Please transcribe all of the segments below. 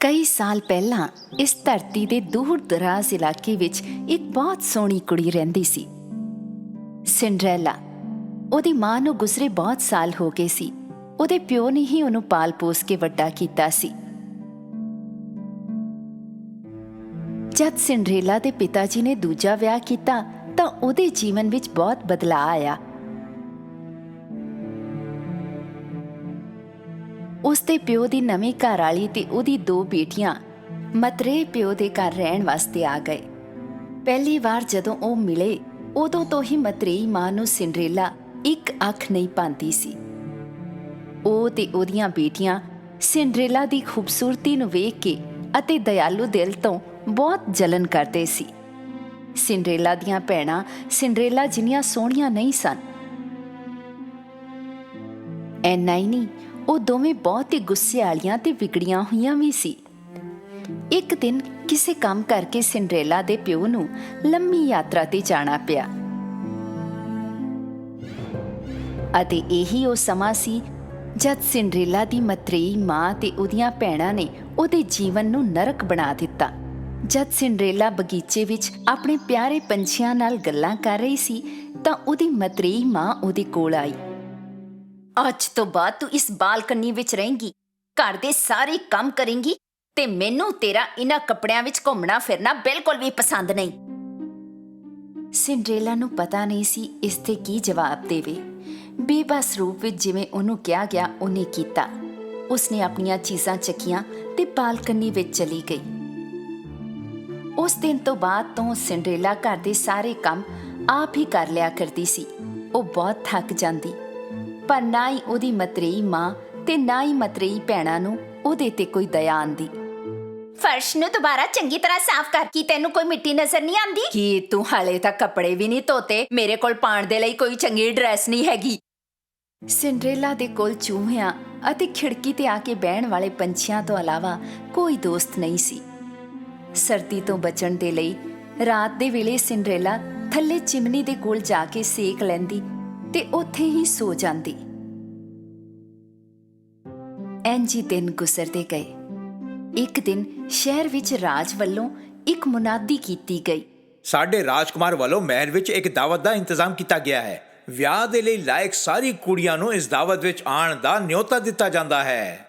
कई साल पहला इस धरती के दूर दराज इलाके विच एक बहुत सोहनी कुड़ी रहिंदी सी। सिंड्रेला। ਉਹਦੀ मां ਨੂੰ गुजरे बहुत साल हो गए सी। ਉਹਦੇ ਪਿਓ ਨੇ ਹੀ ਉਹਨੂੰ ਪਾਲ ਪੋਸ ਕੇ ਵੱਡਾ ਕੀਤਾ ਸੀ। जद सिंड्रेला ਦੇ पिता जी ने दूजा ਵਿਆਹ ਕੀਤਾ ਤਾਂ ਉਹਦੇ ਜੀਵਨ ਵਿੱਚ ਬਹੁਤ ਬਦਲਾਅ ਆਇਆ। उसके प्यो की नवीं घर वाली ते उहदी 2 बेटियां मतरे प्यो के घर रहन वास्ते आ गए। पहली बार जदों वो मिले उदों तो ही मतरेई मां नूं सिंड्रेला एक अख नहीं पाती सी। ओ ते उहदियां बेटियां सिंड्रेला की खूबसूरती नूं वेख के अते दयालु दिल तो बहुत जलन करते सी। सिंड्रेला दीयां भैणां सिंड्रेला जिन्नियां सोहणियां नहीं सन। ऐना ही नहीं, ਉਹ ਦੋਵੇਂ बहुत ही गुस्से वालियां ते विगड़ियां होईयां भी सी। एक दिन किसी काम करके सिंड्रेला दे प्यो नूं लंबी यात्रा ते जाना पिया अते यही ਉਹ ਸਮਾਂ ਸੀ जद सिंड्रेला दी मतरेई मां ते ਉਹਦੀਆਂ ਭੈਣਾਂ ਨੇ ਉਹਦੇ ਜੀਵਨ ਨੂੰ ਨਰਕ ਬਣਾ ਦਿੱਤਾ। जद सिंड्रेला बगीचे विच अपने प्यारे पंछियां नाल गल्लां कर रही सी तां ਉਹਦੀ मतरेई मां ਉਹਦੇ कोल आई। ਅੱਜ ਤੋਂ ਬਾਅਦ ਤੂੰ ਇਸ ਬਾਲਕਨੀ ਵਿੱਚ ਰਹੇਂਗੀ, ਘਰ ਦੇ ਸਾਰੇ ਕੰਮ ਕਰੇਂਗੀ ਤੇ ਮੈਨੂੰ ਤੇਰਾ ਇਹਨਾਂ ਕੱਪੜਿਆਂ ਵਿੱਚ ਘੁੰਮਣਾ ਫਿਰਨਾ ਬਿਲਕੁਲ ਵੀ ਪਸੰਦ ਨਹੀਂ। ਸਿੰਡਰੇਲਾ ਨੂੰ ਪਤਾ ਨਹੀਂ ਸੀ ਇਸ ਤੇ ਕੀ ਜਵਾਬ ਦੇਵੇ। ਬੇਬਸ ਰੂਪ ਵਿੱਚ ਜਿਵੇਂ ਉਹਨੂੰ ਕਿਹਾ ਗਿਆ ਉਹਨੇ ਕੀਤਾ। ਉਸਨੇ ਆਪਣੀਆਂ ਚੀਜ਼ਾਂ ਚੱਕੀਆਂ ਤੇ ਬਾਲਕਨੀ ਵਿੱਚ ਚਲੀ ਗਈ। ਉਸ ਦਿਨ ਤੋਂ ਬਾਅਦ ਤੋਂ ਸਿੰਡਰੇਲਾ ਘਰ ਦੇ ਸਾਰੇ ਕੰਮ ਆਪ ਹੀ ਕਰ ਲਿਆ ਕਰਦੀ ਸੀ। ਉਹ ਬਹੁਤ ਥੱਕ ਜਾਂਦੀ, पर ना ही ਉਹਦੀ ਮਤਰੇਈ ਮਾਂ ਤੇ ਨਾ ਹੀ ਮਤਰੇਈ ਭੈਣਾਂ ਨੂੰ ਉਹਦੇ ਤੇ ਕੋਈ ਦਇਆ ਆਂਦੀ। ਫਰਸ਼ ਨੂੰ ਦੁਬਾਰਾ ਚੰਗੀ ਤਰ੍ਹਾਂ ਸਾਫ਼ ਕਰ, ਕੀ ਤੈਨੂੰ ਕੋਈ ਮਿੱਟੀ ਨਜ਼ਰ ਨਹੀਂ ਆਂਦੀ? ਕੀ ਤੂੰ ਹਾਲੇ ਤੱਕ ਕੱਪੜੇ ਵੀ ਨਹੀਂ ਧੋਤੇ? ਮੇਰੇ ਕੋਲ ਪਾਉਣ ਦੇ ਲਈ ਕੋਈ ਚੰਗੀ ਡਰੈਸ ਨਹੀਂ ਹੈਗੀ। ਸਿੰਡਰੇਲਾ ਦੇ ਕੋਲ ਚੂਹਿਆਂ ਅਤੇ ਖਿੜਕੀ ਤੇ ਆ ਕੇ ਬਹਿਣ ਵਾਲੇ ਪੰਛੀਆਂ ਤੋਂ ਇਲਾਵਾ ਕੋਈ ਦੋਸਤ ਨਹੀਂ ਸੀ। ਸਰਦੀ ਤੋਂ ਬਚਣ ਦੇ ਲਈ ਰਾਤ ਦੇ ਵੇਲੇ ਸਿੰਡਰੇਲਾ ਥੱਲੇ ਚਿਮਨੀ ਦੇ ਕੋਲ ਜਾ ਕੇ ਸੇਕ ਲੈਂਦੀ ਤੇ ਉੱਥੇ ਹੀ ਸੋ ਜਾਂਦੀ। ਇੰਝ ਹੀ ਦਿਨ ਗੁਜ਼ਰਦੇ ਗਏ। ਇੱਕ ਦਿਨ ਸ਼ਹਿਰ ਵਿੱਚ ਰਾਜ ਵੱਲੋਂ ਇੱਕ ਮੁਨਾਦੀ ਕੀਤੀ ਗਈ। ਸਾਡੇ ਰਾਜਕੁਮਾਰ ਵੱਲੋਂ ਮਹਿਲ ਵਿੱਚ ਇੱਕ ਦਾਵਤ ਦਾ ਇੰਤਜ਼ਾਮ ਕੀਤਾ ਗਿਆ ਹੈ। ਵਿਆਹ ਦੇ ਲਈ ਲਾਇਕ ਸਾਰੀ ਕੁੜੀਆਂ ਨੂੰ ਇਸ ਦਾਵਤ ਵਿੱਚ ਆਉਣ ਦਾ ਨਿਯੋਤਾ ਦਿੱਤਾ ਜਾਂਦਾ ਹੈ।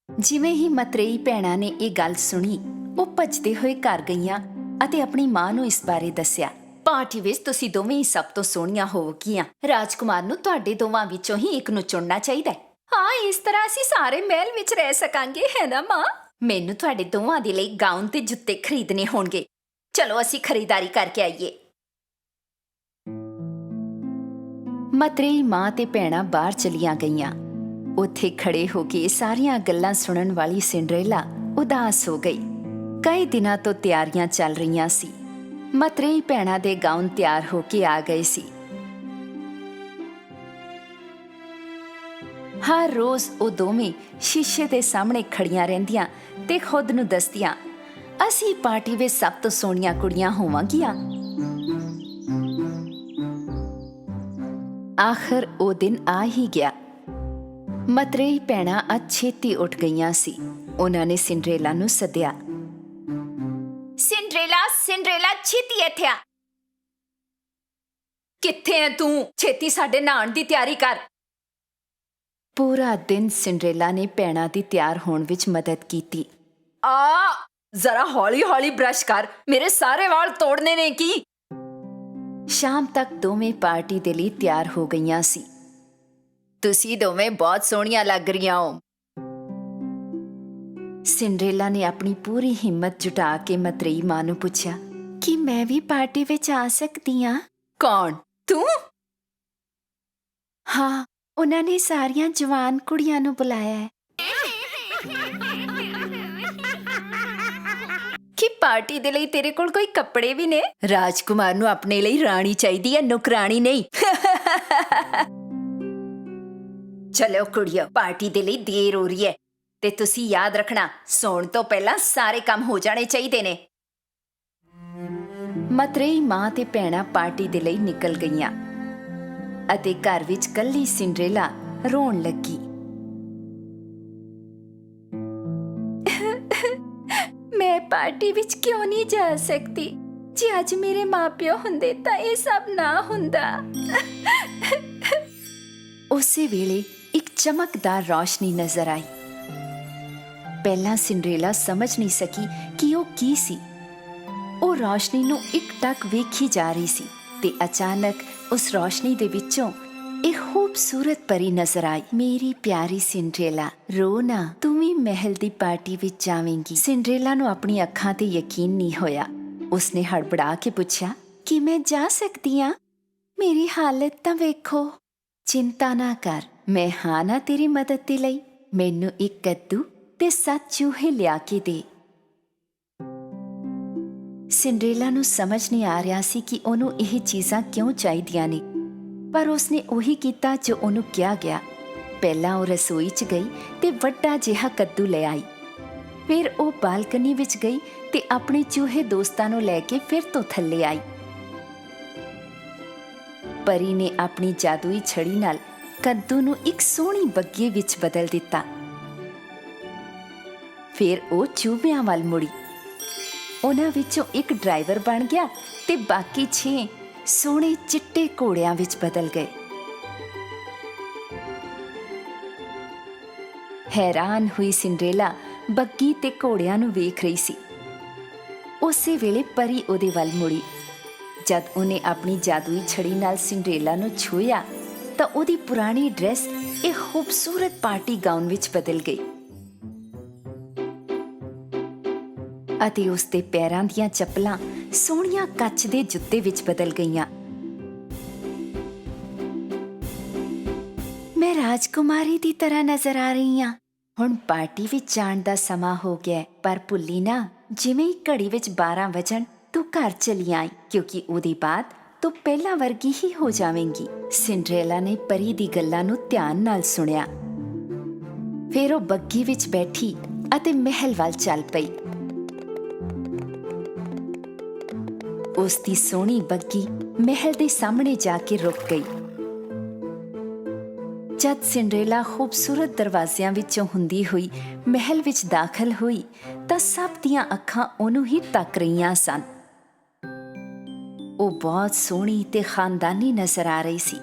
ਜਿਵੇਂ ਹੀ ਮਤਰੇਈ ਭੈਣਾਂ ਨੇ ਇਹ ਗੱਲ ਸੁਣੀ, ਉਹ ਭੱਜਦੇ ਹੋਏ ਘਰ ਗਈਆਂ ਅਤੇ ਆਪਣੀ ਮਾਂ ਨੂੰ ਇਸ ਬਾਰੇ ਦੱਸਿਆ। ਪਾਰਟੀ ਵਿੱਚ ਤੁਸੀਂ ਦੋਵੇਂ ਹੀ ਸਭ ਤੋਂ ਸੋਹਣੀਆਂ ਹੋਵਗੀਆਂ। ਰਾਜਕੁਮਾਰ ਨੂੰ ਤੁਹਾਡੇ ਦੋਵਾਂ ਵਿੱਚੋਂ ਹੀ ਇੱਕ ਨੂੰ ਚੁਣਨਾ ਚਾਹੀਦਾ ਹੈ। ਹਾਂ, ਇਸ ਤਰ੍ਹਾਂ ਅਸੀਂ ਸਾਰੇ ਮਹਿਲ ਵਿੱਚ ਰਹਿ ਸਕਾਂਗੇ, ਹੈ ਨਾ ਮਾਂ? ਮੈਨੂੰ ਤੁਹਾਡੇ ਦੋਵਾਂ ਦੇ ਲਈ ਗਾਊਨ ਤੇ ਜੁੱਤੇ ਖਰੀਦਣੇ ਹੋਣਗੇ। ਚਲੋ ਅਸੀਂ ਖਰੀਦਾਰੀ ਕਰਕੇ ਆਈਏ। ਮਤਰੇਈ ਮਾਂ ਤੇ ਭੈਣਾਂ ਬਾਹਰ ਚਲੀਆਂ ਗਈਆਂ। ਉੱਥੇ ਖੜੇ ਹੋ ਕੇ ਸਾਰੀਆਂ ਗੱਲਾਂ ਸੁਣਨ ਵਾਲੀ ਸਿੰਡਰੇਲਾ ਉਦਾਸ ਹੋ ਗਈ। ਕਈ ਦਿਨਾਂ ਤੋਂ ਤਿਆਰੀਆਂ ਚੱਲ ਰਹੀਆਂ ਸੀ। ਮਤਰੇਈ ਭੈਣਾਂ ਦੇ ਗਾਊਨ ਤਿਆਰ ਹੋ ਕੇ ਆ ਗਏ ਸੀ। ਹਰ ਰੋਜ਼ ਉਹ ਦੋਵੇਂ ਸ਼ੀਸ਼ੇ ਦੇ ਸਾਹਮਣੇ ਖੜੀਆਂ ਰਹਿੰਦੀਆਂ ਤੇ ਖੁਦ ਨੂੰ ਦੱਸਦੀਆਂ, ਅਸੀਂ ਪਾਰਟੀ ਵਿੱਚ ਸਭ ਤੋਂ ਸੋਹਣੀਆਂ ਕੁੜੀਆਂ ਹੋਵਾਂਗੀਆਂ। ਆਖਰ ਉਹ ਦਿਨ ਆ ਹੀ ਗਿਆ। ਮਤਰੇਈ ਭੈਣਾਂ ਅੱਜ ਛੇਤੀ ਉੱਠ ਗਈਆਂ ਸੀ। ਉਹਨਾਂ ਨੇ ਸਿੰਡਰੇਲਾ ਨੂੰ ਸੱਦਿਆ। सिंड्रेला, सिंड्रेला, छेती इत्थे आ। कित्थे है तू? छेती साडे नहाण दी तैयारी कर। पूरा दिन सिंड्रेला ने भैणां दी तैयार होण विच मदद कीती। जरा हौली हौली ब्रश कर, मेरे सारे वाल तोड़ने ने की। शाम तक दोवें पार्टी दे लई तैयार हो गईयां सी। तुसीं दोवें बहुत सोहणियां लग रहीआं हो। सिंड्रेला ने अपनी पूरी हिम्मत जुटा के मतरेई मां नूं पुछया कि मैं भी पार्टी विच आ सकदी हां? कौन? तू? हाँ, उन्होंने सारियां जवान कुड़ियां नूं बुलाया है। कि पार्टी दे लई तेरे कोल कोई कपड़े भी ने? राजकुमार नूं अपने लई राणी चाहीदी है, नौकरानी नहीं। चलो कुड़ियो, पार्टी दे लई देर हो रही है ਤੇ ਤੁਸੀਂ ਯਾਦ ਰੱਖਣਾ, ਸੌਣ ਤੋਂ ਪਹਿਲਾਂ ਸਾਰੇ ਕੰਮ ਹੋ ਜਾਣੇ ਚਾਹੀਦੇ ਨੇ। ਮਤਰੇਈ ਮਾਂ ਤੇ ਭੈਣਾਂ ਪਾਰਟੀ ਦੇ ਲਈ ਨਿਕਲ ਗਈਆਂ ਅਤੇ ਘਰ ਵਿੱਚ ਕੱਲੀ ਸਿੰਡਰੇਲਾ ਰੋਣ ਲੱਗੀ। ਮੈਂ ਪਾਰਟੀ ਵਿੱਚ ਕਿਉਂ ਨਹੀਂ ਜਾ ਸਕਦੀ? ਜੇ ਅੱਜ ਮੇਰੇ ਮਾਪਿਓ ਹੁੰਦੇ ਤਾਂ ਇਹ ਸਭ ਨਾ ਹੁੰਦਾ। ਉਸੇ ਵੇਲੇ ਇੱਕ ਚਮਕਦਾਰ ਰੌਸ਼ਨੀ ਨਜ਼ਰ ਆਈ। ਪਹਿਲਾਂ ਸਿੰਡਰੇਲਾ ਸਮਝ ਨਹੀਂ ਸਕੀ ਕਿ ਉਹ ਕੀ ਸੀ। ਉਹ ਰੌਸ਼ਨੀ ਨੂੰ ਇੱਕ ਟਕ ਵੇਖੀ ਜਾ ਰਹੀ ਸੀ ਤੇ ਅਚਾਨਕ ਉਸ ਰੌਸ਼ਨੀ ਦੇ ਵਿੱਚੋਂ ਇੱਕ ਖੂਬਸੂਰਤ ਪਰੀ ਨਜ਼ਰ ਆਈ। ਮੇਰੀ ਪਿਆਰੀ ਸਿੰਡਰੇਲਾ, ਰੋ ਨਾ, ਤੂੰ ਵੀ ਮਹਿਲ ਦੀ ਪਾਰਟੀ ਵਿੱਚ ਜਾਵੇਂਗੀ। ਸਿੰਡਰੇਲਾ ਨੂੰ ਆਪਣੀ ਅੱਖਾਂ ਤੇ ਯਕੀਨ ਨਹੀਂ ਹੋਇਆ। ਉਸਨੇ ਹੜਬੜਾ ਕੇ ਪੁੱਛਿਆ, ਕੀ ਮੈਂ ਜਾ ਸਕਦੀ ਹਾਂ? ਮੇਰੀ ਹਾਲਤ ਤਾਂ ਵੇਖੋ। ਚਿੰਤਾ ਨਾ ਕਰ, ਮੈਂ ਹਾਂ ਨਾ ਤੇਰੀ ਮਦਦ ਦੇ ਲਈ। ਮੈਨੂੰ ਇੱਕ ਕੱਦੂ ਤੇ 7 ਚੂਹੇ ਲਿਆ ਕੇ ਦੇ। ਸਿੰਡਰੇਲਾ ਨੂੰ ਸਮਝ ਨਹੀਂ ਆ ਰਿਹਾ ਸੀ ਕਿ ਉਹਨੂੰ ਇਹ ਚੀਜ਼ਾਂ ਕਿਉਂ ਚਾਹੀਦੀਆਂ ਨੇ, ਪਰ ਉਸਨੇ ਉਹੀ ਕੀਤਾ ਜੋ ਉਹਨੂੰ ਕਿਹਾ ਗਿਆ। ਪਹਿਲਾਂ ਉਹ ਰਸੋਈ 'ਚ ਗਈ ਤੇ ਵੱਡਾ ਜਿਹਾ ਕੱਦੂ ਲੈ ਆਈ। ਫਿਰ ਉਹ ਬਾਲਕਨੀ ਵਿੱਚ ਗਈ ਤੇ ਆਪਣੇ ਚੂਹੇ ਦੋਸਤਾਂ ਨੂੰ ਲੈ ਕੇ ਫਿਰ ਤੋਂ ਥੱਲੇ ਆਈ। ਪਰੀ ਨੇ ਆਪਣੀ ਜਾਦੂਈ ਛੜੀ ਨਾਲ ਕੱਦੂ ਨੂੰ ਇੱਕ ਸੋਹਣੀ ਬੱਗੀ ਵਿੱਚ ਬਦਲ ਦਿੱਤਾ। ਫਿਰ ਉਹ ਚੂਹਿਆਂ ਵੱਲ ਮੁੜੀ। ਉਹਨਾਂ ਵਿੱਚੋਂ ਇੱਕ ਡਰਾਈਵਰ ਬਣ ਗਿਆ ਤੇ ਬਾਕੀ 6 ਸੋਹਣੇ ਚਿੱਟੇ ਘੋੜਿਆਂ ਵਿੱਚ ਬਦਲ ਗਏ। ਹੈਰਾਨ ਹੋਈ ਸਿੰਡਰੇਲਾ ਬੱਗੀ ਤੇ ਘੋੜਿਆਂ ਨੂੰ ਵੇਖ ਰਹੀ ਸੀ। ਉਸੇ ਵੇਲੇ ਪਰੀ ਉਹਦੇ ਵੱਲ ਮੁੜੀ। ਜਦ ਉਹਨੇ ਆਪਣੀ ਜਾਦੂਈ ਛੜੀ ਨਾਲ ਸਿੰਡਰੇਲਾ ਨੂੰ ਛੂਹਿਆ ਤਾਂ ਉਹਦੀ ਪੁਰਾਣੀ ਡਰੈਸ ਇੱਕ ਖੂਬਸੂਰਤ ਪਾਰਟੀ ਗਾਊਨ ਵਿੱਚ ਬਦਲ ਗਈ ਅਤੇ ਉਸ ਦੇ ਪੈਰਾਂ ਦੀਆਂ ਚੱਪਲਾਂ ਸੋਹਣੀਆਂ ਕੱਚ ਦੇ ਜੁੱਤੇ ਵਿੱਚ ਬਦਲ ਗਈਆਂ। ਮੈਂ ਰਾਜਕੁਮਾਰੀ ਦੀ ਤਰ੍ਹਾਂ ਨਜ਼ਰ ਆ ਰਹੀ ਹਾਂ। ਹੁਣ ਪਾਰਟੀ ਵਿੱਚ ਜਾਣ ਦਾ ਸਮਾਂ ਹੋ ਗਿਆ, ਪਰ ਭੁੱਲੀ ਨਾ, ਜਿਵੇਂ ਹੀ ਘੜੀ ਵਿੱਚ 12 ਵਜਣ ਤੂੰ ਘਰ ਚਲੀ ਆਈ, ਕਿਉਂਕਿ ਉਹਦੇ ਬਾਅਦ ਤੂੰ ਪਹਿਲਾਂ ਵਰਗੀ ਹੀ ਹੋ ਜਾਵੇਂਗੀ। ਸਿੰਡਰੇਲਾ ਨੇ ਪਰੀ ਦੀ ਗੱਲਾਂ ਨੂੰ ਧਿਆਨ ਨਾਲ ਸੁਣਿਆ। ਫਿਰ ਉਹ ਬੱਗੀ ਵਿੱਚ ਬੈਠੀ ਅਤੇ ਮਹਿਲ ਵੱਲ ਚੱਲ ਪਈ। ਉਸ ਦੀ ਸੋਹਣੀ ਬੱਗੀ ਮਹਿਲ ਦੇ ਸਾਹਮਣੇ ਜਾ ਕੇ ਰੁਕ ਗਈ। ਜਦ ਸਿੰਡਰੇਲਾ ਖੂਬਸੂਰਤ ਦਰਵਾਜ਼ਿਆਂ ਵਿੱਚੋਂ ਹੁੰਦੀ ਹੋਈ ਮਹਿਲ ਵਿੱਚ ਦਾਖਲ ਹੋਈ ਤਾਂ ਸਭ ਦੀਆਂ ਅੱਖਾਂ ਉਹਨੂੰ ਹੀ ਤੱਕ ਰਹੀਆਂ ਸਨ। ਉਹ ਬਹੁਤ ਸੋਹਣੀ ਤੇ ਖਾਨਦਾਨੀ ਨਜ਼ਰ ਆ ਰਹੀ ਸੀ।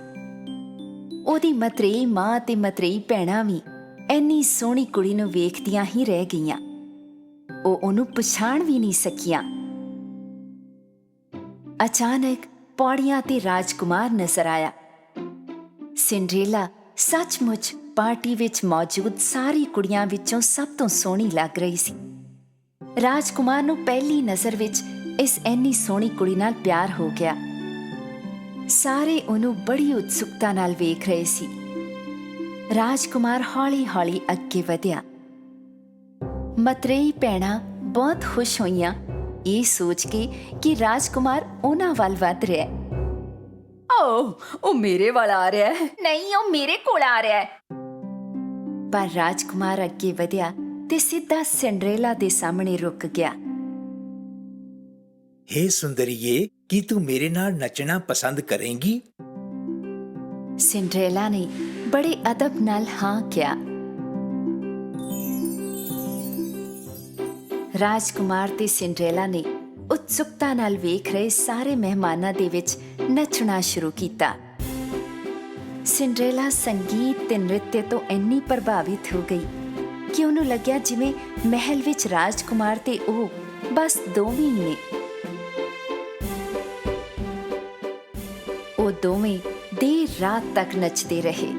ਉਹਦੀ ਮਤਰੇਈ ਮਾਂ ਤੇ ਮਤਰੇਈ ਭੈਣਾਂ ਵੀ ਐਨੀ ਸੋਹਣੀ ਕੁੜੀ ਨੂੰ ਵੇਖਦੀਆਂ ਹੀ ਰਹਿ ਗਈਆਂ। ਉਹ ਉਹਨੂੰ ਪਛਾਣ ਵੀ ਨਹੀਂ ਸਕੀਆਂ। ਅਚਾਨਕ ਪੌੜੀਆਂ ਤੇ ਰਾਜਕੁਮਾਰ ਨਜ਼ਰ ਆਇਆ। ਸਿੰਡਰੇਲਾ ਸੱਚਮੁੱਚ ਪਾਰਟੀ ਵਿੱਚ ਮੌਜੂਦ ਸਾਰੀ ਕੁੜੀਆਂ ਵਿੱਚੋਂ ਸਭ ਤੋਂ ਸੋਹਣੀ ਲੱਗ ਰਹੀ ਸੀ। ਰਾਜਕੁਮਾਰ ਨੂੰ ਪਹਿਲੀ ਨਜ਼ਰ ਵਿੱਚ ਇਸ ਐਨੀ ਸੋਹਣੀ ਕੁੜੀ ਨਾਲ ਪਿਆਰ ਹੋ ਗਿਆ। ਸਾਰੇ ਉਹਨੂੰ ਬੜੀ ਉਤਸੁਕਤਾ ਨਾਲ ਵੇਖ ਰਹੇ ਸੀ। ਰਾਜਕੁਮਾਰ ਹੌਲੀ-ਹੌਲੀ ਅੱਗੇ ਵਧਿਆ। ਮਤਰੇਈ ਭੈਣਾਂ ਬਹੁਤ ਖੁਸ਼ ਹੋਈਆਂ ਇਹ ਸੋਚ ਕੇ ਕਿ ਰਾਜਕੁਮਾਰ ਉਹਨਾਂ ਵੱਲ ਵੱਧ ਰਿਹਾ ਹੈ। ਉਹ ਮੇਰੇ ਵੱਲ ਆ ਰਿਹਾ ਹੈ। ਨਹੀਂ, ਉਹ ਮੇਰੇ ਕੋਲ ਆ ਰਿਹਾ ਹੈ। ਪਰ ਰਾਜਕੁਮਾਰ ਅੱਗੇ ਵਧਿਆ ਤੇ ਸਿੱਧਾ ਸਿੰਡਰੇਲਾ ਦੇ ਸਾਹਮਣੇ ਰੁਕ ਗਿਆ। हे ਸੁੰਦਰੀਏ, ਕੀ ਤੂੰ ਮੇਰੇ ਨਾਲ ਨੱਚਣਾ ਪਸੰਦ ਕਰੇਂਗੀ? ਸਿੰਡਰੇਲਾ ਨੇ ਬੜੇ ਅਦਬ ਨਾਲ ਹਾਂ ਕਿਹਾ। ਰਾਜਕੁਮਾਰ ਤੇ ਸਿੰਡਰੇਲਾ ਨੇ ਉਤਸੁਕਤਾ ਨਾਲ ਵੇਖ ਰਹੇ ਸਾਰੇ ਮਹਿਮਾਨਾਂ ਦੇ ਵਿੱਚ ਨੱਚਣਾ ਸ਼ੁਰੂ ਕੀਤਾ। ਸਿੰਡਰੇਲਾ ਸੰਗੀਤ ਤੇ ਨ੍ਰਿਤਯ ਤੋਂ ਇੰਨੀ ਪ੍ਰਭਾਵਿਤ ਹੋ ਗਈ ਕਿ ਉਹਨੂੰ ਲੱਗਿਆ ਜਿਵੇਂ ਮਹਿਲ ਵਿੱਚ ਰਾਜਕੁਮਾਰ ਤੇ ਉਹ ਬਸ ਦੋਵੇਂ ਹੀ ਨੇ। ਉਹ ਦੋਵੇਂ ਦੇਰ ਰਾਤ ਤੱਕ ਨੱਚਦੇ ਰਹੇ।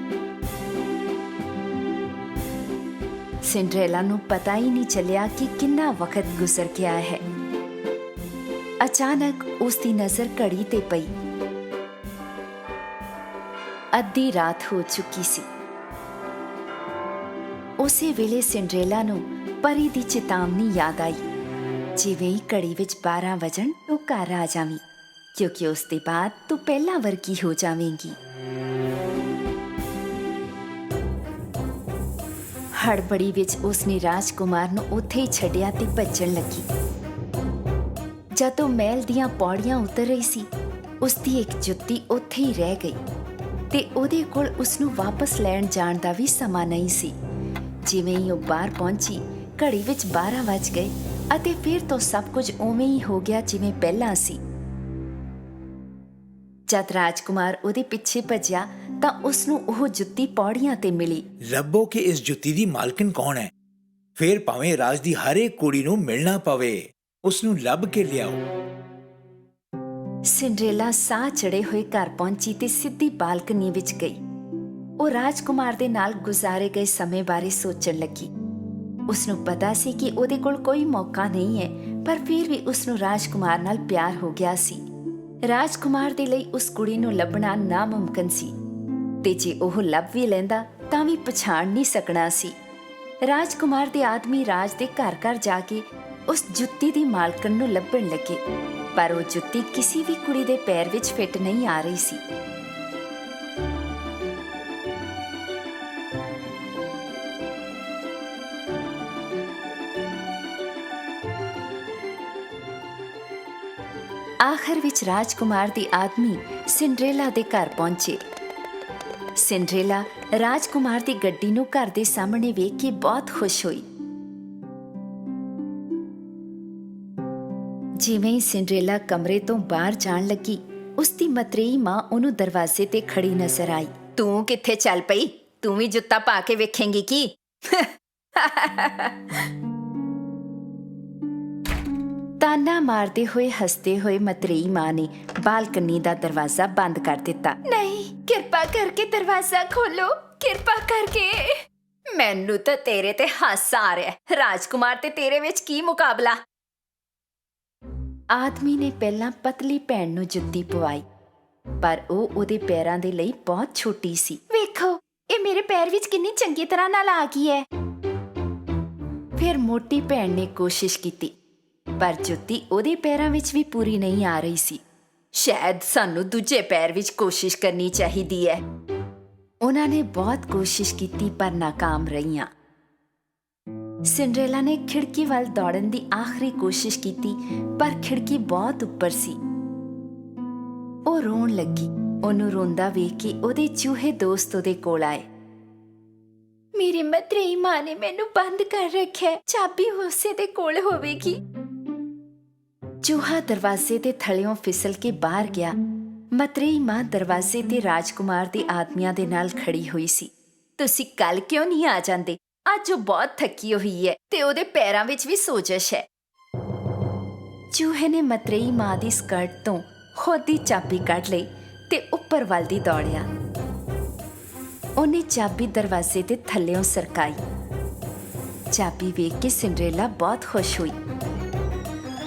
ਸਿੰਡਰੇਲਾ ਨੂੰ ਪਤਾ ਹੀ ਨਹੀਂ ਚੱਲਿਆ ਕਿ ਕਿੰਨਾ ਵਕਤ ਗੁਜ਼ਰ ਗਿਆ ਹੈ। ਅਚਾਨਕ ਉਸ ਦੀ ਨਜ਼ਰ ਘੜੀ ਤੇ ਪਈ। ਅੱਧੀ ਰਾਤ ਹੋ ਚੁੱਕੀ ਸੀ। ਉਸੇ ਵੇਲੇ ਸਿੰਡਰੇਲਾ ਨੂੰ ਪਰੀ ਦੀ ਚੇਤਾਵਨੀ ਯਾਦ ਆਈ, ਜਿਵੇਂ ਹੀ ਘੜੀ ਵਿੱਚ 12 ਵਜਣ ਤੂੰ ਘਰ ਆ ਜਾਵੀਂ, ਕਿਉਂਕਿ ਉਸ ਦੇ ਬਾਅਦ ਤੂੰ ਪਹਿਲਾਂ ਵਰਗੀ ਹੋ ਜਾਵੇਂਗੀ। ਹੜਬੜੀ ਵਿੱਚ ਉਸਨੇ ਰਾਜਕੁਮਾਰ ਨੂੰ ਉੱਥੇ ਹੀ ਛੱਡਿਆ ਤੇ ਭੱਜਣ ਲੱਗੀ। ਜਦੋਂ ਮਹਿਲ ਦੀਆਂ ਪੌੜੀਆਂ ਉਤਰ ਰਹੀ ਸੀ, ਉਸਦੀ ਇੱਕ ਜੁੱਤੀ ਉੱਥੇ ਹੀ ਰਹਿ ਗਈ ਤੇ ਉਹਦੇ ਕੋਲ ਉਸਨੂੰ ਵਾਪਸ ਲੈਣ ਜਾਣ ਦਾ ਵੀ ਸਮਾਂ ਨਹੀਂ ਸੀ। ਜਿਵੇਂ ਹੀ ਉਹ ਬਾਹਰ ਪਹੁੰਚੀ, ਘੜੀ ਵਿੱਚ 12 ਵੱਜ ਗਏ ਅਤੇ ਫਿਰ ਤੋਂ ਸਭ ਕੁਝ ਉਵੇਂ ਹੀ ਹੋ ਗਿਆ ਜਿਵੇਂ ਪਹਿਲਾਂ ਸੀ। ਜਦ ਰਾਜਕੁਮਾਰ ਉਹਦੇ ਪਿੱਛੇ ਭੱਜਿਆ ਤਾਂ ਉਸਨੂੰ ਉਹ ਜੁੱਤੀ ਪੌੜੀਆਂ ਤੇ ਮਿਲੀ। ਲੱਭੋ ਕਿ ਇਸ ਜੁੱਤੀ ਦੀ ਮਾਲਕਨ ਕੌਣ ਹੈ, ਫਿਰ ਭਾਵੇਂ ਰਾਜ ਦੀ ਹਰੇਕ ਕੁੜੀ ਨੂੰ ਮਿਲਣਾ ਪਵੇ, ਉਸ ਨੂੰ ਲੱਭ ਕੇ ਲਿਆਓ। ਸਿੰਡਰੇਲਾ ਸਾਹ ਚੜੇ ਹੋਏ ਘਰ ਪਹੁੰਚੀ ਤੇ ਸਿੱਧੀ ਬਾਲਕਨੀ ਵਿੱਚ ਗਈ। ਉਹ ਰਾਜਕੁਮਾਰ ਦੇ ਨਾਲ ਗੁਜ਼ਾਰੇ ਗਏ ਸਮੇਂ ਬਾਰੇ ਸੋਚਣ ਲੱਗੀ। ਉਸਨੂੰ ਪਤਾ ਸੀ ਕਿ ਉਹਦੇ ਕੋਲ ਕੋਈ ਮੌਕਾ ਨਹੀਂ ਹੈ, ਪਰ ਫਿਰ ਵੀ ਉਸਨੂੰ ਰਾਜਕੁਮਾਰ ਨਾਲ ਪਿਆਰ ਹੋ ਗਿਆ ਸੀ। ਰਾਜਕੁਮਾਰ ਦੇ ਲਈ ਉਸ ਕੁੜੀ ਨੂੰ ਲੱਭਣਾ ਨਾਮੁਮਕਿਨ ਸੀ ਤੇ ਜੇ ਉਹ ਲੱਭ ਵੀ ਲੈਂਦਾ ਤਾਂ ਵੀ ਪਛਾਣ ਨਹੀਂ ਸਕਣਾ ਸੀ। ਰਾਜਕੁਮਾਰ ਦੇ ਆਦਮੀ ਰਾਜ ਦੇ ਘਰ ਘਰ ਜਾ ਕੇ ਉਸ ਜੁੱਤੀ ਦੀ ਮਾਲਕਣ ਨੂੰ ਲੱਭਣ ਲੱਗੇ, ਪਰ ਉਹ ਜੁੱਤੀ ਕਿਸੇ ਵੀ ਕੁੜੀ ਦੇ ਪੈਰ ਵਿੱਚ ਫਿੱਟ ਨਹੀਂ ਆ ਰਹੀ ਸੀ। ਆਖਰ ਵਿੱਚ ਰਾਜਕੁਮਾਰ ਦੇ ਆਦਮੀ ਸਿੰਡਰੇਲਾ ਦੇ ਘਰ ਪਹੁੰਚੇ। ਸਿੰਡਰੇਲਾ ਰਾਜਕੁਮਾਰ ਦੀ ਗੱਡੀ ਨੂੰ ਘਰ ਦੇ ਸਾਹਮਣੇ ਵੇਖ ਕੇ ਬਹੁਤ ਖੁਸ਼ ਹੋਈ। ਜਿਵੇਂ ਹੀ ਸਿੰਡਰੇਲਾ ਕਮਰੇ ਤੋਂ ਬਾਹਰ ਜਾਣ ਲੱਗੀ, ਉਸਦੀ ਮਤਰੇਈ ਮਾਂ ਉਹਨੂੰ ਦਰਵਾਜ਼ੇ ਤੇ ਖੜੀ ਨਜ਼ਰ ਆਈ। ਤੂੰ ਕਿੱਥੇ ਚੱਲ ਪਈ? ਤੂੰ ਵੀ ਜੁੱਤਾ ਪਾ ਕੇ ਵੇਖੇਂਗੀ ਕੀ? ਤਾਨਾ ਮਾਰਦੇ ਹੋਏ ਹੱਸਦੇ ਹੋਏ ਮਤਰੇਈ ਮਾਂ ਨੇ ਬਾਲਕਨੀ ਦਾ ਦਰਵਾਜ਼ਾ ਬੰਦ ਕਰ ਦਿੱਤਾ। ਨਹੀਂ, ਕਿਰਪਾ ਕਰਕੇ ਦਰਵਾਜ਼ਾ ਖੋਲੋ, ਕਿਰਪਾ ਕਰਕੇ। ਮੈਨੂੰ ਤਾਂ ਤੇਰੇ ਤੇ ਹਾਸਾ ਆ ਰਿਹਾ ਹੈ। ਰਾਜਕੁਮਾਰ ਤੇ ਤੇਰੇ ਵਿੱਚ ਕੀ ਮੁਕਾਬਲਾ? ਆਦਮੀ ਨੇ ਪਹਿਲਾਂ ਪਤਲੀ ਭੈਣ ਨੂੰ ਜੁੱਤੀ ਪਵਾਈ, ਪਰ ਉਹ ਉਹਦੇ ਪੈਰਾਂ ਦੇ ਲਈ ਬਹੁਤ ਛੋਟੀ ਸੀ। ਵੇਖੋ, ਇਹ ਮੇਰੇ ਪੈਰ ਵਿੱਚ ਕਿੰਨੀ ਚੰਗੀ ਤਰ੍ਹਾਂ ਨਾਲ ਆ ਗਈ ਹੈ। ਫਿਰ ਮੋਟੀ ਭੈਣ ਨੇ ਕੋਸ਼ਿਸ਼ ਕੀਤੀ, ਪਰ ਜੁੱਤੀ ਉਹਦੇ ਪੈਰਾਂ ਵਿੱਚ ਵੀ ਪੂਰੀ ਨਹੀਂ ਆ ਰਹੀ ਸੀ। ਸ਼ਾਇਦ ਸਾਨੂੰ ਦੂਜੇ ਪੈਰ ਵਿੱਚ ਕੋਸ਼ਿਸ਼ ਕਰਨੀ ਚਾਹੀਦੀ ਹੈ। ਉਹਨਾਂ ਨੇ ਬਹੁਤ ਕੋਸ਼ਿਸ਼ ਕੀਤੀ ਪਰ ਨਾਕਾਮ ਰਹੀਆਂ। ਸਿੰਡਰੇਲਾ ਨੇ ਖਿੜਕੀ ਵੱਲ ਦੌੜਨ ਦੀ ਆਖਰੀ ਕੋਸ਼ਿਸ਼ ਕੀਤੀ, ਪਰ ਖਿੜਕੀ ਬਹੁਤ ਉੱਪਰ ਸੀ। ਉਹ ਰੋਣ ਲੱਗੀ। ਉਹਨੂੰ ਰੋਂਦਾ ਵੇਖ ਕੇ ਉਹਦੇ ਚੂਹੇ ਦੋਸਤ ਉਹਦੇ ਕੋਲ ਆਏ। ਮੇਰੀ ਮਤਰੇਈ ਮਾਂ ਨੇ ਮੈਨੂੰ ਬੰਦ ਕਰ ਰੱਖਿਆ, ਚਾਬੀ ਉਸੇ ਦੇ ਕੋਲ ਹੋਵੇਗੀ। ਚੂਹਾ ਦਰਵਾਜ਼ੇ ਦੇ ਥੱਲਿਓਂ ਫਿਸਲ ਕੇ ਬਾਹਰ ਗਿਆ। ਮਤਰੇਈ ਮਾਂ ਦਰਵਾਜ਼ੇ ਤੇ ਰਾਜਕੁਮਾਰ ਦੇ ਆਦਮੀਆਂ ਦੇ ਨਾਲ ਖੜੀ ਹੋਈ ਸੀ। ਤੁਸੀਂ ਕੱਲ ਕਿਉਂ ਨਹੀਂ ਆ ਜਾਂਦੇ? ਅੱਜ ਉਹ ਬਹੁਤ ਥੱਕੀ ਹੋਈ ਹੈ ਤੇ ਉਹਦੇ ਪੈਰਾਂ ਵਿੱਚ ਵੀ ਸੋਜਸ਼ ਹੈ। ਚੂਹੇ ਨੇ ਮਤਰੇਈ ਮਾਂ ਦੀ ਸਕਰਟ ਤੋਂ ਖੁਦ ਦੀ ਚਾਬੀ ਕੱਢ ਲਈ ਤੇ ਉੱਪਰ ਵੱਲ ਦੀ ਦੌੜਿਆ। ਉਹਨੇ ਚਾਬੀ ਦਰਵਾਜ਼ੇ ਦੇ ਥੱਲਿਓਂ ਸਰਕਾਈ। ਚਾਬੀ ਵੇਖ ਕੇ ਸਿੰਡਰੇਲਾ ਬਹੁਤ ਖੁਸ਼ ਹੋਈ।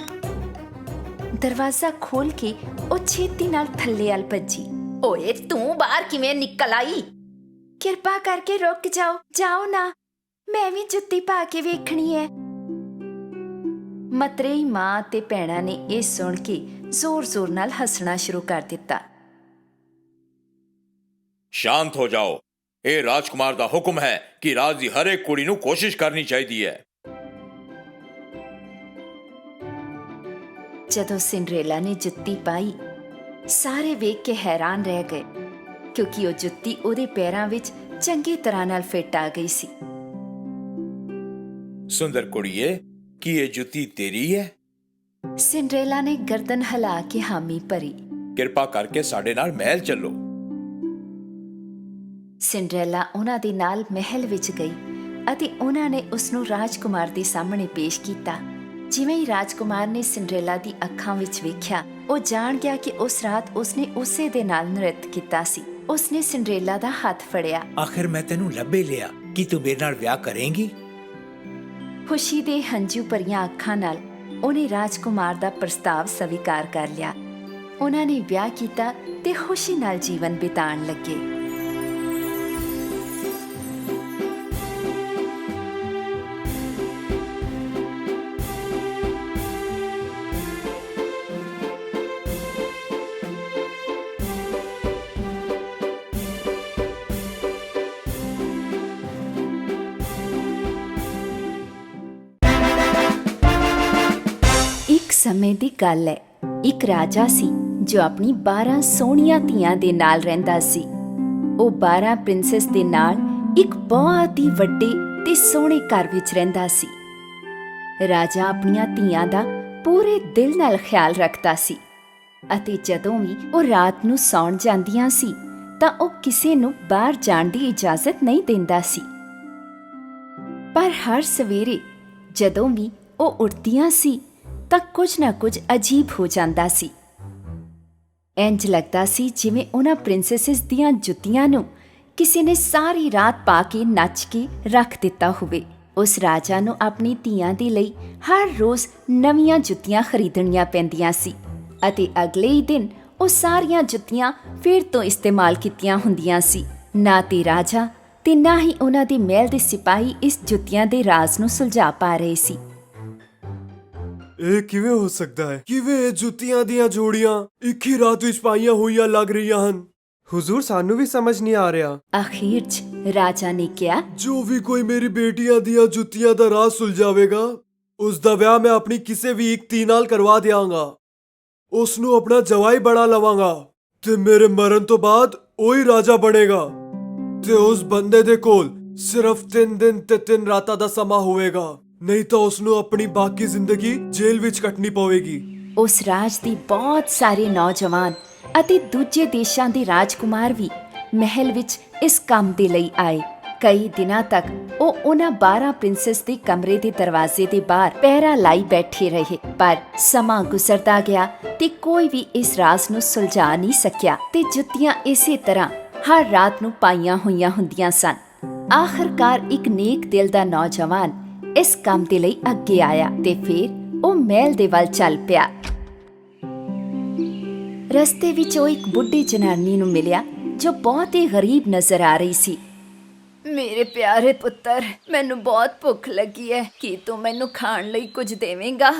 ਦਰਵਾਜ਼ਾ ਖੋਲ ਕੇ ਉਹ ਛੇਤੀ ਨਾਲ ਥੱਲੇ ਵੱਲ ਭੱਜੀ। ਓਏ, ਤੂੰ ਬਾਹਰ ਕਿਵੇਂ ਨਿਕਲ ਆਈ? ਕਿਰਪਾ ਕਰਕੇ ਰੁਕ ਜਾਓ, ਜਾਓ ਨਾ, ਮੈਂ ਵੀ ਜੁੱਤੀ ਪਾ ਕੇ ਵੇਖਣੀ ਹੈ। ਮਤਰੇਈ ਮਾਂ ਤੇ ਭੈਣਾਂ ਨੇ ਇਹ ਸੁਣ ਕੇ ਜ਼ੋਰ-ਜ਼ੋਰ ਨਾਲ ਹੱਸਣਾ ਸ਼ੁਰੂ ਕਰ ਦਿੱਤਾ। ਸ਼ਾਂਤ ਹੋ ਜਾਓ। ਇਹ ਰਾਜਕੁਮਾਰ ਦਾ ਹੁਕਮ ਹੈ ਕਿ ਰਾਜ ਦੀ ਹਰੇਕ ਕੁੜੀ ਨੂੰ ਕੋਸ਼ਿਸ਼ ਕਰਨੀ ਚਾਹੀਦੀ ਹੈ। ਜਦੋਂ ਸਿੰਡਰੇਲਾ ਨੇ ਜੁੱਤੀ ਪਾਈ, ਸਾਰੇ ਵੇਖ ਕੇ ਹੈਰਾਨ ਰਹਿ ਗਏ, ਕਿਉਂਕਿ ਉਹ ਜੁੱਤੀ ਉਹਦੇ ਪੈਰਾਂ ਵਿੱਚ ਚੰਗੀ ਤਰ੍ਹਾਂ ਨਾਲ ਫਿੱਟ ਆ ਗਈ ਸੀ। ਸੁੰਦਰ ਕੁੜੀਏ, ਕੀ ਇਹ ਜੁੱਤੀ ਤੇਰੀ ਹੈ? ਸਿੰਡਰੇਲਾ ਨੇ ਗਰਦਨ ਹਿਲਾ ਕੇ ਹਾਮੀ ਭਰੀ। ਕਿਰਪਾ ਕਰਕੇ ਸਾਡੇ ਨਾਲ ਮਹਿਲ ਚੱਲੋ। ਸਿੰਡਰੇਲਾ ਉਹਨਾਂ ਦੇ ਨਾਲ ਮਹਿਲ ਵਿੱਚ ਗਈ ਅਤੇ ਉਹਨਾਂ ਨੇ ਉਸਨੂੰ ਰਾਜਕੁਮਾਰ ਦੇ ਸਾਹਮਣੇ ਪੇਸ਼ ਕੀਤਾ। ਜਿਵੇਂ ਹੀ ਰਾਜਕੁਮਾਰ ਨੇ ਸਿੰਡਰੇਲਾ ਦੀ ਅੱਖਾਂ ਵਿੱਚ ਵੇਖਿਆ, ਉਹ ਜਾਣ ਗਿਆ ਕਿ ਉਸ ਰਾਤ ਉਸਨੇ ਉਸੇ ਦੇ ਨਾਲ ਨ੍ਰਿਤ ਕੀਤਾ ਸੀ। ਉਸਨੇ ਸਿੰਡਰੇਲਾ ਦਾ ਹੱਥ ਫੜਿਆ। ਆਖਿਰ ਮੈਂ ਤੈਨੂੰ ਲੱਭੇ ਲਿਆ। ਕੀ ਤੂੰ ਮੇਰੇ ਨਾਲ ਵਿਆਹ ਕਰੇਂਗੀ? ਖੁਸ਼ੀ ਦੇ ਹੰਝੂ ਭਰੀਆਂ ਅੱਖਾਂ ਨਾਲ ਉਹਨੇ ਰਾਜਕੁਮਾਰ ਦਾ ਪ੍ਰਸਤਾਵ ਸਵੀਕਾਰ ਕਰ ਲਿਆ। ਉਹਨਾਂ ਨੇ ਵਿਆਹ ਕੀਤਾ ਤੇ ਖੁਸ਼ੀ ਨਾਲ ਜੀਵਨ ਬਿਤਾਉਣ ਲੱਗੇ। ਸਮੇਂ ਦੀ ਗੱਲ ਹੈ। ਇੱਕ ਰਾਜਾ ਸੀ ਜੋ ਆਪਣੀ 12 ਸੋਹਣੀਆਂ ਧੀਆਂ ਦੇ ਨਾਲ ਰਹਿੰਦਾ ਸੀ। ਉਹ 12 ਪ੍ਰਿੰਸੈਸ ਦੇ ਨਾਲ ਇੱਕ ਬਹੁਤ ਹੀ ਵੱਡੇ ਤੇ ਸੋਹਣੇ ਘਰ ਵਿੱਚ ਰਹਿੰਦਾ ਸੀ। ਰਾਜਾ ਆਪਣੀਆਂ ਧੀਆਂ ਦਾ ਪੂਰੇ ਦਿਲ ਨਾਲ ਖਿਆਲ ਰੱਖਦਾ ਸੀ ਅਤੇ ਜਦੋਂ ਵੀ ਉਹ ਰਾਤ ਨੂੰ ਸੌਣ ਜਾਂਦੀਆਂ ਸੀ ਤਾਂ ਉਹ ਕਿਸੇ ਨੂੰ ਬਾਹਰ ਜਾਣ ਦੀ ਇਜਾਜ਼ਤ ਨਹੀਂ ਦਿੰਦਾ ਸੀ। ਪਰ ਹਰ ਸਵੇਰੇ ਜਦੋਂ ਵੀ ਉਹ ਉੱਠਦੀਆਂ ਸੀ ਤਾਂ ਕੁਝ ਨਾ ਕੁਝ ਅਜੀਬ ਹੋ ਜਾਂਦਾ ਸੀ। ਇੰਜ ਲੱਗਦਾ ਸੀ ਜਿਵੇਂ ਉਹਨਾਂ ਪ੍ਰਿੰਸੈਸਿਸ ਦੀਆਂ ਜੁੱਤੀਆਂ ਨੂੰ ਕਿਸੇ ਨੇ ਸਾਰੀ ਰਾਤ ਪਾ ਕੇ ਨੱਚ ਕੇ ਰੱਖ ਦਿੱਤਾ ਹੋਵੇ। ਉਸ ਰਾਜਾ ਨੂੰ ਆਪਣੀ ਧੀਆਂ ਦੇ ਲਈ ਹਰ ਰੋਜ਼ ਨਵੀਆਂ ਜੁੱਤੀਆਂ ਖਰੀਦਣੀਆਂ ਪੈਂਦੀਆਂ ਸੀ ਅਤੇ ਅਗਲੇ ਹੀ ਦਿਨ ਉਹ ਸਾਰੀਆਂ ਜੁੱਤੀਆਂ ਫਿਰ ਤੋਂ ਇਸਤੇਮਾਲ ਕੀਤੀਆਂ ਹੁੰਦੀਆਂ ਸੀ। ਨਾ ਤੇ ਰਾਜਾ ਤੇ ਨਾ ਹੀ ਉਹਨਾਂ ਦੇ ਮਹਿਲ ਦੇ ਸਿਪਾਹੀ ਇਸ ਜੁੱਤੀਆਂ ਦੇ ਰਾਜ਼ ਨੂੰ ਸੁਲਝਾ ਪਾ ਰਹੇ ਸੀ। ਇਹ ਕਿਵੇਂ ਹੋ ਸਕਦਾ ਹੈ? ਕਿਵੇਂ ਇਹ ਜੁੱਤੀਆਂ ਦੀਆਂ ਜੋੜੀਆਂ ਇੱਕ ਹੀ ਰਾਤ ਵਿੱਚ ਪਾਈਆਂ ਹੋਈਆਂ ਲੱਗ ਰਹੀਆਂ ਹਨ? ਹੁਜ਼ੂਰ, ਸਾਨੂੰ ਵੀ ਸਮਝ ਨਹੀਂ ਆ ਰਿਹਾ। ਆਖਿਰ 'ਚ ਰਾਜਾ ਨੇ ਕਿਹਾ, ਜੋ ਵੀ ਕੋਈ ਮੇਰੀ ਬੇਟੀਆਂ ਦੀਆਂ ਜੁੱਤੀਆਂ ਦਾ ਰਾਜ਼ ਸੁਲਝਾਵੇਗਾ ਉਸ ਦਾ ਵਿਆਹ ਮੈਂ ਆਪਣੀ ਕਿਸੇ ਵੀ ਇੱਕ ਧੀ ਨਾਲ ਕਰਵਾ ਦਿਆਂਗਾ। ਉਸ ਨੂੰ ਆਪਣਾ ਜਵਾਈ ਬਣਾ ਲਵਾਂਗਾ ਤੇ ਮੇਰੇ ਮਰਨ ਤੋਂ ਬਾਅਦ ਉਹੀ ਰਾਜਾ ਬਣੇਗਾ ਤੇ ਉਸ ਬੰਦੇ ਦੇ ਕੋਲ ਸਿਰਫ 3 ਦਿਨ ਤੇ 3 ਰਾਤਾਂ ਦਾ ਸਮਾਂ ਹੋਵੇਗਾ, ਨਹੀਂ ਤਾਂ ਉਸ ਨੂੰ ਆਪਣੀ ਬਾਕੀ ਜ਼ਿੰਦਗੀ ਜੇਲ੍ਹ ਵਿੱਚ ਕੱਟਣੀ ਪਵੇਗੀ। ਉਸ ਰਾਜ ਦੇ ਬਹੁਤ ਸਾਰੇ ਨੌਜਵਾਨ ਅਤੇ ਦੂਜੇ ਦੇਸ਼ਾਂ ਦੇ ਰਾਜਕੁਮਾਰ ਵੀ ਮਹਿਲ ਵਿੱਚ ਇਸ ਕੰਮ ਦੇ ਲਈ ਆਏ। ਕਈ ਦਿਨਾਂ ਤੱਕ ਉਹ ਉਹਨਾਂ 12 ਪ੍ਰਿੰਸੈਸ ਦੇ ਕਮਰੇ ਦੇ ਦਰਵਾਜ਼ੇ ਦੇ ਬਾਹਰ ਪਹਿਰਾ ਲਾਈ ਬੈਠੇ ਰਹੇ, ਪਰ ਸਮਾਂ ਗੁਜ਼ਰਦਾ ਗਿਆ ਤੇ ਕੋਈ ਵੀ ਇਸ ਰਾਜ਼ ਨੂੰ ਸੁਲਝਾ ਨਹੀਂ ਸਕਿਆ ਤੇ ਜੁੱਤੀਆਂ ਇਸੇ ਤਰ੍ਹਾਂ ਹਰ ਰਾਤ ਨੂੰ ਪਾਈਆਂ ਹੋਈਆਂ ਹੁੰਦੀਆਂ ਸਨ। ਆਖਰਕਾਰ ਇੱਕ ਨੇਕ ਦਿਲ ਦਾ ਨੌਜਵਾਨ ਇਸ ਕੰਮ ਦੇ ਲਈ ਅੱਗੇ ਆਇਆ ਤੇ ਫਿਰ ਉਹ ਮਹਿਲ ਦੇ ਵੱਲ ਚੱਲ ਪਿਆ। ਰਸਤੇ ਵਿੱਚ ਉਹ ਇੱਕ ਬੁੱਢੀ ਜਨਾਨੀ ਨੂੰ ਮਿਲਿਆ ਜੋ ਬਹੁਤ ਹੀ ਗਰੀਬ ਨਜ਼ਰ ਆ ਰਹੀ ਸੀ। ਮੇਰੇ ਪਿਆਰੇ ਪੁੱਤਰ, ਮੈਨੂੰ ਬਹੁਤ ਭੁੱਖ ਲੱਗੀ ਹੈ, ਕੀ ਤੂੰ ਮੈਨੂੰ ਖਾਣ ਲਈ ਕੁਝ ਦੇਵੇਂਗਾ?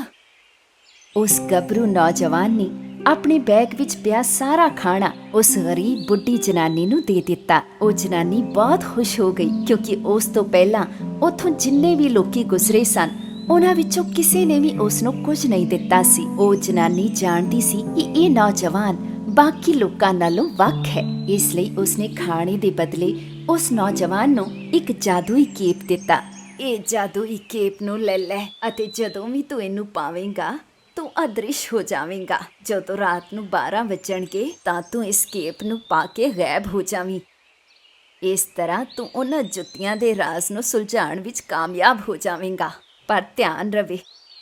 ਉਸ ਗੱਭਰੂ ਨੌਜਵਾਨ ਨੇ ਆਪਣੇ ਬੈਗ ਵਿੱਚ ਪਿਆ ਸਾਰਾ ਖਾਣਾ ਉਸ ਗਰੀਬ ਬੁੱਢੀ ਜਨਾਨੀ ਨੂੰ ਦੇ ਦਿੱਤਾ। ਉਹ ਜਨਾਨੀ ਬਹੁਤ ਖੁਸ਼ ਹੋ ਗਈ ਕਿਉਂਕਿ ਉਸ ਤੋਂ ਪਹਿਲਾਂ ਉੱਥੋਂ ਜਿੰਨੇ ਵੀ ਲੋਕੀ ਗੁਜ਼ਰੇ ਸਨ ਉਹਨਾਂ ਵਿੱਚੋਂ ਕਿਸੇ ਨੇ ਵੀ ਉਸ ਨੂੰ ਕੁਝ ਨਹੀਂ ਦਿੱਤਾ ਸੀ। ਉਹ ਜਨਾਨੀ ਜਾਣਦੀ ਸੀ ਕਿ ਇਹ ਨੌਜਵਾਨ ਬਾਕੀ ਲੋਕਾਂ ਨਾਲੋਂ ਵੱਖ ਹੈ, ਇਸ ਲਈ ਉਸਨੇ ਖਾਣੇ ਦੇ ਬਦਲੇ ਉਸ ਨੌਜਵਾਨ ਨੂੰ ਇੱਕ ਜਾਦੂਈ ਕੇਪ ਦਿੱਤਾ। ਇਹ ਜਾਦੂਈ ਕੇਪ ਨੂੰ ਲੈ ਲੈ ਅਤੇ ਜਦੋਂ ਵੀ ਤੂੰ ਇਹਨੂੰ ਪਾਵੇਂਗਾ ਤੂੰ ਅਦ੍ਰਿਸ਼ ਹੋ ਜਾਵੇਂਗਾ। ਜਦੋਂ ਰਾਤ ਨੂੰ 12 ਵੱਜਣਗੇ ਤਾਂ ਤੂੰ ਇਸ ਕੇਪ ਨੂੰ ਪਾ ਕੇ ਗਾਇਬ ਹੋ ਜਾਵੀਂ। ਇਸ ਤਰ੍ਹਾਂ ਤੂੰ ਉਹਨਾਂ ਜੁੱਤੀਆਂ ਦੇ ਰਾਜ਼ ਨੂੰ ਸੁਲਝਾਉਣ ਵਿੱਚ ਕਾਮਯਾਬ ਹੋ ਜਾਵੇਂਗਾ। ਪਰ ਧਿਆਨ ਰਵੇ,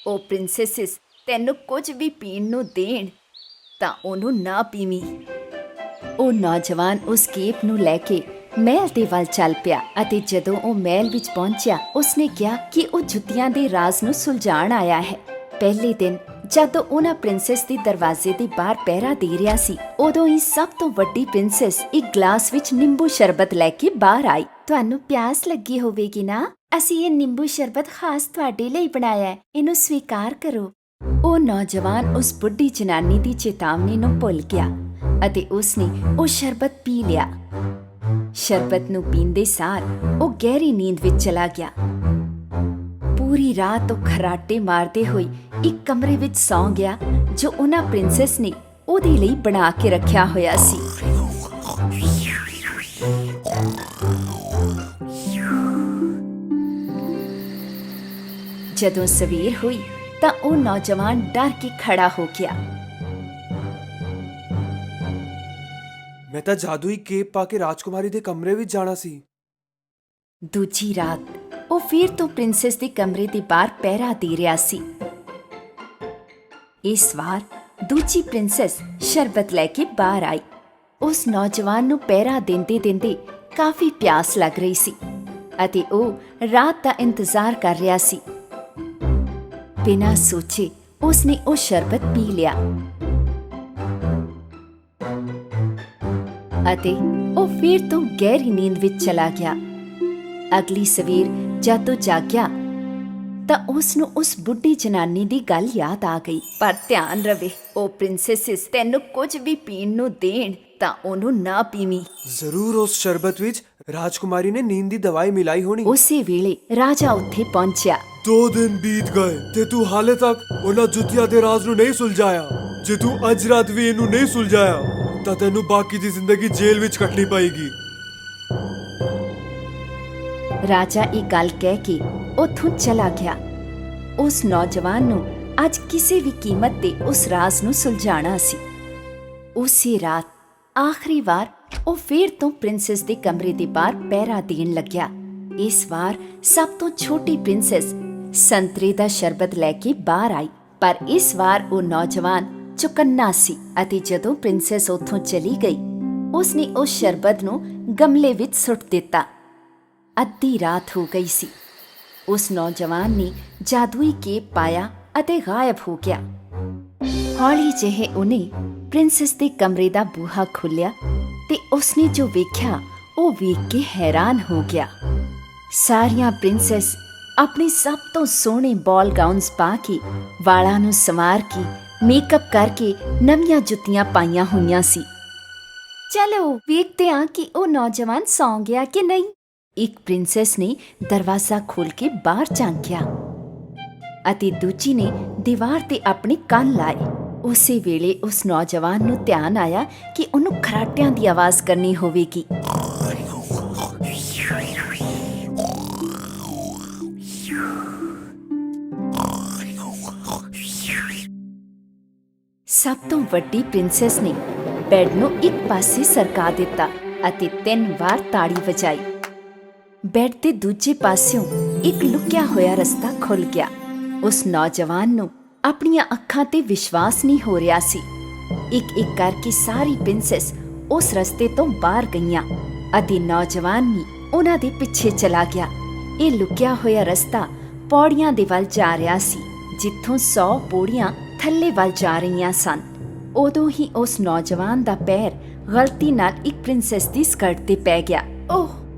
ਉਹ ਪ੍ਰਿੰਸੈਸਿਸ ਤੈਨੂੰ ਕੁਝ ਵੀ ਪੀਣ ਨੂੰ ਦੇਣ ਤਾਂ ਉਹਨੂੰ ਨਾ ਪੀਵੀਂ। ਉਹ ਨੌਜਵਾਨ ਉਸ ਕੇਪ ਨੂੰ ਲੈ ਕੇ ਮਹਿਲ ਦੇ ਵੱਲ ਚੱਲ ਪਿਆ ਅਤੇ ਜਦੋਂ ਉਹ ਮਹਿਲ ਵਿੱਚ ਪਹੁੰਚਿਆ ਉਸਨੇ ਕਿਹਾ ਕਿ ਉਹ ਜੁੱਤੀਆਂ ਦੇ ਰਾਜ਼ ਨੂੰ ਸੁਲਝਾਉਣ ਆਇਆ ਹੈ। ਪਹਿਲੇ ਦਿਨ ਜਦੋਂ ਉਹਨਾਂ ਪ੍ਰਿੰਸੈਸ ਦੇ ਦਰਵਾਜ਼ੇ ਦੇ ਬਾਹਰ ਪਹਿਰਾ ਦੇ ਰਿਹਾ ਸੀ ਉਦੋਂ ਹੀ ਸਭ ਤੋਂ ਵੱਡੀ ਪ੍ਰਿੰਸੈਸ ਇੱਕ ਗਲਾਸ ਵਿੱਚ ਨਿੰਬੂ ਸ਼ਰਬਤ ਲੈ ਕੇ ਬਾਹਰ ਆਈ। ਤੁਹਾਨੂੰ ਪਿਆਸ ਲੱਗੀ ਹੋਵੇਗੀ ਨਾ? ਅਸੀਂ ਇਹ ਨਿੰਬੂ ਸ਼ਰਬਤ ਖਾਸ ਤੁਹਾਡੇ ਲਈ ਬਣਾਇਆ ਹੈ, ਇਹਨੂੰ ਸਵੀਕਾਰ ਕਰੋ। ਉਹ ਨੌਜਵਾਨ ਉਸ ਬੁੱਢੀ ਜਨਾਨੀ ਦੀ ਚੇਤਾਵਨੀ ਨੂੰ ਭੁੱਲ ਗਿਆ ਅਤੇ ਉਸਨੇ ਉਹ ਸ਼ਰਬਤ ਪੀ ਲਿਆ। ਸ਼ਰਬਤ ਨੂੰ ਪੀਂਦੇ ਸਾਰ ਉਹ ਗਹਿਰੀ ਨੀਂਦ ਵਿੱਚ ਚਲਾ ਗਿਆ। ਪੂਰੀ ਰਾਤ ਉਹ ਖਰਾਟੇ ਮਾਰਦੇ ਹੋਏ ਇੱਕ ਕਮਰੇ ਵਿੱਚ ਸੌਂ ਗਿਆ ਜੋ ਉਹਨਾਂ ਪ੍ਰਿੰਸੈਸ ਨੇ ਉਹਦੇ ਲਈ ਬਣਾ ਕੇ ਰੱਖਿਆ ਹੋਇਆ ਸੀ। ਜਦੋਂ ਸਵੇਰ ਹੋਈ ਤਾਂ ਉਹ ਨੌਜਵਾਨ ਡਰ ਕੇ ਖੜਾ ਹੋ ਗਿਆ। ਮੈਂ ਤਾਂ ਜਾਦੂਈ ਕੇਪ ਪਾ ਕੇ ਰਾਜਕੁਮਾਰੀ ਦੇ ਕਮਰੇ ਵਿੱਚ ਜਾਣਾ ਸੀ। ਦੂਜੀ ਰਾਤ ਉਹ ਫਿਰ ਤੋਂ ਪ੍ਰਿੰਸੈਸ ਦੇ ਕਮਰੇ ਦੇ ਬਾਹਰ ਪਹਿਰਾ ਦੇ ਰਿਹਾ ਸੀ। ਇਸ ਵਾਰ ਦੂਜੀ ਪ੍ਰਿੰਸੈਸ ਸ਼ਰਬਤ ਲੈ ਕੇ ਬਾਹਰ ਆਈ। ਉਸ ਨੌਜਵਾਨ ਨੂੰ ਪਹਿਰਾ ਦਿੰਦੇ ਦਿੰਦੇ ਕਾਫੀ ਪਿਆਸ ਲੱਗ ਰਹੀ ਸੀ ਅਤੇ ਉਹ ਰਾਤ ਦਾ ਇੰਤਜ਼ਾਰ ਕਰ ਰਿਹਾ ਸੀ। ਬਿਨਾਂ ਸੋਚੇ ਉਸਨੇ ਉਹ ਸ਼ਰਬਤ ਪੀ ਲਿਆ ਅਤੇ ਉਹ ਫਿਰ ਤੋਂ ਗਹਿਰੀ ਨੀਂਦ ਵਿੱਚ ਚਲਾ ਗਿਆ। ਅਗਲੀ ਸਵੇਰ ਜਦ ਉਹ ਜਾਗਿਆ ਤਾਂ ਉਸ ਨੂੰ ਉਸ ਬੁੱਢੀ ਜਨਾਨੀ ਦੀ ਗੱਲ ਯਾਦ ਆ ਗਈ। ਪਰ ਧਿਆਨ ਰਵੇ, ਉਹ ਪ੍ਰਿੰਸੈਸਿਸ ਤੈਨੂੰ ਕੁਝ ਵੀ ਪੀਣ ਨੂੰ ਦੇਣ ਤਾਂ ਉਹਨੂੰ ਨਾ ਪੀਵੀਂ। ਜ਼ਰੂਰ ਉਸ ਸ਼ਰਬਤ ਵਿੱਚ ਰਾਜਕੁਮਾਰੀ ਨੇ ਨੀਂਦ ਦੀ ਦਵਾਈ ਮਿਲਾਈ ਹੋਣੀ। ਉਸੇ ਵੇਲੇ ਰਾਜਾ ਉੱਥੇ ਪਹੁੰਚਿਆ। 2 ਦਿਨ ਬੀਤ ਗਏ ਤੇ ਤੂੰ ਹਾਲੇ ਤੱਕ ਉਹਨਾਂ ਜੁੱਤੀਆਂ ਦੇ ਰਾਜ਼ ਨੂੰ ਨਹੀਂ ਸੁਲਝਾਇਆ। ਜੇ ਤੂੰ ਅੱਜ ਰਾਤ ਵੀ ਇਹਨੂੰ ਨਹੀਂ ਸੁਲਝਾਇਆ ਤਾਂ ਤੈਨੂੰ ਬਾਕੀ ਦੀ ਜ਼ਿੰਦਗੀ ਜੇਲ੍ਹ ਵਿੱਚ ਕੱਟਣੀ ਪਏਗੀ। ਰਾਜਾ ਇਹ ਗੱਲ ਕਹਿ ਕੇ ਉੱਥੋਂ ਚਲਾ ਗਿਆ। ਉਸ ਨੌਜਵਾਨ ਨੂੰ ਅੱਜ ਕਿਸੇ ਵੀ ਕੀਮਤ ਤੇ ਉਸ ਰਾਜ਼ ਨੂੰ ਸੁਲਝਾਉਣਾ ਸੀ। ਉਸੇ ਰਾਤ ਆਖਰੀ ਵਾਰ ਉਹ ਫੇਰ ਤੋਂ ਪ੍ਰਿੰਸੈਸ ਦੇ ਕਮਰੇ ਦੇ ਬਾਹਰ ਪਹਿਰਾ ਦੇਣ ਲੱਗਿਆ। ਇਸ ਵਾਰ ਸਭ ਤੋਂ ਛੋਟੀ ਪ੍ਰਿੰਸੈਸ ਸੰਤਰੇ ਦਾ ਸ਼ਰਬਤ ਲੈ ਕੇ ਬਾਹਰ ਆਈ, ਪਰ ਇਸ ਵਾਰ ਉਹ ਨੌਜਵਾਨ ਚੁਕੰਨਾ ਸੀ ਅਤੇ ਜਦੋਂ ਪ੍ਰਿੰਸੈਸ ਉੱਥੋਂ ਚਲੀ ਗਈ ਉਸਨੇ ਉਸ ਸ਼ਰਬਤ ਨੂੰ ਗਮਲੇ ਵਿੱਚ ਸੁੱਟ ਦਿੱਤਾ। ਅੱਧੀ ਰਾਤ ਹੋ ਗਈ ਸੀ। ਉਸ ਨੌਜਵਾਨ ਨੇ ਜਾਦੂਈ ਕੇਪ ਪਾਇਆ ਅਤੇ ਗਾਇਬ ਹੋ ਗਿਆ। ਹੌਲੀ ਜਿਹੇ ਉਹਨੇ ਪ੍ਰਿੰਸੈਸ ਦੇ ਕਮਰੇ ਦਾ ਬੂਹਾ ਖੋਲ੍ਹਿਆ ਤੇ ਉਸਨੇ ਜੋ ਵੇਖਿਆ ਉਹ ਵੇਖ ਕੇ ਹੈਰਾਨ ਹੋ ਗਿਆ। ਸਾਰੀਆਂ ਪ੍ਰਿੰਸੈਸ ਆਪਣੇ ਸਭ ਤੋਂ ਸੋਹਣੇ ਬਾਲ ਗਾਊਨਸ ਪਾ ਕੇ, ਵਾਲਾਂ ਨੂੰ ਸੰਵਾਰ ਕੇ, ਮੇਕਅਪ ਕਰਕੇ ਨਵੀਆਂ ਜੁੱਤੀਆਂ ਪਾਈਆਂ ਹੋਈਆਂ ਸੀ। ਚਲੋ ਵੇਖਦੇ ਹਾਂ ਕਿ ਉਹ ਨੌਜਵਾਨ ਸੌਂ ਗਿਆ ਕਿ ਨਹੀਂ। ਇੱਕ ਪ੍ਰਿੰਸੈਸ ਨੇ ਦਰਵਾਜ਼ਾ ਖੋਲ੍ਹ ਕੇ ਬਾਹਰ ਝਾਂਕਿਆ ਅਤੇ ਦੂਜੀ ਨੇ ਦੀਵਾਰ ਤੇ ਆਪਣੇ ਕੰਨ ਲਾਏ। ਉਸੇ ਵੇਲੇ ਉਸ ਨੌਜਵਾਨ ਨੂੰ ਧਿਆਨ ਆਇਆ ਕਿ ਉਹਨੂੰ ਖਰਾਟਿਆਂ ਦੀ ਆਵਾਜ਼ ਕਰਨੀ ਹੋਵੇਗੀ। ਸਭ ਤੋਂ ਵੱਡੀ ਪ੍ਰਿੰਸੈਸ ਨੇ ਬੈੱਡ ਨੂੰ ਇੱਕ ਪਾਸੇ ਸਰਕਾ ਦਿੱਤਾ ਅਤੇ 3 ਵਾਰ ਤਾੜੀ ਵਜਾਈ। ਬੈੱਡ ਦੇ ਦੂਜੇ ਪਾਸਿਓਂ ਇੱਕ ਲੁਕਿਆ ਹੋਇਆ ਰਸਤਾ ਖੁੱਲ ਗਿਆ। ਉਸ ਨੌਜਵਾਨ ਨੂੰ ਆਪਣੀਆਂ ਅੱਖਾਂ ਤੇ ਵਿਸ਼ਵਾਸ ਨਹੀਂ ਹੋ ਰਿਹਾ ਸੀ। ਇੱਕ ਕਰਕੇ ਸਾਰੀ ਪ੍ਰਿੰਸੈਸ ਉਸ ਰਸਤੇ ਤੋਂ ਬਾਹਰ ਗਈਆਂ ਅਤੇ ਨੌਜਵਾਨ ਵੀ ਉਹਨਾਂ ਦੇ ਪਿੱਛੇ ਚਲਾ ਗਿਆ। ਇਹ ਲੁਕਿਆ ਹੋਇਆ ਰਸਤਾ ਪੌੜੀਆਂ ਦੇ ਵੱਲ ਜਾ ਰਿਹਾ ਸੀ, ਜਿੱਥੋਂ 100 ਪੌੜੀਆਂ ਥੱਲੇ ਵੱਲ ਜਾ ਰਹੀਆਂ ਸਨ। ਉਦੋਂ ਹੀ ਉਸ ਨੌਜਵਾਨ ਦਾ ਪੈਰ ਗਲਤੀ ਨਾਲ ਇੱਕ ਪ੍ਰਿੰਸੈਸ ਦੀ ਸਕਰਟ ਤੇ ਪੈ ਗਿਆ। ਓਹ,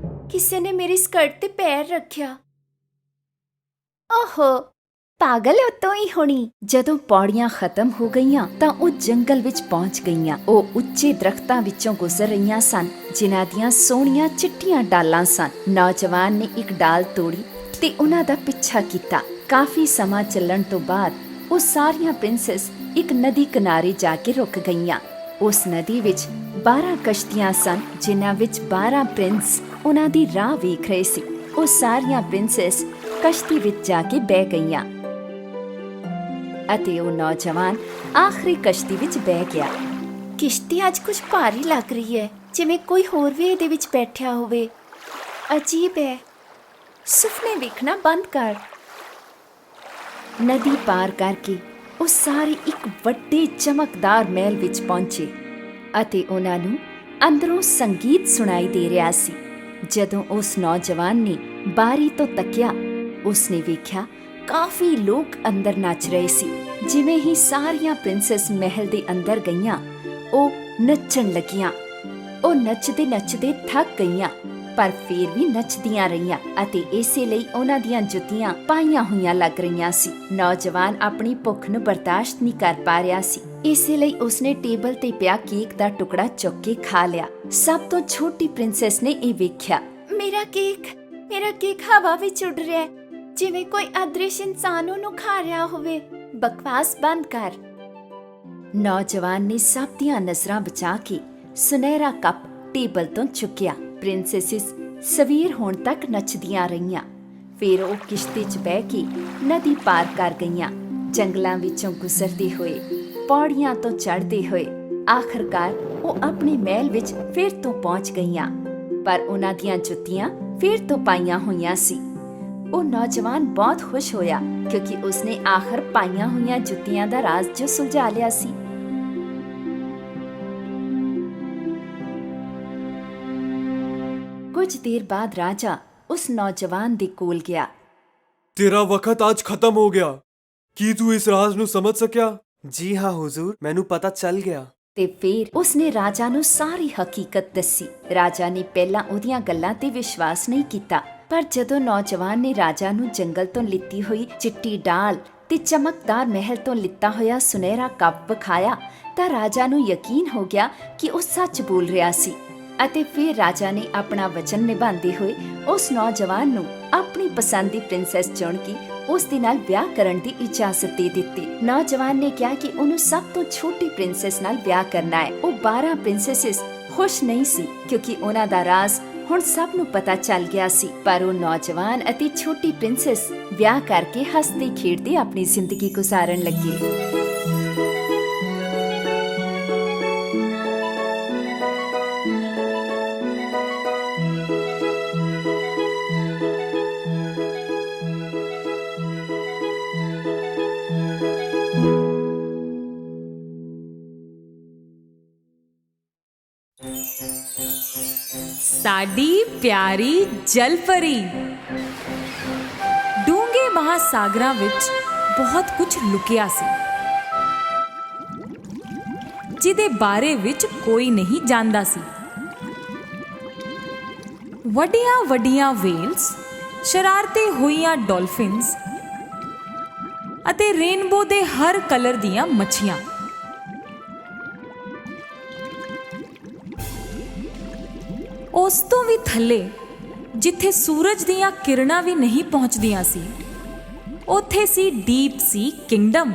ਕਿਸੇ ਨੇ ਮੇਰੀ ਸਕਰਟ ਤੇ ਪੈਰ ਰੱਖਿਆ। ਓਹੋ, ਪਾਗਲ ਉਤੋਂ ਹੀ ਹੋਣੀ। ਜਦੋਂ ਪੌੜੀਆਂ ਖਤਮ ਹੋ ਗਈਆਂ ਤਾਂ ਉਹ ਜੰਗਲ ਵਿੱਚ ਪਹੁੰਚ ਗਈਆਂ। ਉਹ ਉੱਚੇ ਦਰਖਤਾਂ ਵਿੱਚੋਂ ਗੁਜ਼ਰ ਰਹੀਆਂ ਸਨ, ਜਿਨ੍ਹਾਂ ਦੀਆਂ ਸੋਹਣੀਆਂ ਚਿੱਟੀਆਂ ਡਾਲਾਂ ਸਨ। ਨੌਜਵਾਨ ਨੇ ਇੱਕ ਡਾਲ ਤੋੜੀ ਤੇ ਉਹਨਾਂ ਦਾ ਪਿੱਛਾ ਕੀਤਾ। ਕਾਫੀ ਸਮਾਂ ਚੱਲਣ ਤੋਂ ਬਾਅਦ ਉਹ ਸਾਰੀਆਂ ਪ੍ਰਿੰਸੈਸ ਇੱਕ ਨਦੀ ਕਿਨਾਰੇ ਜਾ ਕੇ ਰੁਕ ਗਈਆਂ। ਉਸ ਨਦੀ ਵਿੱਚ 12 ਕਸ਼ਤੀਆਂ ਸਨ, ਜਿਨ੍ਹਾਂ ਵਿੱਚ 12 ਪ੍ਰਿੰਸ ਉਹਨਾਂ ਦੀ ਰਾਹ ਵੇਖ ਰਹੇ ਸੀ। ਉਹ ਸਾਰੀਆਂ ਪ੍ਰਿੰਸੈਸ ਕਸ਼ਤੀ ਵਿੱਚ ਜਾ ਕੇ ਬਹਿ ਗਈਆਂ ਅਤੇ ਉਹ ਨੌਜਵਾਨ ਆਖਰੀ ਕਸ਼ਤੀ ਵਿੱਚ ਬਹਿ ਗਿਆ। ਕਿਸ਼ਤੀ ਅੱਜ ਕੁਝ ਭਾਰੀ ਲੱਗ ਰਹੀ ਹੈ, ਜਿਵੇਂ ਕੋਈ ਹੋਰ ਵੀ ਇਹਦੇ ਵਿੱਚ ਬੈਠਿਆ ਹੋਵੇ। ਅਜੀਬ ਹੈ। ਸੁਪਨੇ ਵੇਖਣਾ ਬੰਦ ਕਰ। ਨਦੀ ਪਾਰ ਕਰਕੇ ਉਹ ਸਾਰੇ ਇੱਕ ਵੱਡੇ ਚਮਕਦਾਰ ਮਹਿਲ ਵਿੱਚ ਪਹੁੰਚੇ ਅਤੇ ਉਹਨਾਂ ਨੂੰ ਅੰਦਰੋਂ ਸੰਗੀਤ ਸੁਣਾਈ ਦੇ ਰਿਹਾ ਸੀ। ਜਦੋਂ ਉਸ ਨੌਜਵਾਨ ਨੇ ਬਾਰੀ ਤੋਂ ਤੱਕਿਆ, ਉਸਨੇ ਵੇਖਿਆ ਕਾਫੀ ਲੋਕ ਅੰਦਰ ਨੱਚ ਰਹੇ ਸੀ। ਜਿਵੇਂ ਹੀ ਸਾਰੀਆਂ ਪ੍ਰਿੰਸੈਸ ਮਹਿਲ ਦੇ ਅੰਦਰ ਗਈਆਂ, ਉਹ ਨੱਚਣ ਲੱਗੀਆਂ। ਉਹ ਨੱਚਦੇ ਨੱਚਦੇ ਥੱਕ ਗਈਆਂ, ਪਰ ਫਿਰ ਵੀ ਨੱਚਦੀਆਂ ਰਹੀਆਂ ਅਤੇ ਇਸੇ ਲਈ ਉਹਨਾਂ ਦੀਆਂ ਜੁੱਤੀਆਂ ਪਾਈਆਂ ਹੋਈਆਂ ਲੱਗ ਰਹੀਆਂ ਸੀ। ਨੌਜਵਾਨ ਆਪਣੀ ਭੁੱਖ ਨੂੰ ਬਰਦਾਸ਼ਤ ਨਹੀਂ ਕਰ ਪਾ ਰਿਹਾ ਸੀ, ਇਸੇ ਲਈ ਉਸਨੇ ਟੇਬਲ ਤੇ ਪਿਆ ਕੇਕ ਦਾ ਟੁਕੜਾ ਚੁੱਕ ਕੇ ਖਾ ਲਿਆ। ਸਭ ਤੋਂ ਛੋਟੀ ਪ੍ਰਿੰਸੈਸ ਨੇ ਇਹ ਵੇਖਿਆ। ਮੇਰਾ ਕੇਕ ਹਵਾ ਵਿੱਚ ਉੱਡ ਰਿਹਾ ਹੈ, ਜਿਵੇਂ ਕੋਈ ਅਦ੍ਰਿਸ਼ ਇਨਸਾਨ ਉਹਨੂੰ ਖਾ ਰਿਹਾ ਹੋਵੇ। ਬਕਵਾਸ ਬੰਦ ਕਰ। ਨੌਜਵਾਨ ਨੇ ਸਭ ਦੀਆਂ ਨਜ਼ਰਾਂ ਬਚਾ ਕੇ ਸੁਨਹਿਰਾ ਕੱਪ ਟੇਬਲ ਤੋਂ ਚੁੱਕਿਆ। ਪ੍ਰਿੰਸੈਸਿਸ ਸਵੇਰ ਹੋਣ ਤੱਕ ਨੱਚਦੀਆਂ ਰਹੀਆਂ। ਫਿਰ ਉਹ ਕਿਸ਼ਤੀ 'ਚ ਬਹਿ ਕੇ ਨਦੀ ਪਾਰ ਕਰ ਗਈਆਂ। ਜੰਗਲਾਂ ਵਿੱਚੋਂ ਗੁਜ਼ਰਦੇ ਹੋਏ, ਪੌੜੀਆਂ ਤੋਂ ਚੜ੍ਹਦੇ ਹੋਏ, ਆਖਰਕਾਰ ਉਹ ਆਪਣੇ ਮਹਿਲ ਵਿੱਚ ਫਿਰ ਤੋਂ ਪਹੁੰਚ ਗਈਆਂ, ਪਰ ਉਹਨਾਂ ਦੀਆਂ ਜੁੱਤੀਆਂ ਫਿਰ ਤੋਂ ਪਾਈਆਂ ਹੋਈਆਂ ਸੀ। ਉਹ ਨੌਜਵਾਨ ਬਹੁਤ ਖੁਸ਼ ਹੋਇਆ ਕਿਉਂਕਿ ਉਸਨੇ ਆਖਰ ਪਾਈਆਂ ਹੋਈਆਂ ਜੁੱਤੀਆਂ ਦਾ ਰਾਜ਼ ਜੋ ਸੁਲਝਾ ਲਿਆ ਸੀ। ਕੁਝ ਦੇਰ ਬਾਅਦ ਰਾਜਾ ਉਸ ਨੌਜਵਾਨ ਦੇ ਕੋਲ ਗਿਆ। ਤੇਰਾ ਵਕਤ ਅੱਜ ਖਤਮ ਹੋ ਗਿਆ। ਕੀ ਤੂੰ ਇਸ ਰਾਜ਼ ਨੂੰ ਸਮਝ ਸਕਿਆ? ਜੀ ਹਾਂ ਹੁਜ਼ੂਰ, ਮੈਨੂੰ ਪਤਾ ਚੱਲ ਗਿਆ। ਤੇ ਫਿਰ ਉਸਨੇ ਰਾਜਾ ਨੂੰ ਸਾਰੀ ਹਕੀਕਤ ਦੱਸੀ। ਰਾਜਾ ਨੇ ਪਹਿਲਾਂ ਉਹਦੀਆਂ ਗੱਲਾਂ ਤੇ ਵਿਸ਼ਵਾਸ ਨਹੀਂ ਕੀਤਾ, ਪਰ ਜਦੋਂ ਨੌਜਵਾਨ ਨੇ ਰਾਜਾ ਨੂੰ ਜੰਗਲ ਤੋਂ ਲਿੱਤੀ ਹੋਈ ਚਿੱਟੀ ਡਾਲ ਤੇ ਚਮਕਦਾਰ ਮਹਿਲ ਤੋਂ ਲਿੱਤਾ ਹੋਇਆ ਸੁਨਹਿਰਾ ਕੱਪ ਵਿਖਾਇਆ ਤਾਂ ਰਾਜਾ ਨੂੰ ਯਕੀਨ ਹੋ ਗਿਆ ਕਿ ਉਹ ਸੱਚ ਬੋਲ ਰਿਹਾ ਸੀ। ਅਤੇ ਫਿਰ ਰਾਜਾ ਨੇ ਆਪਣਾ ਵਚਨ ਨਿਭਾਉਂਦੇ ਹੋਏ ਉਸ ਨੌਜਵਾਨ ਨੂੰ ਆਪਣੀ ਪਸੰਦ ਦੀ ਪ੍ਰਿੰਸੈਸ ਚੁਣ ਕੇ ਉਸ ਦੇ ਨਾਲ ਵਿਆਹ ਕਰਨ ਦੀ ਇਜਾਜ਼ਤ ਦੇ ਦਿੱਤੀ। ਨੌਜਵਾਨ ਨੇ ਕਿਹਾ ਕਿ ਉਹਨੂੰ ਸਭ ਤੋਂ ਛੋਟੀ ਪ੍ਰਿੰਸੈਸ ਨਾਲ ਵਿਆਹ ਕਰਨਾ ਹੈ। ਉਹ 12 ਪ੍ਰਿੰਸੈਸਸ ਖੁਸ਼ ਨਹੀਂ ਸੀ ਕਿਉਂਕਿ ਉਹਨਾਂ ਦਾ ਰਾਜ਼ ਹੁਣ ਸਭ ਨੂੰ ਪਤਾ ਚੱਲ ਗਿਆ ਸੀ, ਪਰ ਉਹ ਨੌਜਵਾਨ ਅਤੇ ਛੋਟੀ ਪ੍ਰਿੰਸੈਸ ਵਿਆਹ ਕਰਕੇ ਹੱਸਦੇ ਖੇਡਦੇ ਆਪਣੀ ਜ਼ਿੰਦਗੀ ਗੁਜ਼ਾਰਨ ਲੱਗੇ। ਸਾਡੀ ਪਿਆਰੀ ਜਲਪਰੀ। ਡੂੰਘੇ ਮਹਾਸਾਗਰਾਂ ਵਿੱਚ ਬਹੁਤ ਕੁਝ ਲੁਕਿਆ ਸੀ ਜਿਹਦੇ ਬਾਰੇ ਵਿੱਚ ਕੋਈ ਨਹੀਂ ਜਾਣਦਾ ਸੀ। ਵੱਡੀਆਂ ਵੱਡੀਆਂ ਵੇਲਸ, ਸ਼ਰਾਰਤੀ ਹੋਈਆਂ ਡੌਲਫਿਨਸ ਅਤੇ ਰੇਨਬੋ ਦੇ ਹਰ ਕਲਰ ਦੀਆਂ ਮੱਛੀਆਂ। ਉਸ ਤੋਂ ਵੀ ਥੱਲੇ ਜਿੱਥੇ ਸੂਰਜ ਦੀਆਂ ਕਿਰਨਾਂ ਵੀ ਨਹੀਂ ਪਹੁੰਚਦੀਆਂ ਸੀ, ਉੱਥੇ ਸੀ ਡੀਪ ਸੀ ਕਿੰਗਡਮ।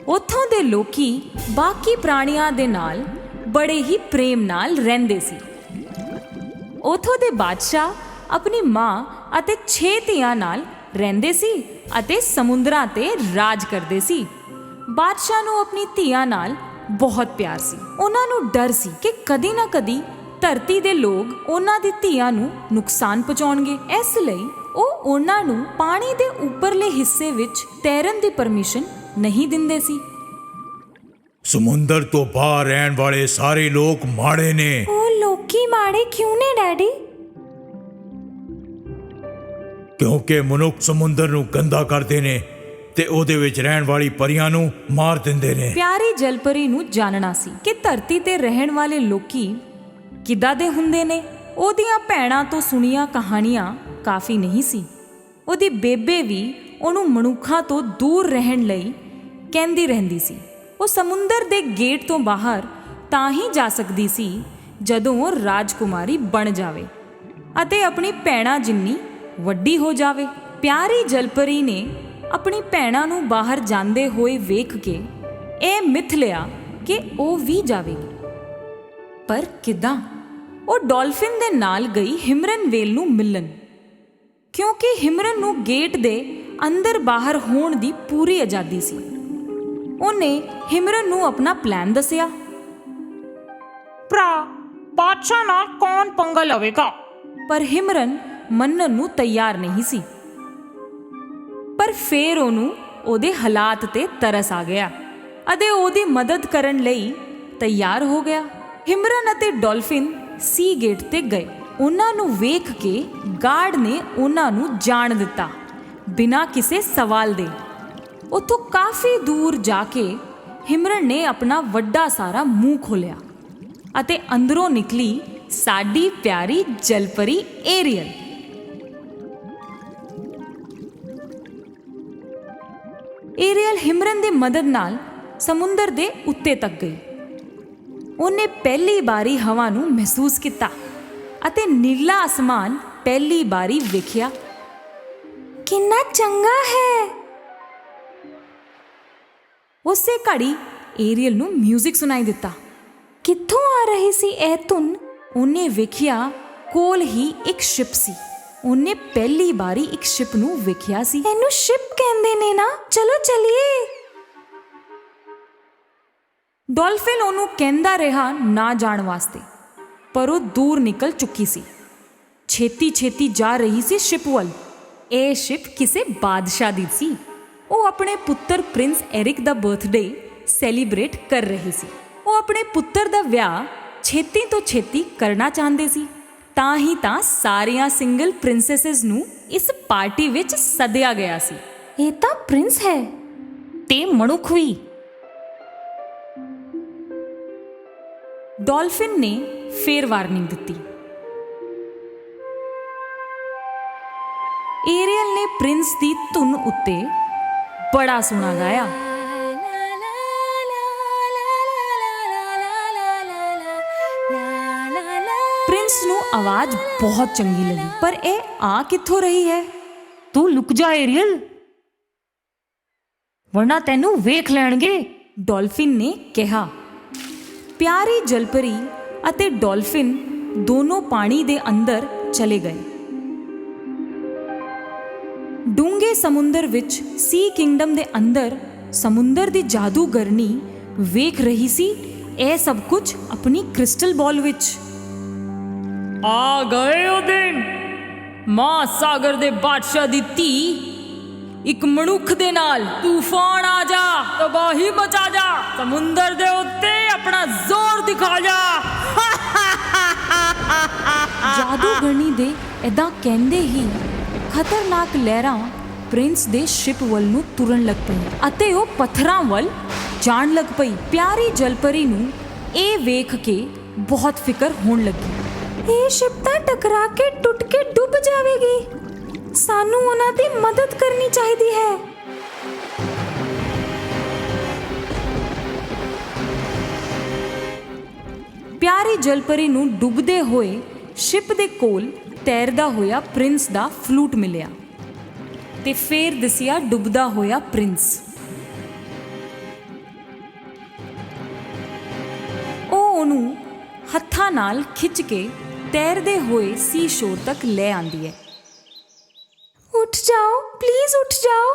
ਉੱਥੋਂ ਦੇ ਲੋਕੀ ਬਾਕੀ ਪ੍ਰਾਣੀਆਂ ਦੇ ਨਾਲ ਬੜੇ ਹੀ ਪ੍ਰੇਮ ਨਾਲ ਰਹਿੰਦੇ ਸੀ। ਉੱਥੋਂ ਦੇ ਬਾਦਸ਼ਾਹ ਆਪਣੀ ਮਾਂ ਅਤੇ 6 ਧੀਆਂ ਨਾਲ ਰਹਿੰਦੇ ਸੀ ਅਤੇ ਸਮੁੰਦਰਾਂ ਤੇ ਰਾਜ ਕਰਦੇ ਸੀ। ਬਾਦਸ਼ਾਹ ਨੂੰ ਆਪਣੀ ਧੀਆਂ ਨਾਲ ਬਹੁਤ ਪਿਆਰ ਸੀ। ਉਹਨਾਂ ਨੂੰ ਡਰ ਸੀ ਕਿ ਕਦੀ ਨਾ ਕਦੀ ਧਰਤੀ ਦੇ ਲੋਕ ਉਹਨਾਂ ਦੀ ਧੀਆਂ ਨੂੰ ਨੁਕਸਾਨ ਪਹੁੰਚਾਉਣਗੇ। ਇਸ ਲਈ ਉਹ ਉਹਨਾਂ ਨੂੰ ਪਾਣੀ ਦੇ ਉੱਪਰਲੇ ਹਿੱਸੇ ਵਿੱਚ ਤੈਰਨ ਦੀ ਪਰਮਿਸ਼ਨ ਨਹੀਂ ਦਿੰਦੇ ਸੀ। ਸਮੁੰਦਰ ਤੋਂ ਬਾਹਰ ਰਹਿਣ ਵਾਲੇ ਸਾਰੇ ਲੋਕ ਮਾੜੇ ਨੇ। ਉਹ ਲੋਕੀ ਮਾੜੇ ਕਿਉਂ ਨੇ ਡੈਡੀ? ਕਿਉਂਕਿ ਮਨੁੱਖ ਸਮੁੰਦਰ ਨੂੰ ਗੰਦਾ ਕਰਦੇ ਨੇ ਤੇ ਉਹਦੇ ਵਿੱਚ ਰਹਿਣ ਵਾਲੀ ਪਰੀਆਂ ਨੂੰ ਮਾਰ ਦਿੰਦੇ ਨੇ। ਪਿਆਰੀ ਜਲਪਰੀ ਨੂੰ ਜਾਣਨਾ ਸੀ ਕਿ ਧਰਤੀ ਤੇ ਰਹਿਣ ਵਾਲੇ ਲੋਕੀ ਕਿੱਦਾਂ ਦੇ ਹੁੰਦੇ ਨੇ। ਉਹਦੀਆਂ ਭੈਣਾਂ ਤੋਂ ਸੁਣੀਆਂ ਕਹਾਣੀਆਂ ਕਾਫੀ ਨਹੀਂ ਸੀ। ਉਹਦੀ ਬੇਬੇ ਵੀ ਉਹਨੂੰ ਮਨੁੱਖਾਂ ਤੋਂ ਦੂਰ ਰਹਿਣ ਲਈ ਕਹਿੰਦੀ ਰਹਿੰਦੀ ਸੀ। ਉਹ ਸਮੁੰਦਰ ਦੇ ਗੇਟ ਤੋਂ ਬਾਹਰ ਤਾਂ ਹੀ ਜਾ ਸਕਦੀ ਸੀ ਜਦੋਂ ਉਹ ਰਾਜਕੁਮਾਰੀ ਬਣ ਜਾਵੇ ਅਤੇ ਆਪਣੀ ਭੈਣਾਂ ਜਿੰਨੀ ਵੱਡੀ ਹੋ ਜਾਵੇ। ਪਿਆਰੀ ਜਲਪਰੀ ਨੇ ਆਪਣੀ ਭੈਣਾਂ ਨੂੰ ਬਾਹਰ ਜਾਂਦੇ ਹੋਏ ਵੇਖ ਕੇ ਇਹ ਮਿੱਥ ਲਿਆ ਕਿ ਉਹ ਵੀ ਜਾਵੇਗੀ। ਪਰ ਕਿੱਦਾਂ? ਉਹ ਡੌਲਫਿਨ ਦੇ ਨਾਲ ਗਈ ਹਿਮਰਨ ਵੇਲ ਨੂੰ ਮਿਲਣ, ਕਿਉਂਕਿ ਹਿਮਰਨ ਨੂੰ ਗੇਟ ਦੇ ਅੰਦਰ ਬਾਹਰ ਹੋਣ ਦੀ ਪੂਰੀ ਆਜ਼ਾਦੀ ਸੀ। ਉਹਨੇ ਹਿਮਰਨ ਨੂੰ ਆਪਣਾ ਪਲਾਨ ਦੱਸਿਆ। ਭਰਾ, ਬਾਦਸ਼ਾਹ ਨਾਲ ਕੌਣ ਪੰਗਾ ਲਵੇਗਾ? ਪਰ ਹਿਮਰਨ ਮੰਨਣ ਨੂੰ ਤਿਆਰ ਨਹੀਂ ਸੀ। ਪਰ ਫੇਰ ਉਹਨੂੰ ਉਹਦੇ ਹਾਲਾਤ ਤੇ ਤਰਸ ਆ ਗਿਆ ਅਤੇ ਉਹਦੀ ਮਦਦ ਕਰਨ ਲਈ ਤਿਆਰ ਹੋ ਗਿਆ। ਹਿਮਰਨ ਅਤੇ ਡੌਲਫਿਨ ਸੀ ਗੇਟ ਤੇ ਗਏ। ਉਹਨਾਂ ਨੂੰ ਵੇਖ ਕੇ ਗਾਰਡ ਨੇ ਉਹਨਾਂ ਨੂੰ ਜਾਣ ਦਿੱਤਾ ਬਿਨਾਂ ਕਿਸੇ ਸਵਾਲ ਦੇ। ਉੱਥੋਂ ਕਾਫੀ ਦੂਰ ਜਾ ਕੇ ਹਿਮਰਨ ਨੇ ਆਪਣਾ ਵੱਡਾ ਸਾਰਾ ਮੂੰਹ ਖੋਲਿਆ ਅਤੇ ਅੰਦਰੋਂ ਨਿਕਲੀ ਸਾਡੀ ਪਿਆਰੀ ਜਲਪਰੀ ਏਰੀਅਲ। ਏਰੀਅਲ ਹਿਮਰਨ ਦੀ ਮਦਦ ਨਾਲ ਸਮੁੰਦਰ ਦੇ ਉੱਤੇ ਤੱਕ ਗਈ। ਉਹਨੇ ਪਹਿਲੀ ਵਾਰੀ ਹਵਾ ਨੂੰ ਮਹਿਸੂਸ ਕੀਤਾ ਅਤੇ ਨੀਲਾ ਅਸਮਾਨ ਪਹਿਲੀ ਵਾਰੀ ਵੇਖਿਆ। ਕਿੰਨਾ ਚੰਗਾ ਹੈ। ਉਸੇ ਘੜੀ ਏਰੀਅਲ ਨੂੰ ਮਿਊਜ਼ਿਕ ਸੁਣਾਈ ਦਿੱਤਾ। ਕਿੱਥੋਂ ਆ ਰਹੀ ਸੀ ਇਹ ਧੁਨ? ਉਹਨੇ ਵੇਖਿਆ ਕੋਲ ਹੀ ਇੱਕ ਸ਼ਿਪ ਸੀ। ਉਹਨੇ ਪਹਿਲੀ ਵਾਰੀ ਇੱਕ ਸ਼ਿਪ ਨੂੰ ਵੇਖਿਆ ਸੀ। ਇਹਨੂੰ ਸ਼ਿਪ ਕਹਿੰਦੇ ਨੇ ਨਾ, ਚਲੋ ਚਲੀਏ। ਡੌਲਫਿਨ ਉਹਨੂੰ ਕਹਿੰਦਾ ਰਿਹਾ ਨਾ ਜਾਣ ਵਾਸਤੇ, ਪਰ ਉਹ ਦੂਰ ਨਿਕਲ ਚੁੱਕੀ ਸੀ। ਛੇਤੀ ਛੇਤੀ ਜਾ ਰਹੀ ਸੀ ਸ਼ਿਪ ਵੱਲ। ਇਹ ਸ਼ਿਪ ਕਿਸੇ ਬਾਦਸ਼ਾਹ ਦੀ ਸੀ। ਉਹ ਆਪਣੇ ਪੁੱਤਰ ਪ੍ਰਿੰਸ ਐਰਿਕ ਦਾ ਬਰਥਡੇ ਸੈਲੀਬ੍ਰੇਟ ਕਰ ਰਹੀ ਸੀ। ਉਹ ਆਪਣੇ ਪੁੱਤਰ ਦਾ ਵਿਆਹ ਛੇਤੀ ਤੋਂ ਛੇਤੀ ਕਰਨਾ ਚਾਹੁੰਦੇ ਸੀ। ਤਾਂ ਹੀ ਤਾਂ ਸਾਰੀਆਂ ਸਿੰਗਲ ਪ੍ਰਿੰਸੈਸਸ ਨੂੰ ਇਸ ਪਾਰਟੀ ਵਿੱਚ ਸੱਦਿਆ ਗਿਆ ਸੀ। ਇਹ ਤਾਂ ਪ੍ਰਿੰਸ ਹੈ ਤੇ ਮਨੁੱਖ ਵੀ। ਡੌਲਫਿਨ ਨੇ ਫੇਰ ਵਾਰਨਿੰਗ ਦਿੱਤੀ। ਏਰੀਅਲ ਨੇ ਪ੍ਰਿੰਸ ਦੀ ਧੁਨ ਉੱਤੇ ਬੜਾ ਸੋਹਣਾ ਗਾਇਆ। ਪ੍ਰਿੰਸ ਨੂੰ ਆਵਾਜ਼ ਬਹੁਤ ਚੰਗੀ ਲੱਗੀ, ਪਰ ਇਹ ਆ ਕਿੱਥੋਂ ਰਹੀ ਹੈ? ਤੂੰ ਲੁਕ ਜਾ ਏਰੀਅਲ, ਵਰਨਾ ਤੈਨੂੰ ਵੇਖ ਲੈਣਗੇ, ਡੌਲਫਿਨ ਨੇ ਕਿਹਾ। ਪਿਆਰੀ ਜਲਪਰੀ ਅਤੇ ਡੌਲਫਿਨ ਦੋਨੋਂ ਪਾਣੀ ਦੇ ਅੰਦਰ ਚਲੇ ਗਏ। ਡੂੰਘੇ ਸਮੁੰਦਰ ਵਿੱਚ ਸੀ ਕਿੰਗਡਮ ਦੇ ਅੰਦਰ ਸਮੁੰਦਰ ਦੀ ਜਾਦੂਗਰਨੀ ਵੇਖ ਰਹੀ ਸੀ ਇਹ ਸਭ ਕੁਝ ਆਪਣੀ ਕ੍ਰਿਸਟਲ ਬਾਲ ਵਿੱਚ। ਆ ਗਏ ਉਹ ਦਿਨ, ਮਾਂ ਸਾਗਰ ਦੇ ਬਾਦਸ਼ਾਹ ਦੀ ਧੀ, ਇੱਕ ਮਨੁੱਖ ਦੇ ਨਾਲ ਤੂਫਾਨ ਆ ਜਾ, ਤਬਾਹੀ ਮਚਾ ਜਾ, ਸਮੁੰਦਰ ਦੇ ਉੱਤੇ ਆਪਣਾ ਜ਼ੋਰ ਦਿਖਾ ਜਾ। ਜਾਦੂਗਰਨੀ ਦੇ ਏਦਾਂ ਕਹਿੰਦੇ ਹੀ ਖਤਰਨਾਕ ਲਹਿਰਾਂ ਪ੍ਰਿੰਸ ਦੇ ਸ਼ਿਪ ਵੱਲ ਨੂੰ ਤੁਰਨ ਲੱਗ ਪਈਆਂ ਅਤੇ ਉਹ ਪੱਥਰਾਂ ਵੱਲ ਜਾਣ ਲੱਗ ਪਈ। ਪਿਆਰੀ ਜਲਪਰੀ ਨੂੰ ਇਹ ਵੇਖ ਕੇ ਬਹੁਤ ਫਿਕਰ ਹੋਣ ਲੱਗੀ। ਇਹ ਸ਼ਿਪ ਤਾਂ ਟਕਰਾ ਕੇ ਟੁੱਟ ਕੇ ਡੁੱਬ ਜਾਵੇਗੀ, ਸਾਨੂੰ ਉਹਨਾਂ ਦੀ ਮਦਦ ਕਰਨੀ ਚਾਹੀਦੀ ਹੈ। ਪਿਆਰੀ ਜਲਪਰੀ ਨੂੰ ਡੁੱਬਦੇ ਹੋਏ ਸ਼ਿਪ ਦੇ ਕੋਲ ਤੈਰਦਾ ਹੋਇਆ ਪ੍ਰਿੰਸ ਦਾ ਫਲੂਟ ਮਿਲਿਆ ਤੇ ਫੇਰ ਦਿਸਿਆ ਡੁੱਬਦਾ ਹੋਇਆ ਪ੍ਰਿੰਸ। ਉਹ ਉਹਨੂੰ ਹੱਥਾਂ ਨਾਲ ਖਿੱਚ ਕੇ ਤੈਰਦੇ ਹੋਏ ਸੀ ਸ਼ੋਰ ਤੱਕ ਲੈ ਆਂਦੀ ਹੈ। ਉੱਠ ਜਾਓ, ਪਲੀਜ਼ ਉੱਠ ਜਾਓ।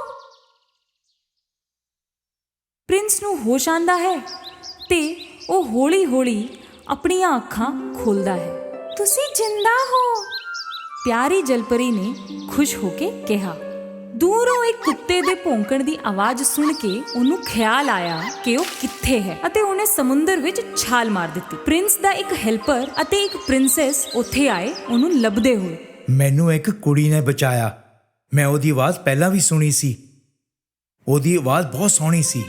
ਪ੍ਰਿੰਸ ਨੂੰ ਹੋਸ਼ ਆਂਦਾ ਹੈ ਤੇ ਉਹ ਹੌਲੀ-ਹੌਲੀ ਆਪਣੀਆਂ ਅੱਖਾਂ ਖੋਲਦਾ ਹੈ। ਤੁਸੀਂ ਜਿੰਦਾ ਹੋ, ਪਿਆਰੀ ਜਲਪਰੀ ਨੇ ਖੁਸ਼ ਹੋ ਕੇ ਕਿਹਾ। ਦੂਰੋਂ ਇੱਕ ਕੁੱਤੇ ਦੇ ਭੌਂਕਣ ਦੀ ਆਵਾਜ਼ ਸੁਣ ਕੇ ਉਹਨੂੰ ਖਿਆਲ ਆਇਆ ਕਿ ਉਹ ਕਿੱਥੇ ਹੈ ਅਤੇ ਉਹਨੇ ਸਮੁੰਦਰ ਵਿੱਚ ਛਾਲ ਮਾਰ ਦਿੱਤੀ। ਪ੍ਰਿੰਸ ਦਾ ਇੱਕ ਹੈਲਪਰ ਅਤੇ ਇੱਕ ਪ੍ਰਿੰਸੈਸ ਉੱਥੇ ਆਏ ਉਹਨੂੰ ਲੱਭਦੇ ਹੋਏ। ਮੈਨੂੰ ਇੱਕ ਕੁੜੀ ਨੇ ਬਚਾਇਆ। ਮੈਂ ਉਹਦੀ ਆਵਾਜ਼ ਪਹਿਲਾਂ ਵੀ ਸੁਣੀ ਸੀ। ਉਹਦੀ ਆਵਾਜ਼ ਬਹੁਤ ਸੋਹਣੀ ਸੀ।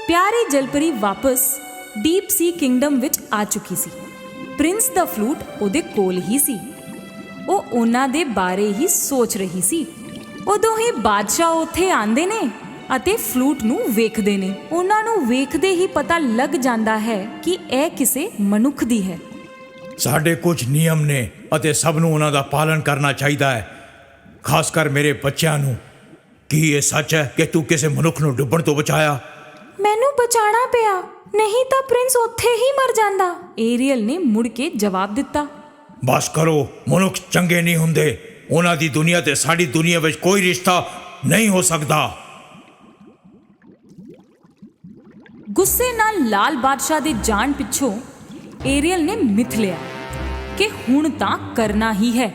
ਪਿਆਰੀ ਜਲਪਰੀ ਵਾਪਸ ਡੀਪ ਸੀ ਕਿੰਗਡਮ ਵਿੱਚ ਆ ਚੁੱਕੀ ਸੀ। ਪ੍ਰਿੰਸ ਦਾ ਫਲੂਟ ਉਹਦੇ ਕੋਲ ਹੀ ਸੀ। ਉਹ ਉਹਨਾਂ ਦੇ ਬਾਰੇ ਹੀ ਸੋਚ ਰਹੀ ਸੀ। ਉਦੋਂ ਹੀ ਬਾਦਸ਼ਾਹ ਉੱਥੇ ਆਂਦੇ ਨੇ ਅਤੇ ਫਲੂਟ ਨੂੰ ਵੇਖਦੇ ਨੇ। ਉਹਨਾਂ ਨੂੰ ਵੇਖਦੇ ਹੀ ਪਤਾ ਲੱਗ ਜਾਂਦਾ ਹੈ ਕਿ ਇਹ ਕਿਸੇ ਮਨੁੱਖ ਦੀ ਹੈ। ਸਾਡੇ ਕੁਝ ਨਿਯਮ ਨੇ ਅਤੇ ਸਭ ਨੂੰ ਉਹਨਾਂ ਦਾ ਪਾਲਣ ਕਰਨਾ ਚਾਹੀਦਾ ਹੈ, ਖਾਸ ਕਰ ਮੇਰੇ ਬੱਚਿਆਂ ਨੂੰ। ਕੀ ਇਹ ਸੱਚ ਹੈ ਕਿ ਤੂੰ ਕਿਸੇ ਮਨੁੱਖ ਨੂੰ ਡੁੱਬਣ ਤੋਂ ਬਚਾਇਆ? ਮੈਨੂੰ ਬਚਾਣਾ ਪਿਆ, ਨਹੀਂ ਤਾਂ ਪ੍ਰਿੰਸ ਉੱਥੇ ਹੀ ਮਰ ਜਾਂਦਾ, ਏਰੀਅਲ ਨੇ ਮੁੜ ਕੇ ਜਵਾਬ ਦਿੱਤਾ। ਬਸ ਕਰੋ, ਮਨੁੱਖ ਚੰਗੇ ਨਹੀਂ ਹੁੰਦੇ। ਉਹਨਾਂ ਦੀ ਦੁਨੀਆ ਤੇ ਸਾਡੀ ਦੁਨੀਆ ਵਿੱਚ ਕੋਈ ਰਿਸ਼ਤਾ ਨਹੀਂ ਹੋ ਸਕਦਾ। ਗੁੱਸੇ ਨਾਲ ਲਾਲ ਬਾਦਸ਼ਾਹ ਦੇ ਜਾਣ ਪਿੱਛੋਂ ਏਰੀਅਲ ਨੇ ਮਿਥ ਲਿਆ ਕਿ ਹੁਣ ਤਾਂ ਕਰਨਾ ਹੀ ਹੈ।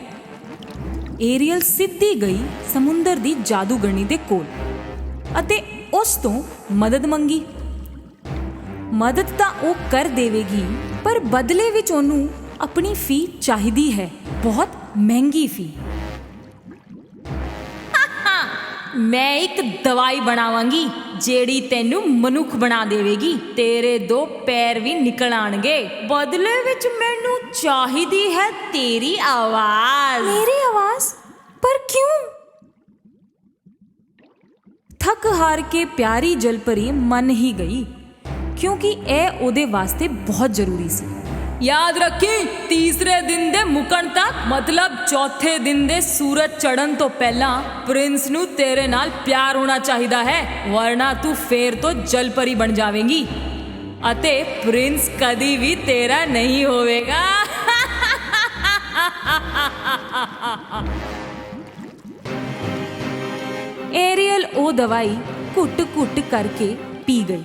ਏਰੀਅਲ ਸਿੱਧੀ ਗਈ ਸਮੁੰਦਰ ਦੀ ਜਾਦੂਗਰਨੀ ਦੇ ਕੋਲ ਅਤੇ ਉਸ ਤੋਂ ਮਦਦ ਮੰਗੀ। ਮਦਦ ਤਾਂ ਉਹ ਕਰ ਦੇਵੇਗੀ, ਪਰ ਬਦਲੇ ਵਿੱਚ ਉਹਨੂੰ ਆਪਣੀ ਫੀ ਚਾਹੀਦੀ ਹੈ, ਬਹੁਤ ਮਹਿੰਗੀ ਫੀ। ਮੈਂ ਇੱਕ ਦਵਾਈ ਬਣਾਵਾਂਗੀ ਜਿਹੜੀ ਤੈਨੂੰ ਮਨੁੱਖ ਬਣਾ ਦੇਵੇਗੀ। ਤੇਰੇ 2 ਪੈਰ ਵੀ ਨਿਕਲ ਆਣਗੇ। ਬਦਲੇ ਵਿੱਚ ਮੈਨੂੰ ਚਾਹੀਦੀ ਹੈ ਤੇਰੀ ਆਵਾਜ਼। ਮੇਰੀ ਆਵਾਜ਼? ਪਰ ਕਿਉਂ? ਥੱਕ ਹਾਰ ਕੇ ਪਿਆਰੀ ਜਲਪਰੀ ਮੰਨ ਹੀ ਗਈ, ਕਿਉਂਕਿ ਇਹ ਉਹਦੇ ਵਾਸਤੇ ਬਹੁਤ ਜ਼ਰੂਰੀ ਸੀ। ਯਾਦ ਰੱਖੀ, ਤੀਸਰੇ ਦਿਨ ਦੇ ਮੁੱਕਣ ਤੱਕ, ਮਤਲਬ ਚੌਥੇ ਦਿਨ ਦੇ ਸੂਰਜ ਚੜ੍ਹਨ ਤੋਂ ਪਹਿਲਾਂ ਪ੍ਰਿੰਸ ਨੂੰ ਤੇਰੇ ਨਾਲ ਪਿਆਰ ਹੋਣਾ ਚਾਹੀਦਾ ਹੈ, ਵਰਨਾ ਤੂੰ ਫੇਰ ਤੋਂ ਜਲਪਰੀ ਬਣ ਜਾਵੇਂਗੀ ਅਤੇ ਪ੍ਰਿੰਸ ਕਦੀ ਵੀ ਤੇਰਾ ਨਹੀਂ ਹੋਵੇਗਾ। ਏਰੀਅਲ ਉਹ ਦਵਾਈ ਘੁੱਟ-ਘੁੱਟ ਕਰਕੇ ਪੀ ਗਈ।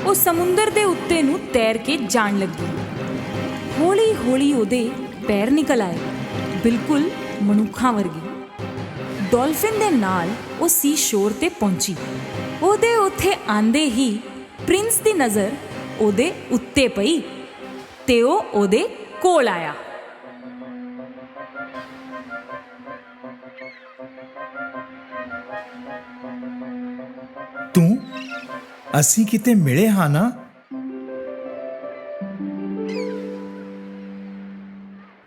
ਉਹ ਸਮੁੰਦਰ ਦੇ ਉੱਤੇ ਨੂੰ ਤੈਰ ਕੇ ਜਾਣ ਲੱਗੀ। ਹੌਲੀ-ਹੌਲੀ ਉਹਦੇ ਪੈਰ ਨਿਕਲ ਆਏ, ਬਿਲਕੁਲ ਮਨੁੱਖਾਂ ਵਰਗੇ। ਡੌਲਫਿਨ ਦੇ ਨਾਲ ਉਹ ਸੀ ਸ਼ੋਰ ਤੇ ਪਹੁੰਚੀ। ਉਹਦੇ ਉੱਥੇ ਆਂਦੇ ਹੀ ਪ੍ਰਿੰਸ ਦੀ ਨਜ਼ਰ ਉਹਦੇ ਉੱਤੇ ਪਈ ਤੇ ਉਹ ਉਹਦੇ ਕੋਲ ਆਇਆ। ਤੂੰ, ਅਸੀਂ ਕਿਤੇ ਮਿਲੇ ਹਾਂ ਨਾ?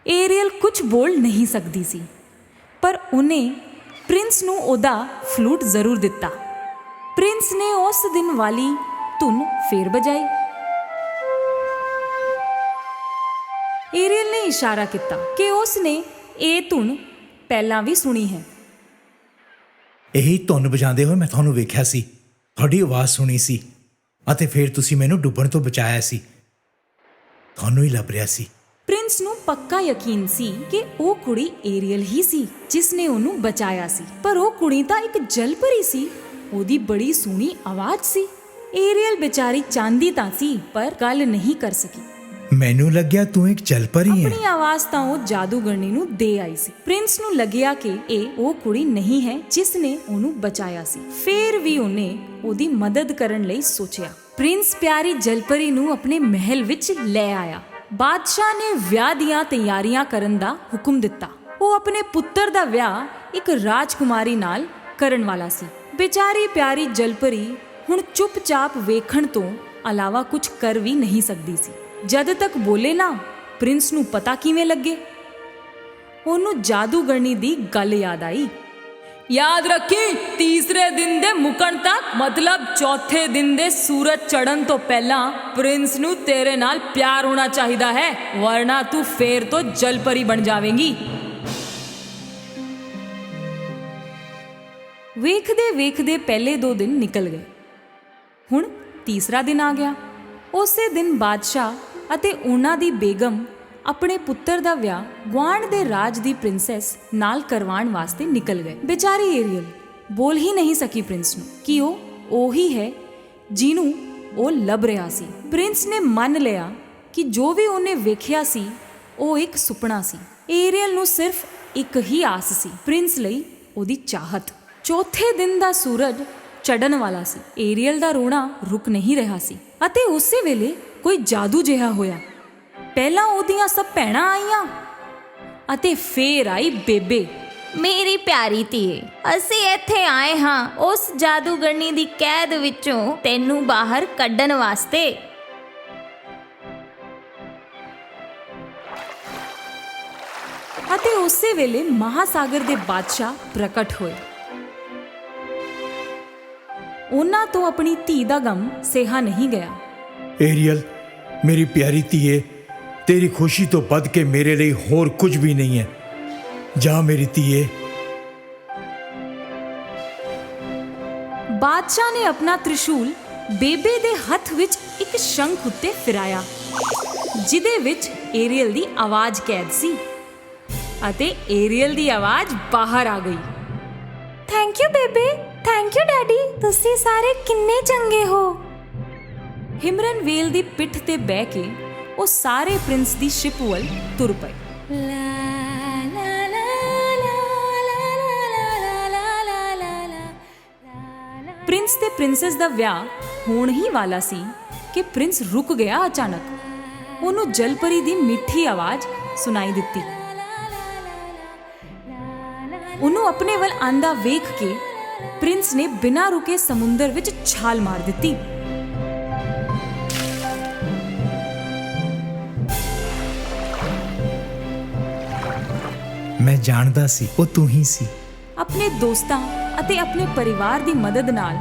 ਏਰੀਅਲ ਕੁਝ ਬੋਲ ਨਹੀਂ ਸਕਦੀ ਸੀ, ਪਰ ਉਹਨੇ ਪ੍ਰਿੰਸ ਨੂੰ ਉਹਦਾ ਫਲੂਟ ਜ਼ਰੂਰ ਦਿੱਤਾ। ਪ੍ਰਿੰਸ ਨੇ ਉਸ ਦਿਨ ਵਾਲੀ ਧੁਨ ਫੇਰ ਬਜਾਈ। ਏਰੀਅਲ ਨੇ ਇਸ਼ਾਰਾ ਕੀਤਾ ਕਿ ਉਸ ਨੇ ਇਹ ਧੁਨ ਪਹਿਲਾਂ ਵੀ ਸੁਣੀ ਹੈ। ਇਹੀ ਧੁਨ ਵਜਾਉਂਦੇ ਹੋਏ ਮੈਂ ਤੁਹਾਨੂੰ ਵੇਖਿਆ ਸੀ, ਤੁਹਾਡੀ ਆਵਾਜ਼ ਸੁਣੀ ਸੀ ਅਤੇ ਫਿਰ ਤੁਸੀਂ ਮੈਨੂੰ ਡੁੱਬਣ ਤੋਂ ਬਚਾਇਆ ਸੀ। ਤੁਹਾਨੂੰ ਹੀ ਲੱਭ ਰਿਹਾ ਸੀ। ਪ੍ਰਿੰਸ ਨੂੰ ਪੱਕਾ ਯਕੀਨ ਸੀ ਕਿ ਉਹ ਕੁੜੀ ਏਰੀਅਲ ਹੀ ਸੀ ਜਿਸ ਨੇ ਉਹਨੂੰ ਬਚਾਇਆ ਸੀ, ਪਰ ਉਹ ਕੁੜੀ ਤਾਂ ਇੱਕ ਜਲਪਰੀ ਸੀ। ਉਹਦੀ ਬੜੀ ਸੋਹਣੀ ਆਵਾਜ਼ ਸੀ। ਏਰੀਅਲ ਵਿਚਾਰੀ ਚਾਹੁੰਦੀ ਤਾਂ ਸੀ ਪਰ ਗੱਲ ਨਹੀਂ ਕਰ ਸਕੀ। ਮੈਨੂੰ ਲੱਗਿਆ ਤੂੰ ਇੱਕ ਜਲਪਰੀ ਹੈ। ਆਪਣੀ ਆਵਾਜ਼ ਤਾਂ ਉਹ ਜਾਦੂਗਰਨੀ ਨੂੰ ਦੇ ਆਈ ਸੀ। ਪ੍ਰਿੰਸ ਨੂੰ ਲੱਗਿਆ ਕਿ ਇਹ ਉਹ ਕੁੜੀ ਨਹੀਂ ਹੈ ਜਿਸ ਨੇ ਉਹਨੂੰ ਬਚਾਇਆ ਸੀ। ਫੇਰ ਵੀ ਉਹਨੇ ਉਹਦੀ ਮਦਦ ਕਰਨ ਲਈ ਸੋਚਿਆ। ਪ੍ਰਿੰਸ ਪਿਆਰੀ ਜਲਪਰੀ ਨੂੰ ਆਪਣੇ ਮਹਿਲ ਵਿੱਚ ਲੈ ਆਇਆ। ਬਾਦਸ਼ਾਹ ਨੇ ਵਿਆਹ ਦੀਆਂ ਤਿਆਰੀਆਂ ਕਰਨ ਦਾ ਹੁਕਮ ਦਿੱਤਾ। ਉਹ ਆਪਣੇ ਪੁੱਤਰ ਦਾ ਵਿਆਹ ਇੱਕ ਰਾਜਕੁਮਾਰੀ ਨਾਲ ਕਰਨ ਵਾਲਾ ਸੀ। ਵਿਚਾਰੀ ਪਿਆਰੀ ਜਲਪਰੀ ਹੁਣ ਚੁੱਪਚਾਪ ਵੇਖਣ ਤੋਂ ਇਲਾਵਾ ਕੁਝ ਕਰ ਵੀ ਨਹੀਂ ਸਕਦੀ ਸੀ। ਜਦ ਤੱਕ ਬੋਲੇ ਨਾ, ਪ੍ਰਿੰਸ ਨੂੰ ਪਤਾ ਕਿਵੇਂ ਲੱਗੇ? ਉਹਨੂੰ ਜਾਦੂਗਰਨੀ ਦੀ ਗੱਲ ਯਾਦ ਆਈ। ਯਾਦ ਰੱਖੀ, ਤੀਸਰੇ ਦਿਨ ਦੇ ਮੁਕਣ ਤੱਕ, ਮਤਲਬ ਚੌਥੇ ਦਿਨ ਦੇ ਸੂਰਜ ਚੜ੍ਹਨ ਤੋਂ ਪਹਿਲਾਂ ਪ੍ਰਿੰਸ ਨੂੰ ਤੇਰੇ ਨਾਲ ਪਿਆਰ ਹੋਣਾ ਚਾਹੀਦਾ ਹੈ, ਵਰਨਾ ਤੂੰ ਫੇਰ ਤੋਂ ਜਲਪਰੀ ਬਣ ਜਾਵੇਂਗੀ। ਵੇਖਦੇ ਵੇਖਦੇ ਪਹਿਲੇ 2 ਦਿਨ ਨਿਕਲ ਗਏ। ਹੁਣ ਤੀਸਰਾ ਦਿਨ ਆ ਗਿਆ। ਉਸੇ ਦਿਨ ਬਾਦਸ਼ਾਹ ਅਤੇ ਉਹਨਾਂ ਦੀ ਬੇਗਮ ਆਪਣੇ ਪੁੱਤਰ ਦਾ ਵਿਆਹ ਗੁਆਂਢ ਦੇ ਰਾਜ ਦੀ ਪ੍ਰਿੰਸੈਸ ਨਾਲ ਕਰਵਾਉਣ ਵਾਸਤੇ ਨਿਕਲ ਗਏ। ਵਿਚਾਰੀ ਏਰੀਅਲ ਬੋਲ ਹੀ ਨਹੀਂ ਸਕੀ ਪ੍ਰਿੰਸ ਨੂੰ ਕਿ ਉਹ ਉਹੀ ਹੈ ਜਿਹਨੂੰ ਉਹ ਲੱਭ ਰਿਹਾ ਸੀ। ਪ੍ਰਿੰਸ ਨੇ ਮੰਨ ਲਿਆ ਕਿ ਜੋ ਵੀ ਉਹਨੇ ਵੇਖਿਆ ਸੀ ਉਹ ਇੱਕ ਸੁਪਨਾ ਸੀ। ਏਰੀਅਲ ਨੂੰ ਸਿਰਫ ਇੱਕ ਹੀ ਆਸ ਸੀ, ਪ੍ਰਿੰਸ ਲਈ ਉਹਦੀ ਚਾਹਤ। ਚੌਥੇ ਦਿਨ ਦਾ ਸੂਰਜ ਚੜ੍ਹਨ ਵਾਲਾ ਸੀ। ਏਰੀਅਲ ਦਾ ਰੋਣਾ ਰੁਕ ਨਹੀਂ ਰਿਹਾ ਸੀ ਅਤੇ ਉਸੇ ਵੇਲੇ ਕੋਈ ਜਾਦੂ ਜਿਹਾ ਹੋਇਆ। ਪਹਿਲਾਂ ਉਹਦੀਆਂ ਸਭ ਭੈਣਾਂ ਆਈਆਂ ਅਤੇ ਫੇਰ ਆਈ ਬੇਬੇ। ਮੇਰੀ ਪਿਆਰੀ ਧੀਏ, ਅਸੀਂ ਇੱਥੇ ਆਏ ਹਾਂ ਉਸ ਜਾਦੂਗਰਨੀ ਦੀ ਕੈਦ ਵਿੱਚੋਂ ਤੈਨੂੰ ਬਾਹਰ ਕੱਢਣ ਵਾਸਤੇ। ਅਤੇ ਉਸੇ ਵੇਲੇ ਮਹਾਸਾਗਰ ਦੇ ਬਾਦਸ਼ਾਹ ਪ੍ਰਗਟ ਹੋਏ। ਉਹਨਾਂ ਤੋਂ ਆਪਣੀ ਧੀ ਦਾ ਗਮ ਸਹਿਆ ਨਹੀਂ ਗਿਆ। ਏਰੀਅਲ, ਮੇਰੀ ਪਿਆਰੀ ਧੀਏ, ਤੇਰੀ ਖੁਸ਼ੀ ਤੋਂ ਵੱਧ ਕੇ ਮੇਰੇ ਲਈ ਹੋਰ ਕੁਝ ਵੀ ਨਹੀਂ ਹੈ। ਜਾ ਮੇਰੀ ਧੀਏ। ਬਾਦਸ਼ਾਹ ਨੇ ਆਪਣਾ ਤ੍ਰਿਸ਼ੂਲ ਬੇਬੇ ਦੇ ਹੱਥ ਵਿੱਚ ਇੱਕ ਸ਼ੰਖ ਉੱਤੇ ਫਿਰਾਇਆ ਜਿਹਦੇ ਵਿੱਚ ਏਰੀਅਲ ਦੀ ਆਵਾਜ਼ ਕੈਦ ਸੀ ਅਤੇ ਏਰੀਅਲ ਦੀ ਆਵਾਜ਼ ਬਾਹਰ ਆ ਗਈ। ਥੈਂਕ ਯੂ ਬੇਬੇ, ਥੈਂਕ ਯੂ ਡੈਡੀ, ਤੁਸੀਂ ਸਾਰੇ ਕਿੰਨੇ ਚੰਗੇ ਹੋ। ਹਿਮਰਨ ਵੇਲ ਦੀ ਪਿੱਠ ਤੇ ਬਹਿ ਕੇ ਉਹ ਸਾਰੇ ਪ੍ਰਿੰਸ ਦੀ ਸ਼ਿਪ ਵੱਲ ਤੁਰ ਪਏ। ਪ੍ਰਿੰਸ ਤੇ ਪ੍ਰਿੰਸੈਸ ਦਾ ਵਿਆਹ ਹੋਣ ਹੀ ਵਾਲਾ ਸੀ ਕਿ ਪ੍ਰਿੰਸ ਰੁਕ ਗਿਆ ਅਚਾਨਕ। ਉਹਨੂੰ ਜਲਪਰੀ ਦੀ ਮਿੱਠੀ ਆਵਾਜ਼ ਸੁਣਾਈ ਦਿੱਤੀ। ਉਹਨੂੰ ਆਪਣੇ ਵੱਲ ਆਂਦਾ ਵੇਖ ਕੇ ਪ੍ਰਿੰਸ ਨੇ ਬਿਨਾਂ ਰੁਕੇ ਸਮੁੰਦਰ ਵਿੱਚ ਛਾਲ ਮਾਰ ਦਿੱਤੀ। ਮੈਂ ਜਾਣਦਾ ਸੀ ਉਹ ਤੂੰ ਹੀ ਸੀ। ਆਪਣੇ ਦੋਸਤਾਂ ਅਤੇ ਆਪਣੇ ਪਰਿਵਾਰ ਦੀ ਮਦਦ ਨਾਲ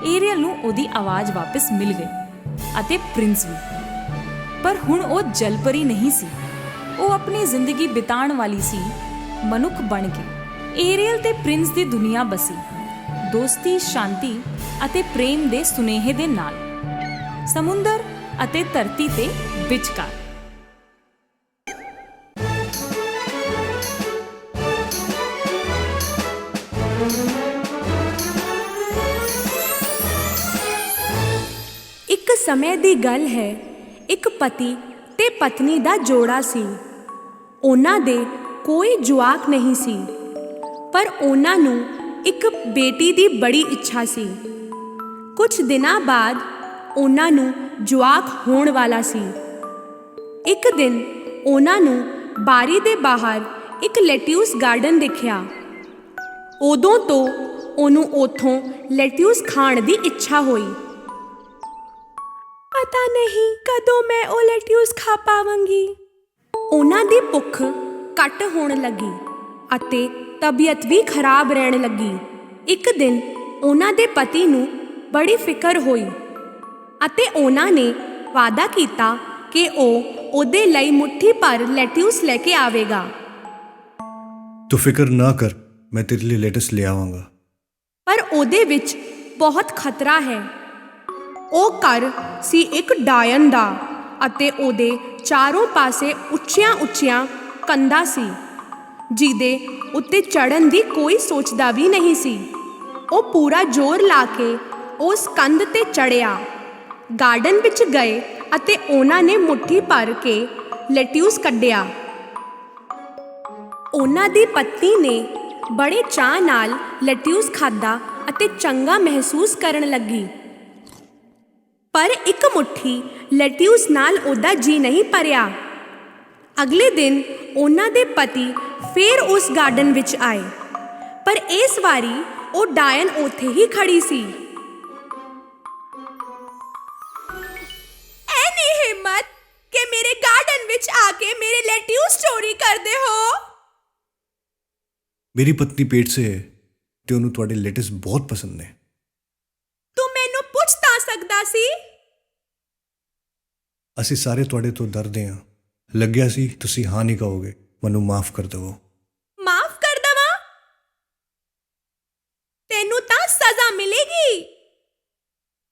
ਏਰੀਅਲ ਨੂੰ ਉਹਦੀ ਆਵਾਜ਼ ਵਾਪਸ ਮਿਲ ਗਈ ਅਤੇ ਪ੍ਰਿੰਸ ਵੀ। ਪਰ ਹੁਣ ਉਹ ਜਲਪਰੀ ਨਹੀਂ ਸੀ, ਉਹ ਆਪਣੀ ਜ਼ਿੰਦਗੀ ਬਿਤਾਉਣ ਵਾਲੀ ਸੀ ਮਨੁੱਖ ਬਣ ਕੇ। ਏਰੀਅਲ ਤੇ ਪ੍ਰਿੰਸ ਦੀ ਦੁਨੀਆ ਬਸੀ, ਦੋਸਤੀ, ਸ਼ਾਂਤੀ ਅਤੇ ਪ੍ਰੇਮ ਦੇ ਸੁਨੇਹੇ ਦੇ ਨਾਲ, ਸਮੁੰਦਰ ਅਤੇ ਧਰਤੀ ਤੇ ਵਿਚਕਾਰ। ਇੱਕ ਸਮੇਂ ਦੀ ਗੱਲ ਹੈ, ਇੱਕ ਪਤੀ ਤੇ ਪਤਨੀ ਦਾ ਜੋੜਾ ਸੀ। ਉਹਨਾਂ ਦੇ ਕੋਈ ਜਵਾਕ ਨਹੀਂ ਸੀ, ਪਰ ਉਹਨਾਂ ਨੂੰ ਇੱਕ ਬੇਟੀ ਦੀ ਬੜੀ ਇੱਛਾ ਸੀ। ਕੁਝ ਦਿਨਾਂ ਬਾਅਦ ਉਹਨਾਂ ਨੂੰ ਜਵਾਕ ਹੋਣ ਵਾਲਾ ਸੀ। ਇੱਕ ਦਿਨ ਉਹਨਾਂ ਨੂੰ ਬਾਰੀ ਦੇ ਬਾਹਰ ਇੱਕ ਲੈਟਿਊਸ ਗਾਰਡਨ ਦਿਖਿਆ। ਉਦੋਂ ਤੋਂ ਉਹਨੂੰ ਉੱਥੋਂ ਲੈਟਿਊਸ ਖਾਣ ਦੀ ਇੱਛਾ ਹੋਈ। ਪਤਾ ਨਹੀਂ ਕਦੋਂ ਮੈਂ ਉਹ ਲੈਟਿਊਸ ਖਾ ਪਾਵਾਂਗੀ। ਉਹਨਾਂ ਦੀ ਭੁੱਖ ਘੱਟ ਹੋਣ ਲੱਗੀ ਅਤੇ ਤਬੀਅਤ ਵੀ ਖਰਾਬ ਰਹਿਣ ਲੱਗੀ। ਇੱਕ ਦਿਨ ਉਹਨਾਂ ਦੇ ਪਤੀ ਨੂੰ ਬੜੀ ਫਿਕਰ ਹੋਈ ਅਤੇ ਉਹਨਾਂ ਨੇ ਵਾਅਦਾ ਕੀਤਾ ਕਿ ਉਹ ਉਹਦੇ ਲਈ ਮੁੱਠੀ ਭਰ ਲੈਟਿਊਸ ਲੈ ਕੇ ਆਵੇਗਾ। ਤੂੰ ਫਿਕਰ ਨਾ ਕਰ, ਮੈਂ ਤੇਰੇ ਲਈ ਲੈਟਸ ਲੈ ਆਵਾਂਗਾ। ਪਰ ਉਹਦੇ ਵਿੱਚ ਬਹੁਤ ਖਤਰਾ ਹੈ। ਉਹ ਘਰ ਸੀ ਇੱਕ ਡਾਇਨ ਦਾ ਅਤੇ ਉਹਦੇ ਚਾਰੋਂ ਪਾਸੇ ਉੱਚੀਆਂ ਕੰਧਾਂ ਸੀ ਜਿਹਦੇ ਉੱਤੇ ਚੜ੍ਹਨ ਦੀ ਕੋਈ ਸੋਚਦਾ ਵੀ ਨਹੀਂ ਸੀ। ਉਹ ਪੂਰਾ ਜ਼ੋਰ ਲਾ ਕੇ ਉਸ ਕੰਧ ਤੇ ਚੜ੍ਹਿਆ। ਗਾਰਡਨ ਵਿੱਚ ਗਏ ਅਤੇ ਉਹਨਾਂ ਨੇ ਮੁੱਠੀ ਭਰ ਕੇ ਲੈਟਿਊਸ ਕੱਢਿਆ। ਉਹਨਾਂ ਦੀ ਪਤਨੀ ਨੇ ਬੜੇ ਚਾਅ ਨਾਲ ਲੈਟਿਊਸ ਖਾਧਾ ਅਤੇ ਚੰਗਾ ਮਹਿਸੂਸ ਕਰਨ ਲੱਗੀ। ਪਰ ਇੱਕ ਮੁੱਠੀ ਲੈਟਿਊਸ ਨਾਲ ਉਹਦਾ ਜੀ ਨਹੀਂ ਭਰਿਆ। ਅਗਲੇ ਦਿਨ ਉਹਨਾਂ ਦੇ ਪਤੀ ਫੇਰ ਉਸ ਗਾਰਡਨ ਵਿੱਚ ਆਏ, ਪਰ ਇਸ ਵਾਰੀ ਉਹ ਡਾਇਨ ਉੱਥੇ ਹੀ ਖੜੀ ਸੀ। ਐਨੀ ਹਿੰਮਤ ਕਿ ਮੇਰੇ ਗਾਰਡਨ ਵਿੱਚ ਆ ਕੇ ਮੇਰੇ ਲੈਟਿਊਸ ਚੋਰੀ ਕਰਦੇ ਹੋ। ਮੇਰੀ ਪਤਨੀ ਪੇਟ ਸੇ ਹੈ ਤੇ ਉਹਨੂੰ ਤੁਹਾਡੇ ਲੈਟਸ ਬਹੁਤ ਪਸੰਦ ਨੇ। ਤੂੰ ਮੈਨੂੰ ਪੁੱਛ ਤਾਂ ਸਕਦਾ ਸੀ। ਅਸੀਂ ਸਾਰੇ ਤੁਹਾਡੇ ਤੋਂ ਡਰਦੇ ਹਾਂ। ਲੱਗਿਆ ਸੀ ਤੁਸੀਂ ਹਾਂ ਨਹੀਂ ਕਹੋਗੇ। ਮੈਨੂੰ ਮਾਫ ਕਰ ਦੇਵੋ। ਮਾਫ ਕਰ ਦਵਾਂ? ਤੈਨੂੰ ਤਾਂ ਸਜ਼ਾ ਮਿਲੇਗੀ।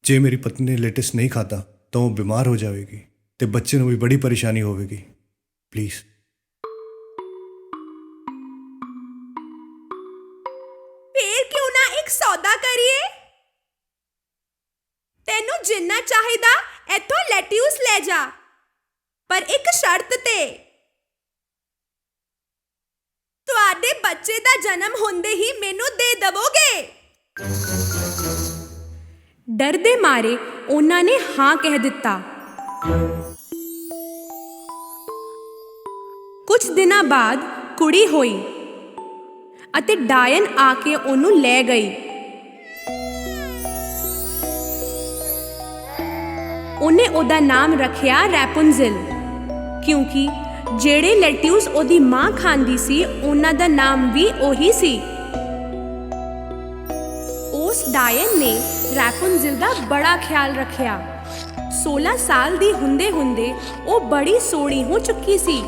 ਜੇ ਮੇਰੀ ਪਤਨੀ ਨੇ ਲੈਟਸ ਨਹੀਂ ਖਾਧਾ ਤਾਂ ਉਹ ਬਿਮਾਰ ਹੋ ਜਾਵੇਗੀ ਤੇ ਬੱਚੇ ਨੂੰ ਵੀ ਬੜੀ ਪਰੇਸ਼ਾਨੀ ਹੋਵੇਗੀ। ਪਲੀਜ਼। ਫੇਰ ਕਿਉਂ ਨਾ ਇੱਕ ਸੌਦਾ ਕਰੀਏ? ਤੈਨੂੰ ਜਿੰਨਾ ਚਾਹੀਦਾ ਇੱਥੋਂ ਲੈਟਿਊਸ ਲੈ ਜਾ, ਪਰ ਇੱਕ ਸ਼ਰਤ ਤੇ। ਤੁਹਾਡੇ ਬੱਚੇ ਦਾ ਜਨਮ ਹੁੰਦੇ ਹੀ ਮੈਨੂੰ ਦੇ ਦਵੋਗੇ। ਡਰ ਦੇ ਮਾਰੇ ਉਹਨਾਂ ਨੇ ਹਾਂ ਕਹਿ ਦਿੱਤਾ। ਕੁਝ ਦਿਨਾਂ ਬਾਅਦ ਕੁੜੀ ਹੋਈ ਅਤੇ ਡਾਇਨ ਆ ਕੇ ਉਹਨੂੰ ਲੈ ਗਈ। ਉਹਨੇ ਉਹਦਾ ਨਾਮ ਰੱਖਿਆ ਰੈਪੁਨਜ਼ਲ, ਕਿਉਂਕਿ ਜਿਹੜੇ ਲੈਟਿਊਸ ਉਹਦੀ ਮਾਂ ਖਾਂਦੀ ਸੀ ਉਹਨਾਂ ਦਾ ਨਾਮ ਵੀ ਉਹੀ ਸੀ। ਉਸ ਡਾਇਨ ਨੇ ਰੈਪੁਨਜ਼ਲ ਦਾ ਬੜਾ ਖਿਆਲ ਰੱਖਿਆ। 16 ਸਾਲ ਦੀ ਹੁੰਦੇ ਉਹ ਬੜੀ ਸੋਹਣੀ ਹੋ ਚੁੱਕੀ ਸੀ।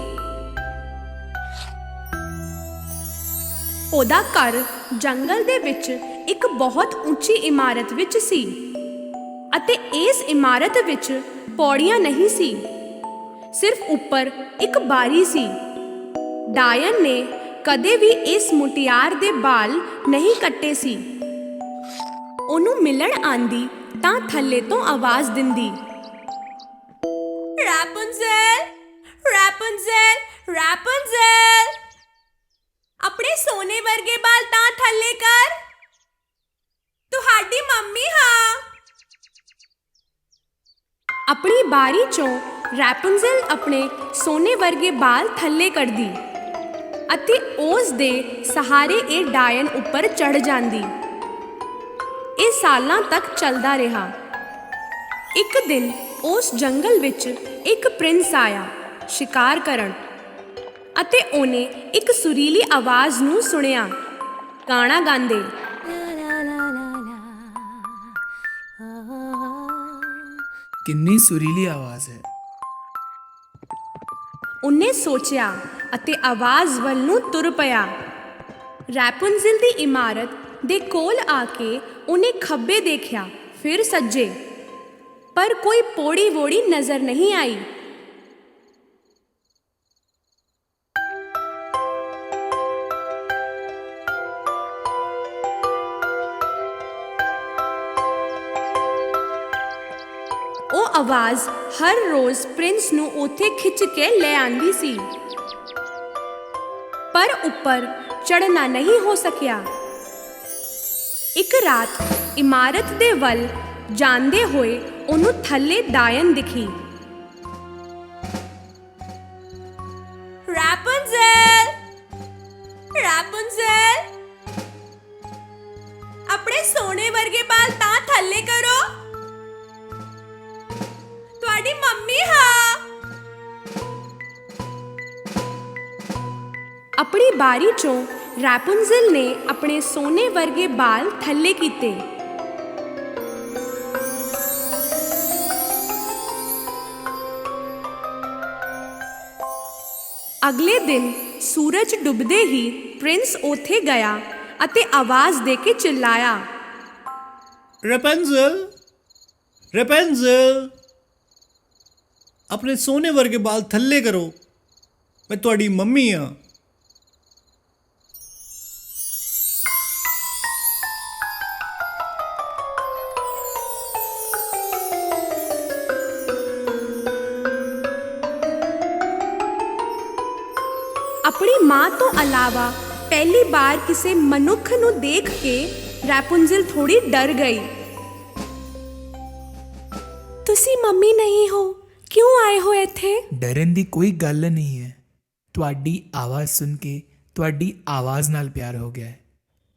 ਉਹਦਾ ਘਰ ਜੰਗਲ ਦੇ ਵਿੱਚ ਇੱਕ ਬਹੁਤ ਉੱਚੀ ਇਮਾਰਤ ਵਿੱਚ ਸੀ ਅਤੇ ਇਸ ਇਮਾਰਤ ਵਿੱਚ ਪੌੜੀਆਂ ਨਹੀਂ ਸੀ, ਸਿਰਫ ਉੱਪਰ ਇੱਕ ਬਾਰੀ ਸੀ। ਡਾਇਨ ਨੇ ਕਦੇ ਵੀ ਇਸ ਮੁਟਿਆਰ ਦੇ ਵਾਲ ਨਹੀਂ ਕੱਟੇ ਸੀ। ਉਹਨੂੰ ਮਿਲਣ ਆਂਦੀ ਤਾਂ ਥੱਲੇ ਤੋਂ ਆਵਾਜ਼ ਦਿੰਦੀ, ਰੈਪੁਨਜ਼ਲ, ਰੈਪੁਨਜ਼ਲ, ਰੈਪੁਨਜ਼ਲ, ਆਪਣੇ ਸੋਨੇ ਵਰਗੇ ਬਾਲ ਤਾਂ ਥੱਲੇ ਕਰ, ਤੁਹਾਡੀ ਮੰਮੀ ਹਾਂ। ਆਪਣੀ ਬਾਰੀ ਚੋਂ ਰੈਪੁਨਜ਼ਲ ਆਪਣੇ ਸੋਨੇ ਵਰਗੇ ਬਾਲ ਥੱਲੇ ਕੱਢਦੀ ਅਤੇ ਉਸ ਦੇ ਸਹਾਰੇ ਇਹ ਡਾਇਨ ਉੱਪਰ ਚੜ ਜਾਂਦੀ। ਇਹ ਸਾਲਾਂ ਤੱਕ ਚੱਲਦਾ ਰਿਹਾ। ਇੱਕ ਦਿਨ ਉਸ ਜੰਗਲ ਵਿੱਚ ਇੱਕ ਪ੍ਰਿੰਸ ਆਇਆ ਸ਼ਿਕਾਰ ਕਰਨ ਅਤੇ ਉਹਨੇ ਇੱਕ ਸੁਰੀਲੀ ਆਵਾਜ਼ ਨੂੰ ਸੁਣਿਆ, ਗਾਣਾ ਗਾਉਂਦੇ। ਕਿੰਨੀ ਸੁਰੀਲੀ ਆਵਾਜ਼ ਹੈ। ਉਹਨੇ ਸੋਚਿਆ ਅਤੇ ਆਵਾਜ਼ ਵੱਲ ਨੂੰ ਤੁਰ ਪਿਆ। ਰੈਪੁਨਜ਼ਲ ਦੀ ਇਮਾਰਤ ਦੇ ਕੋਲ ਆ ਕੇ ਉਹਨੇ ਖੱਬੇ ਦੇਖਿਆ, ਫਿਰ ਸੱਜੇ, ਪਰ ਕੋਈ ਪੌੜੀ ਵੋੜੀ ਨਜ਼ਰ ਨਹੀਂ ਆਈ। ਉਹ ਆਵਾਜ਼ ਹਰ ਰੋਜ਼ ਪ੍ਰਿੰਸ ਨੂੰ ਉੱਥੇ ਖਿੱਚ ਕੇ ਲੈ ਆਂਦੀ ਸੀ, ਪਰ ਉੱਪਰ ਚੜ੍ਹਨਾ ਨਹੀਂ ਹੋ ਸਕਿਆ। ਇੱਕ ਰਾਤ ਇਮਾਰਤ ਦੇ ਵੱਲ ਜਾਂਦੇ ਹੋਏ ਉਹਨੂੰ ਥੱਲੇ ਡਾਇਨ ਦਿਖੀ। ਰੈਪੁਨਜ਼ਲ, ਰੈਪੁਨਜ਼ਲ, ਆਪਣੇ ਸੋਨੇ ਵਰਗੇ ਬਾਲ ਤਾਂ ਥੱਲੇ ਕਰੋ, ਤੁਹਾਡੀ ਮੰਮੀ ਹਾਂ। ਆਪਣੀ ਬਾਰੀ ਚੋਂ ਰੈਪੁਨਜ਼ਲ ਨੇ ਆਪਣੇ ਸੋਨੇ ਵਰਗੇ ਬਾਲ ਥੱਲੇ ਕੀਤੇ। ਅਗਲੇ ਦਿਨ ਸੂਰਜ ਡੁੱਬਦੇ ਹੀ ਪ੍ਰਿੰਸ ਉੱਥੇ ਗਿਆ ਅਤੇ ਆਵਾਜ਼ ਦੇ ਕੇ ਚਿল্ਲਾਇਆ, ਰੈਪੈਂਜ਼ਲ, ਰੈਪੈਂਜ਼ਲ, ਆਪਣੇ ਸੋਨੇ ਵਰਗੇ ਬਾਲ ਥੱਲੇ ਕਰੋ, ਮੈਂ ਤੁਹਾਡੀ ਮੰਮੀ ਹਾਂ। ਆਪਣੀ ਮਾਂ ਤੋਂ ਇਲਾਵਾ ਪਹਿਲੀ ਵਾਰ ਕਿਸੇ ਮਨੁੱਖ ਨੂੰ ਦੇਖ ਕੇ ਰੈਪੁੰਜ਼ਲ ਥੋੜੀ ਡਰ ਗਈ। ਤੁਸੀਂ ਮੰਮੀ ਨਹੀਂ ਹੋ, ਕਿਉਂ ਆਏ ਹੋ ਇੱਥੇ? ਡਰਨ ਦੀ ਕੋਈ ਗੱਲ ਨਹੀਂ ਹੈ। ਤੁਹਾਡੀ ਆਵਾਜ਼ ਸੁਣ ਕੇ ਤੁਹਾਡੀ ਆਵਾਜ਼ ਨਾਲ ਪਿਆਰ ਹੋ ਗਿਆ ਹੈ।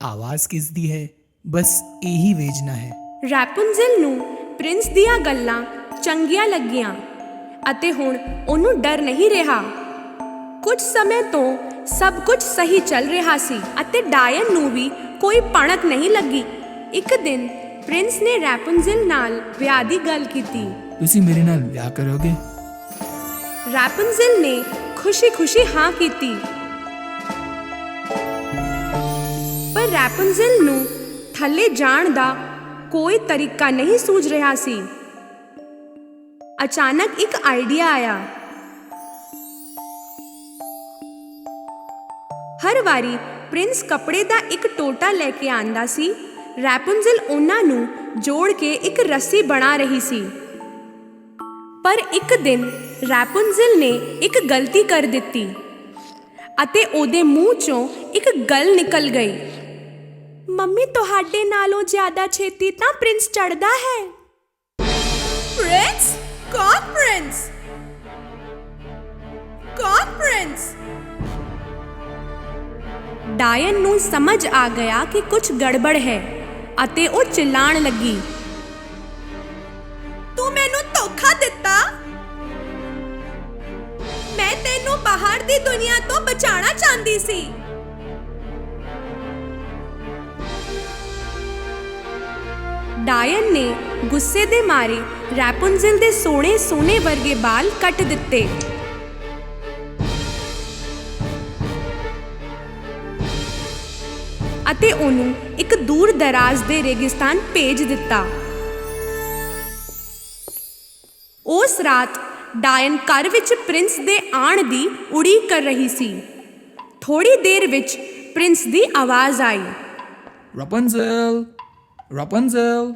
ਆਵਾਜ਼ ਕਿਸ ਦੀ ਹੈ, ਬਸ ਇਹੀ ਵੇਚਣਾ ਹੈ। ਰੈਪੁੰਜ਼ਲ ਨੂੰ ਪ੍ਰਿੰਸ ਦੀਆਂ ਗੱਲਾਂ ਚੰਗੀਆਂ ਲੱਗੀਆਂ ਅਤੇ ਹੁਣ ਉਹਨੂੰ ਡਰ ਨਹੀਂ ਰਿਹਾ। ਕੁਝ ਸਮੇਂ ਤੋਂ ਸਭ ਕੁਝ ਸਹੀ ਚੱਲ ਰਿਹਾ ਸੀ ਅਤੇ ਡਾਇਨ ਨੂੰ ਵੀ ਕੋਈ ਭਣਕ ਨਹੀਂ ਲੱਗੀ। ਇੱਕ ਦਿਨ ਪ੍ਰਿੰਸ ਨੇ ਰੈਪੁੰਜ਼ਲ ਨਾਲ ਵਿਆਹ ਦੀ ਗੱਲ ਕੀਤੀ। ਤੁਸੀਂ ਮੇਰੇ ਨਾਲ ਵਿਆਹ ਕਰੋਗੇ? ਰੈਪੁੰਜ਼ਲ ਨੇ ਖੁਸ਼ੀ-ਖੁਸ਼ੀ ਹਾਂ ਕੀਤੀ, ਪਰ ਰੈਪੁੰਜ਼ਲ ਨੂੰ ਥੱਲੇ ਜਾਣ ਦਾ ਕੋਈ ਤਰੀਕਾ ਨਹੀਂ ਸੂਝ ਰਿਹਾ ਸੀ। ਅਚਾਨਕ ਇੱਕ ਆਈਡੀਆ ਆਇਆ। ਹਰ ਵਾਰੀ ਪ੍ਰਿੰਸ ਕੱਪੜੇ ਦਾ ਇੱਕ ਟੋਟਾ ਲੈ ਕੇ ਆਂਦਾ ਸੀ। ਰੈਪੁੰਜ਼ਲ ਉਹਨਾਂ ਨੂੰ ਜੋੜ ਕੇ ਇੱਕ ਰੱਸੀ ਬਣਾ ਰਹੀ ਸੀ। ਪਰ ਇੱਕ ਦਿਨ ਰੈਪੁੰਜ਼ਲ ਨੇ ਇੱਕ ਗਲਤੀ ਕਰ ਦਿੱਤੀ ਅਤੇ ਉਹਦੇ ਮੂੰਹ ਚੋਂ ਇੱਕ ਗੱਲ ਨਿਕਲ ਗਈ। ਮੰਮੀ, ਤੁਹਾਡੇ ਨਾਲੋਂ ਜ਼ਿਆਦਾ ਛੇਤੀ ਤਾਂ ਪ੍ਰਿੰਸ ਚੜਦਾ ਹੈ। ਪ੍ਰਿੰਸ? ਕੌਣ ਪ੍ਰਿੰਸ? ਕੌਣ ਪ੍ਰਿੰਸ? ਡਾਇਨ ਨੂੰ ਸਮਝ ਆ ਗਿਆ ਕਿ ਕੁਝ ਗੜਬੜ ਹੈ ਅਤੇ ਉਹ ਚਿল্ਲਾਣ ਲੱਗੀ, ਤੂੰ ਮੈਨੂੰ ਧੋਖਾ ਦਿੱਤਾ। ਮੈਂ ਤੈਨੂੰ ਬਾਹਰ ਦੀ ਦੁਨੀਆ ਤੋਂ ਬਚਾਉਣਾ ਚਾਹੁੰਦੀ ਸੀ। ਡਾਇਨ ਨੇ ਗੁੱਸੇ ਦੇ ਮਾਰੇ ਰੈਪੁੰਜ਼ਲ ਦੇ ਸੋਨੇ ਵਰਗੇ ਬਾਲ ਕੱਟ ਦਿੱਤੇ। ਅਤੇ ਉਹਨੂੰ ਇੱਕ ਦੂਰ ਦਰਾਜ਼ ਦੇ ਰੇਗਿਸਤਾਨ ਭੇਜ ਦਿੱਤਾ। ਉਸ ਰਾਤ ਡਾਇਨ ਘਰ ਵਿੱਚ ਪ੍ਰਿੰਸ ਦੇ ਆਉਣ ਦੀ ਉਡੀਕ ਕਰ ਰਹੀ ਸੀ। ਥੋੜੀ ਦੇਰ ਵਿੱਚ ਪ੍ਰਿੰਸ ਦੀ ਆਵਾਜ਼ ਆਈ, ਰੈਪੁੰਜ਼ਲ, ਰੈਪੁੰਜ਼ਲ,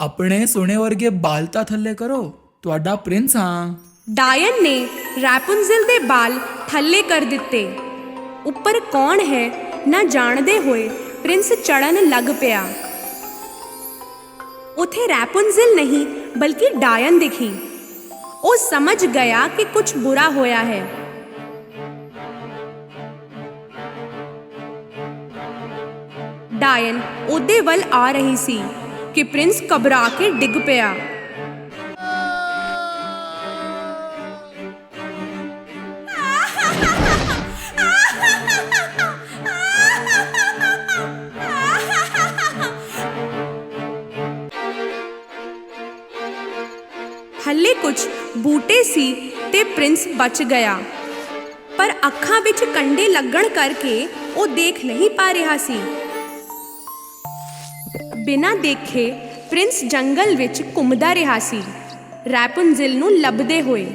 ਆਪਣੇ ਸੋਨੇ ਵਰਗੇ ਬਾਲ ਤਾਂ ਥੱਲੇ ਕਰੋ, ਤੁਹਾਡਾ ਪ੍ਰਿੰਸ ਹਾਂ। ਡਾਇਨ ਨੇ ਰੈਪੁੰਜ਼ਲ ਦੇ ਬਾਲ ਥੱਲੇ ਕਰ ਦਿੱਤੇ। ਉੱਪਰ ਕੌਣ ਹੈ ਨਾ ਜਾਣਦੇ ਹੋਏ ਪ੍ਰਿੰਸ ਚੜਨ ਲੱਗ ਪਿਆ। ਉਥੇ ਰੈਪੁੰਜ਼ਲ ਨਹੀਂ ਬਲਕਿ ਡਾਇਨ ਦਿਖੀ। ਉਹ ਸਮਝ ਗਿਆ ਕਿ ਕੁਝ ਬੁਰਾ ਹੋਇਆ ਹੈ। ਡਾਇਨ ਉਹਦੇ ਵੱਲ ਆ ਰਹੀ ਸੀ ਕਿ ਪ੍ਰਿੰਸ ਘਬਰਾ ਕੇ ਡਿੱਗ ਪਿਆ। ਹੱਲੇ ਕੁਝ ਬੂਟੇ ਸੀ ਤੇ ਪ੍ਰਿੰਸ ਬਚ ਗਿਆ, ਪਰ ਅੱਖਾਂ ਵਿੱਚ ਕੰਡੇ ਲੱਗਣ ਕਰਕੇ ਉਹ ਦੇਖ ਨਹੀਂ ਪਾ ਰਿਹਾ ਸੀ। ਬਿਨਾਂ ਦੇਖੇ ਪ੍ਰਿੰਸ ਜੰਗਲ ਵਿੱਚ ਘੁੰਮਦਾ ਰਿਹਾ ਸੀ, ਰੈਪੁੰਜ਼ਲ ਨੂੰ ਲੱਭਦੇ ਹੋਏ।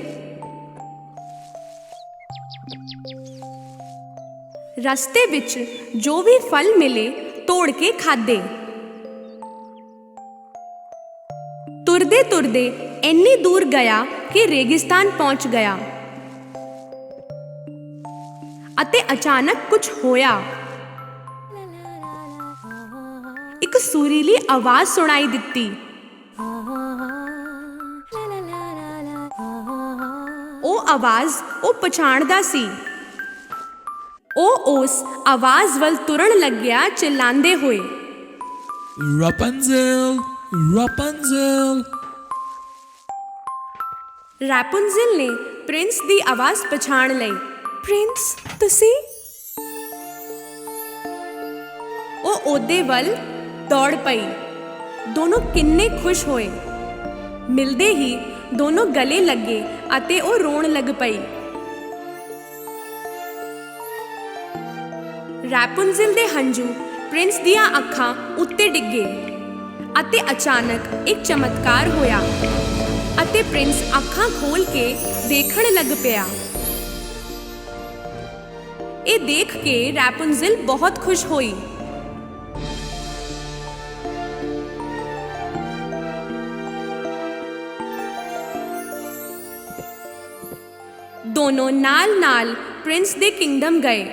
ਰਸਤੇ ਵਿੱਚ ਜੋ ਵੀ ਫਲ ਮਿਲੇ ਤੋੜ ਕੇ ਖਾਦੇ। ਤੁਰਦੇ ਤੁਰਦੇ ਇੰਨੀ ਦੂਰ ਗਿਆ ਕਿ ਰੇਗਿਸਤਾਨ ਪਹੁੰਚ ਗਿਆ ਅਤੇ ਅਚਾਨਕ ਕੁਝ ਹੋਇਆ। ਇੱਕ ਸੁਰੀਲੀ ਆਵਾਜ਼ ਸੁਣਾਈ ਦਿੱਤੀ। ਉਹ ਆਵਾਜ਼ ਉਹ ਪਛਾਣਦਾ ਸੀ। ਉਹ ਉਸ ਆਵਾਜ਼ ਵੱਲ ਤੁਰਨ ਲੱਗਿਆ, ਚਿল্ਲਾਉਂਦੇ ਹੋਏ, ਰੈਪੁੰਜ਼ਲ, ਰੈਪੁੰਜ਼ਲ। ਰੈਪੁੰਜ਼ਲ ਨੇ ਪ੍ਰਿੰਸ ਦੀ ਆਵਾਜ਼ ਪਛਾਣ ਲਈ। ਪ੍ਰਿੰਸ, ਤੁਸੀਂ? ਉਹ ਉਹਦੇ ਵੱਲ ਦੌੜ ਪਈ। ਦੋਨੋਂ ਕਿੰਨੇ ਖੁਸ਼ ਹੋਏ। ਮਿਲਦੇ ਹੀ ਦੋਨੋਂ ਗਲੇ ਲੱਗੇ ਅਤੇ ਉਹ ਰੋਣ ਲੱਗ ਪਈ। ਰੈਪੁਨਜ਼ਲ ਦੇ ਹੰਝੂ ਪ੍ਰਿੰਸ ਦੀਆਂ ਅੱਖਾਂ ਉੱਤੇ ਡਿੱਗੇ ਅਤੇ ਅਚਾਨਕ ਇੱਕ ਚਮਤਕਾਰ ਹੋਇਆ ਅਤੇ ਪ੍ਰਿੰਸ ਅੱਖਾਂ ਖੋਲ੍ਹ ਕੇ ਦੇਖਣ ਲੱਗ ਪਿਆ। ਇਹ ਦੇਖ ਕੇ ਰੈਪੁਨਜ਼ਲ ਬਹੁਤ ਖੁਸ਼ ਹੋਈ। ਦੋਨੋਂ ਨਾਲ-ਨਾਲ ਪ੍ਰਿੰਸ ਦੇ ਕਿੰਗਡਮ ਗਏ,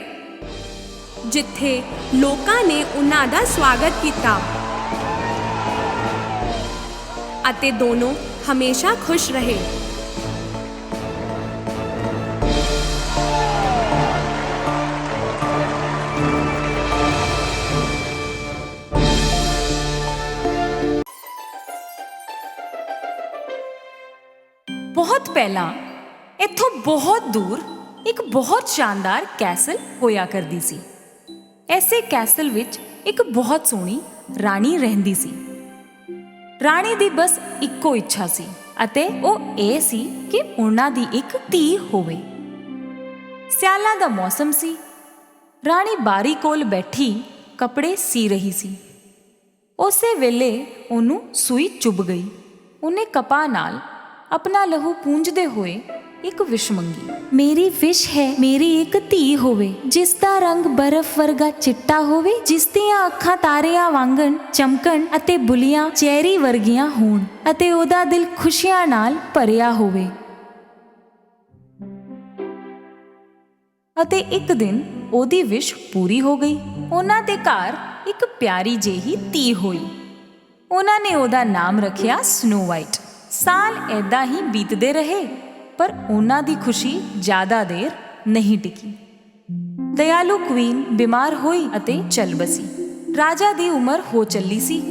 ਜਿੱਥੇ ਲੋਕਾਂ ਨੇ ਉਹਨਾਂ ਦਾ ਸਵਾਗਤ ਕੀਤਾ ਅਤੇ ਦੋਨੋਂ ਹਮੇਸ਼ਾ ਖੁਸ਼ ਰਹੇ। ਬਹੁਤ ਪਹਿਲਾਂ ਇੱਥੋਂ ਬਹੁਤ ਦੂਰ ਇੱਕ ਬਹੁਤ ਸ਼ਾਨਦਾਰ ਕੈਸਲ ਹੋਇਆ ਕਰਦੀ ਸੀ। ਐਸੇ ਕੈਸਲ ਵਿੱਚ ਇੱਕ ਬਹੁਤ ਸੋਹਣੀ ਰਾਣੀ ਰਹਿੰਦੀ ਸੀ। ਰਾਣੀ ਦੀ ਬਸ ਇੱਕੋ ਇੱਛਾ ਸੀ ਅਤੇ ਉਹ ਇਹ ਸੀ ਕਿ ਉਹਨਾਂ ਦੀ ਇੱਕ ਧੀ ਹੋਵੇ। ਸਿਆਲਾਂ ਦਾ ਮੌਸਮ ਸੀ। ਰਾਣੀ ਬਾਰੀ ਕੋਲ ਬੈਠੀ ਕੱਪੜੇ ਸੀ ਰਹੀ ਸੀ। ਉਸੇ ਵੇਲੇ ਉਹਨੂੰ ਸੂਈ ਚੁੱਭ ਗਈ। ਉਹਨੇ ਕਪਾਹ ਨਾਲ ਆਪਣਾ ਲਹੂ ਪੂੰਝਦੇ ਹੋਏ ਇੱਕ ਵਿਸ਼ ਮੰਗੀ। ਮੇਰੀ ਵਿਸ਼ ਹੈ ਮੇਰੀ ਇੱਕ ਧੀ ਹੋਵੇ, ਜਿਸ ਦਾ ਰੰਗ ਬਰਫ਼ ਵਰਗਾ ਚਿੱਟਾ ਹੋਵੇ, ਜਿਸ ਦੀਆਂ ਅੱਖਾਂ ਤਾਰਿਆਂ ਵਾਂਗਣ ਚਮਕਣ ਅਤੇ ਬੁੱਲੀਆਂ ਚੈਰੀ ਵਰਗੀਆਂ ਹੋਣ ਅਤੇ ਉਹਦਾ ਦਿਲ ਖੁਸ਼ੀਆਂ ਨਾਲ ਭਰਿਆ ਹੋਵੇ। ਅਤੇ ਇੱਕ ਦਿਨ ਉਹਦੀ ਵਿਸ਼ ਪੂਰੀ ਹੋ ਗਈ। ਉਹਨਾਂ ਦੇ ਘਰ ਇੱਕ ਪਿਆਰੀ ਜਿਹੀ ਧੀ ਹੋਈ। ਉਹਨਾਂ ਨੇ ਉਹਦਾ ਨਾਮ ਰੱਖਿਆ ਸਨੋ ਵਾਈਟ। ਸਾਲ ਏਦਾਂ ਹੀ ਬੀਤਦੇ ਰਹੇ, ਪਰ ਉਹਨਾਂ ਦੀ ਖੁਸ਼ੀ ਜ਼ਿਆਦਾ ਦੇਰ ਨਹੀਂ ਟਿਕੀ। ਦਇਆਲੂ ਕੁਈਨ ਬਿਮਾਰ ਹੋਈ ਅਤੇ ਚੱਲ ਬਸੀ। ਰਾਜਾ ਦੀ ਉਮਰ ਹੋ ਚੱਲੀ ਸੀ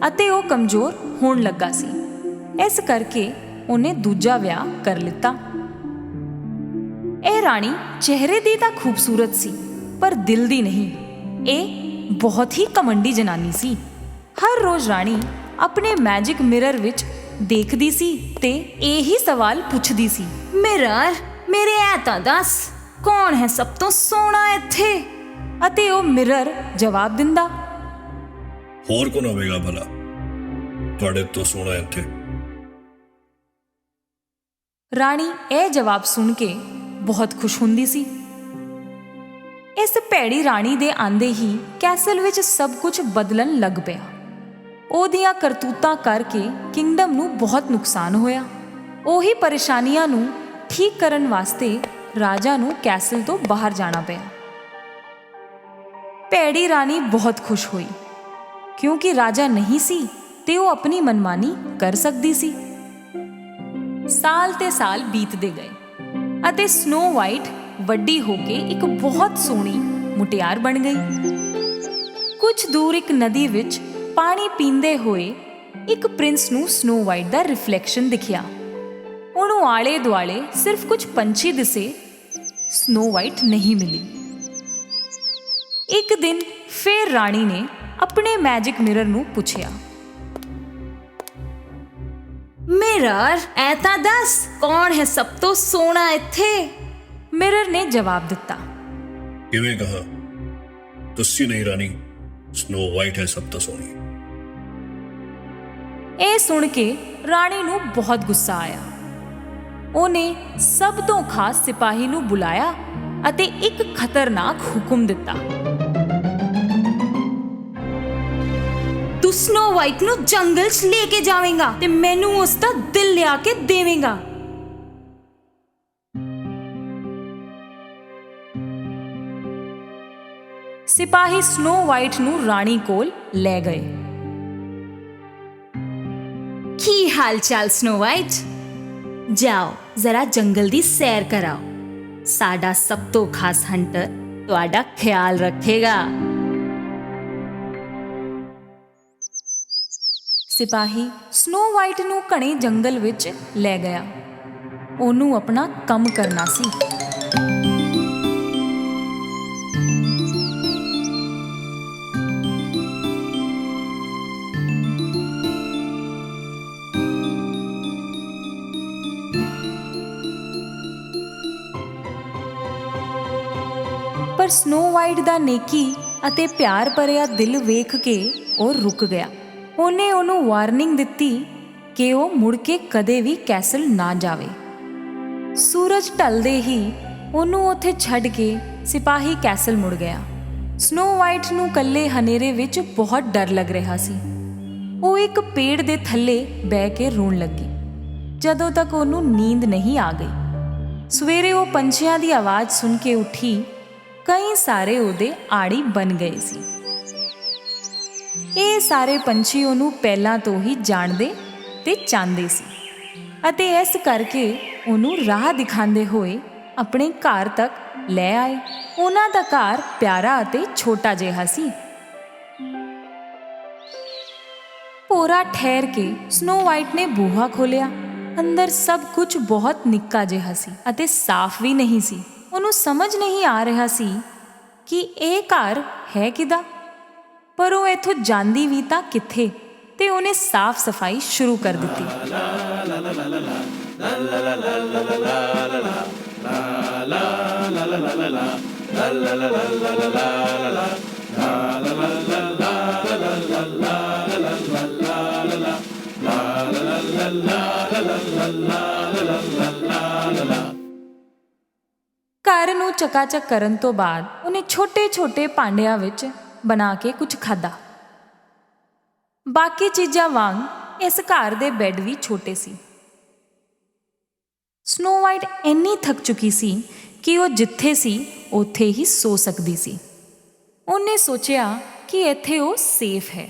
ਅਤੇ ਉਹ ਕਮਜ਼ੋਰ ਹੋਣ ਲੱਗਾ ਸੀ। ਇਸ ਕਰਕੇ ਉਹਨੇ ਦੂਜਾ ਵਿਆਹ ਕਰ ਲਿੱਤਾ। ਇਹ ਰਾਣੀ ਚਿਹਰੇ ਦੀ ਤਾਂ ਖੂਬਸੂਰਤ ਸੀ, ਪਰ ਦਿਲ ਦੀ ਨਹੀਂ। ਇਹ ਬਹੁਤ ਹੀ ਘਮੰਡੀ ਜਨਾਨੀ ਸੀ। ਹਰ ਰੋਜ਼ ਰਾਣੀ ਆਪਣੇ ਮੈਜਿਕ ਮਿਰਰ ਵਿੱਚ ਦੇਖਦੀ ਸੀ ਤੇ ਇਹੀ ਸਵਾਲ ਪੁੱਛਦੀ ਸੀ, ਮਿਰਰ ਮੇਰੇ ਐ ਤਾਂ ਦੱਸ, ਕੌਣ ਹੈ ਸਭ ਤੋਂ ਸੋਹਣਾ ਇੱਥੇ? ਅਤੇ ਉਹ ਮਿਰਰ ਜਵਾਬ ਦਿੰਦਾ, ਹੋਰ ਕੌਣ ਹੋਵੇਗਾ ਭਲਾ ਤੁਹਾਡੇ ਤੋਂ ਸੋਹਣਾ ਇੱਥੇ? ਰਾਣੀ ਇਹ ਜਵਾਬ ਸੁਣ ਕੇ ਬਹੁਤ ਖੁਸ਼ ਹੁੰਦੀ ਸੀ। ਇਸ ਭੈੜੀ ਰਾਣੀ ਦੇ ਆਂਦੇ ਹੀ ਕੈਸਲ ਵਿੱਚ ਸਭ ਕੁਝ ਬਦਲਣ ਲੱਗ ਪਿਆ। ਉਹਦੀਆਂ ਕਰਤੂਤਾਂ ਕਰਕੇ ਕਿੰਗਡਮ ਨੂੰ ਬਹੁਤ ਨੁਕਸਾਨ ਹੋਇਆ। ਉਹੀ ਪਰੇਸ਼ਾਨੀਆਂ ਨੂੰ ਠੀਕ ਕਰਨ ਵਾਸਤੇ ਰਾਜਾ ਨੂੰ ਕੈਸਲ ਤੋਂ ਬਾਹਰ ਜਾਣਾ ਪਿਆ। ਭੈੜੀ ਰਾਣੀ ਬਹੁਤ ਖੁਸ਼ ਹੋਈ, ਕਿਉਂਕਿ ਰਾਜਾ ਨਹੀਂ ਸੀ ਤੇ ਉਹ ਆਪਣੀ ਮਨਮਾਨੀ ਕਰ ਸਕਦੀ ਸੀ। ਸਾਲ ਤੇ ਸਾਲ ਬੀਤਦੇ ਗਏ ਅਤੇ ਸਨੋ ਵਾਈਟ ਵੱਡੀ ਹੋ ਕੇ ਇੱਕ ਬਹੁਤ ਸੋਹਣੀ ਮੁਟਿਆਰ ਬਣ ਗਈ। ਕੁਝ ਦੂਰ ਇੱਕ ਨਦੀ ਵਿੱਚ ਪਾਣੀ ਪੀਂਦੇ ਹੋਏ ਇੱਕ ਪ੍ਰਿੰਸ ਨੂੰ ਸਨੋ ਵਾਈਟ ਦਾ ਰਿਫਲੈਕਸ਼ਨ ਦਿਖਿਆ। ਉਹਨੂੰ ਆਲੇ ਦੁਆਲੇ ਸਿਰਫ ਕੁਝ ਪੰਛੀ ਦਿਸੇ, ਸਨੋ ਵਾਈਟ ਨਹੀਂ ਮਿਲੀ। ਇੱਕ ਦਿਨ ਫਿਰ ਰਾਣੀ ਨੇ ਆਪਣੇ ਮੈਜਿਕ ਮਿਰਰ ਨੂੰ ਪੁੱਛਿਆ, ਮਿਰਰ ਐ ਤਾਂ ਦੱਸ, ਕੌਣ ਹੈ ਸਭ ਤੋਂ ਸੋਹਣਾ ਇੱਥੇ? ਮਿਰਰ ਨੇ ਜਵਾਬ ਦਿੱਤਾ, ਕਿਵੇਂ ਕਹਾ? ਤੁਸੀਂ ਨਹੀਂ ਰਾਣੀ, ਸਨੋ ਵਾਈਟ ਹੈ ਸਭ ਤੋਂ ਸੋਹਣੀ। ਇਹ ਸੁਣ ਕੇ ਰਾਣੀ ਨੂੰ ਬਹੁਤ ਗੁੱਸਾ ਆਇਆ। ਉਹਨੇ ਸਭ ਤੋਂ ਖਾਸ ਸਿਪਾਹੀ ਨੂੰ ਬੁਲਾਇਆ ਅਤੇ ਇੱਕ ਖਤਰਨਾਕ ਹੁਕਮ ਦਿੱਤਾ, ਤੂੰ ਸਨੋ ਵਾਈਟ ਨੂੰ ਜੰਗਲ 'ਚ ਲੈ ਕੇ ਜਾਵੇਂਗਾ ਤੇ ਮੈਨੂੰ ਉਸ ਦਾ ਦਿਲ ਲਿਆ ਕੇ ਦੇਵੇਂਗਾ। ਸਿਪਾਹੀ ਸਨੋ ਵਾਈਟ ਨੂੰ ਰਾਣੀ ਕੋਲ ਲੈ ਗਏ। ਕੀ ਹਾਲ ਚਾਲ ਸਨੋ ਵਾਈਟ? ਜਾਓ ਜ਼ਰਾ ਜੰਗਲ ਦੀ ਸੈਰ ਕਰਾਓ। ਸਾਡਾ ਸਭ ਤੋਂ ਖਾਸ ਹੰਟਰ ਤੁਹਾਡਾ ਖਿਆਲ ਰੱਖੇਗਾ। ਸਿਪਾਹੀ ਸਨੋ ਵਾਈਟ ਨੂੰ ਘਣੇ ਜੰਗਲ ਵਿੱਚ ਲੈ ਗਿਆ। ਉਹਨੂੰ ਆਪਣਾ ਕੰਮ ਕਰਨਾ ਸੀ। ਪਰ ਪਰ ਸਨੋ ਵਾਈਟ ਦਾ ਨੇਕੀ ਅਤੇ ਪਿਆਰ ਭਰਿਆ ਦਿਲ ਵੇਖ ਕੇ ਉਹ ਰੁਕ ਗਿਆ। ਉਹਨੇ ਉਹਨੂੰ ਵਾਰਨਿੰਗ ਦਿੱਤੀ ਕਿ ਉਹ ਮੁੜ ਕੇ ਕਦੇ ਵੀ ਕੈਸਲ ਨਾ ਜਾਵੇ। ਸੂਰਜ ਢਲਦੇ ਹੀ ਉਹਨੂੰ ਉੱਥੇ ਛੱਡ ਕੇ ਸਿਪਾਹੀ ਕੈਸਲ ਮੁੜ ਗਿਆ। ਸਨੋ ਵਾਈਟ ਨੂੰ ਇਕੱਲੇ ਹਨੇਰੇ ਵਿੱਚ ਬਹੁਤ ਡਰ ਲੱਗ ਰਿਹਾ ਸੀ। ਉਹ ਇੱਕ ਪੇੜ ਦੇ ਥੱਲੇ ਬਹਿ ਕੇ ਰੋਣ ਲੱਗੀ ਜਦੋਂ ਤੱਕ ਉਹਨੂੰ ਨੀਂਦ ਨਹੀਂ ਆ ਗਈ। ਸਵੇਰੇ ਉਹ ਪੰਛੀਆਂ ਦੀ ਆਵਾਜ਼ ਸੁਣ ਕੇ ਉੱਠੀ। ਕਈ ਸਾਰੇ ਉਹਦੇ ਆੜੀ ਬਣ ਗਏ ਸੀ। ਇਹ ਸਾਰੇ ਪੰਛੀ ਉਹਨੂੰ ਪਹਿਲਾਂ ਤੋਂ ਹੀ ਜਾਣਦੇ ਤੇ ਚਾਹੁੰਦੇ ਸੀ ਅਤੇ ਇਸ ਕਰਕੇ ਉਹਨੂੰ ਰਾਹ ਦਿਖਾਉਂਦੇ ਹੋਏ ਆਪਣੇ ਘਰ ਤੱਕ ਲੈ ਆਏ। ਉਹਨਾਂ ਦਾ ਘਰ ਪਿਆਰਾ ਅਤੇ ਛੋਟਾ ਜਿਹਾ ਸੀ। ਪੂਰਾ ਠਹਿਰ ਕੇ ਸਨੋ ਵਾਈਟ ਨੇ ਬੂਹਾ ਖੋਲ੍ਹਿਆ। ਅੰਦਰ ਸਭ ਕੁਝ ਬਹੁਤ ਨਿੱਕਾ ਜਿਹਾ ਸੀ ਅਤੇ ਸਾਫ਼ ਵੀ ਨਹੀਂ ਸੀ। ਉਹਨੂੰ ਸਮਝ ਨਹੀਂ ਆ ਰਿਹਾ ਸੀ ਕਿ ਇਹ ਘਰ ਹੈ ਕਿਹਦਾ, ਪਰ ਉਹ ਇੱਥੋਂ ਜਾਂਦੀ ਵੀ ਤਾਂ ਕਿੱਥੇ, ਤੇ ਉਹਨੇ ਸਾਫ਼ ਸਫਾਈ ਸ਼ੁਰੂ ਕਰ ਦਿੱਤੀ। ਘਰ ਨੂੰ ਚਕਾਚਕ ਕਰਨ ਤੋਂ ਬਾਅਦ ਉਹਨੇ ਛੋਟੇ-ਛੋਟੇ ਭਾਂਡਿਆਂ ਵਿੱਚ ਬਣਾ ਕੇ ਕੁਝ ਖਾਧਾ। ਬਾਕੀ ਚੀਜ਼ਾਂ ਵਾਂਗ ਇਸ ਘਰ ਦੇ ਬੈੱਡ ਵੀ ਛੋਟੇ ਸੀ। ਸਨੋ ਵਾਈਟ ਇੰਨੀ ਥੱਕ ਚੁੱਕੀ ਸੀ ਕਿ ਉਹ ਜਿੱਥੇ ਸੀ ਉੱਥੇ ਹੀ ਸੋ ਸਕਦੀ ਸੀ। ਉਹਨੇ ਸੋਚਿਆ ਕਿ ਇੱਥੇ ਉਹ ਸੇਫ ਹੈ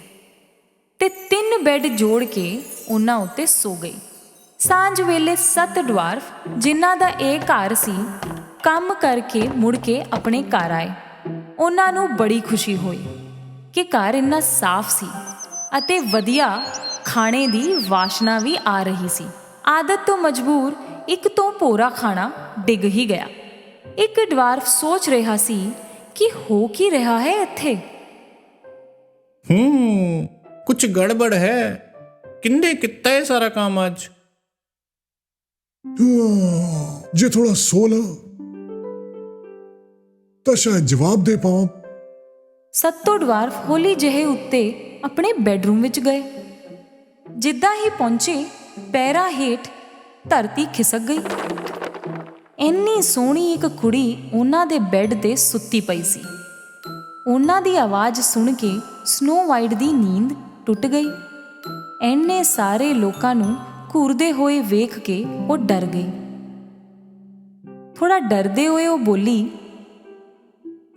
ਤੇ 3 ਬੈੱਡ ਜੋੜ ਕੇ ਉਹਨਾਂ ਉੱਤੇ ਸੋ ਗਈ। ਸਾਂਝ ਵੇਲੇ 7 ਡਵਾਰਫ ਜਿਨ੍ਹਾਂ ਦਾ ਇਹ ਘਰ ਸੀ ਕੰਮ ਕਰਕੇ ਮੁੜ ਕੇ ਆਪਣੇ ਘਰ ਆਏ। ਉਹਨਾਂ ਨੂੰ ਬੜੀ ਖੁਸ਼ੀ ਹੋਈ ਕਿ ਘਰ ਇੰਨਾ ਸਾਫ਼ ਸੀ ਅਤੇ ਵਧੀਆ ਖਾਣੇ ਦੀ ਵਾਸ਼ਨਾ ਵੀ ਆ ਰਹੀ ਸੀ। ਆਦਤ ਤੋਂ ਮਜਬੂਰ ਇੱਕ ਤੋਂ ਪੂਰਾ ਖਾਣਾ ਡਿੱਗ ਹੀ ਗਿਆ। ਇੱਕ ਡਵਾਰਫ ਸੋਚ ਰਿਹਾ ਸੀ ਕਿ ਹੋ ਕੀ ਰਿਹਾ ਹੈ ਇੱਥੇ। ਕੁਝ ਗੜਬੜ ਹੈ। ਕਿੰਨੇ ਕੀਤਾ ਹੈ ਸਾਰਾ ਕੰਮ ਅੱਜ? ਜੇ ਥੋੜਾ ਸੋ ਲਾ ਤਾਂ ਸ਼ਾਇਦ ਜਵਾਬ ਦੇ ਪਾਵਾਂ। ਸੱਤੋਂ ਡਵਾਰਫ ਹੌਲੀ ਜਿਹੇ ਉੱਤੇ ਆਪਣੇ ਬੈੱਡਰੂਮ ਵਿੱਚ ਗਏ। ਜਿੱਦਾਂ ਹੀ ਪਹੁੰਚੇ ਪੈਰਾਂ ਹੇਠ ਧਰਤੀ ਖਿਸਕ ਗਈ। ਇੰਨੀ ਸੋਹਣੀ ਇੱਕ ਕੁੜੀ ਉਹਨਾਂ ਦੇ ਬੈੱਡ ਤੇ ਸੁੱਤੀ ਪਈ ਸੀ। ਉਹਨਾਂ ਦੀ ਆਵਾਜ਼ ਸੁਣ ਕੇ ਸਨੋ ਵਾਈਟ ਦੀ ਨੀਂਦ ਟੁੱਟ ਗਈ। ਇੰਨੇ ਸਾਰੇ ਲੋਕਾਂ ਨੂੰ ਘੂਰਦੇ ਹੋਏ ਵੇਖ ਕੇ ਉਹ ਡਰ ਗਈ। ਥੋੜਾ ਡਰਦੇ ਹੋਏ ਉਹ ਬੋਲੀ,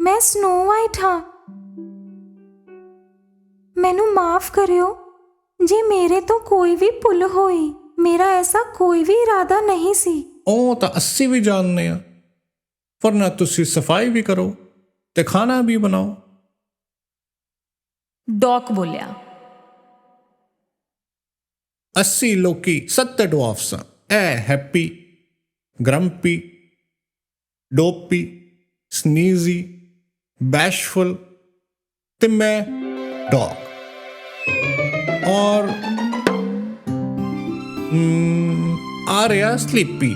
ਮੈਂ ਸਨੋ ਵਾਈਟ ਹਾਂ, ਮੈਨੂੰ ਮਾਫ ਕਰਿਓ ਜੇ ਮੇਰੇ ਤੋਂ ਕੋਈ ਵੀ ਭੁੱਲ ਹੋਈ। ਮੇਰਾ ਐਸਾ ਕੋਈ ਵੀ ਇਰਾਦਾ ਨਹੀਂ ਸੀ। ਉਹ ਤਾਂ ਅਸੀਂ ਵੀ ਜਾਣਦੇ ਆ, ਪਰ ਨਾ ਤੁਸੀਂ ਸਫਾਈ ਵੀ ਕਰੋ ਤੇ ਖਾਣਾ ਵੀ ਬਣਾਓ। ਡੌਕ ਬੋਲਿਆ, ਅਸੀਂ ਲੋਕੀ 7 ਡਵਾਰਫਸ ਆ। ਇਹ ਹੈਪੀ, ਗ੍ਰੰਪੀ, ਡੋਪੀ, ਸਨੀਜ਼ੀ, ਬੈਸ਼ਫੁਲ ਤੇ ਮੈਂ ਡੌਗ ਔਰ ਆ ਰਿਹਾ ਸਲੀਪੀ।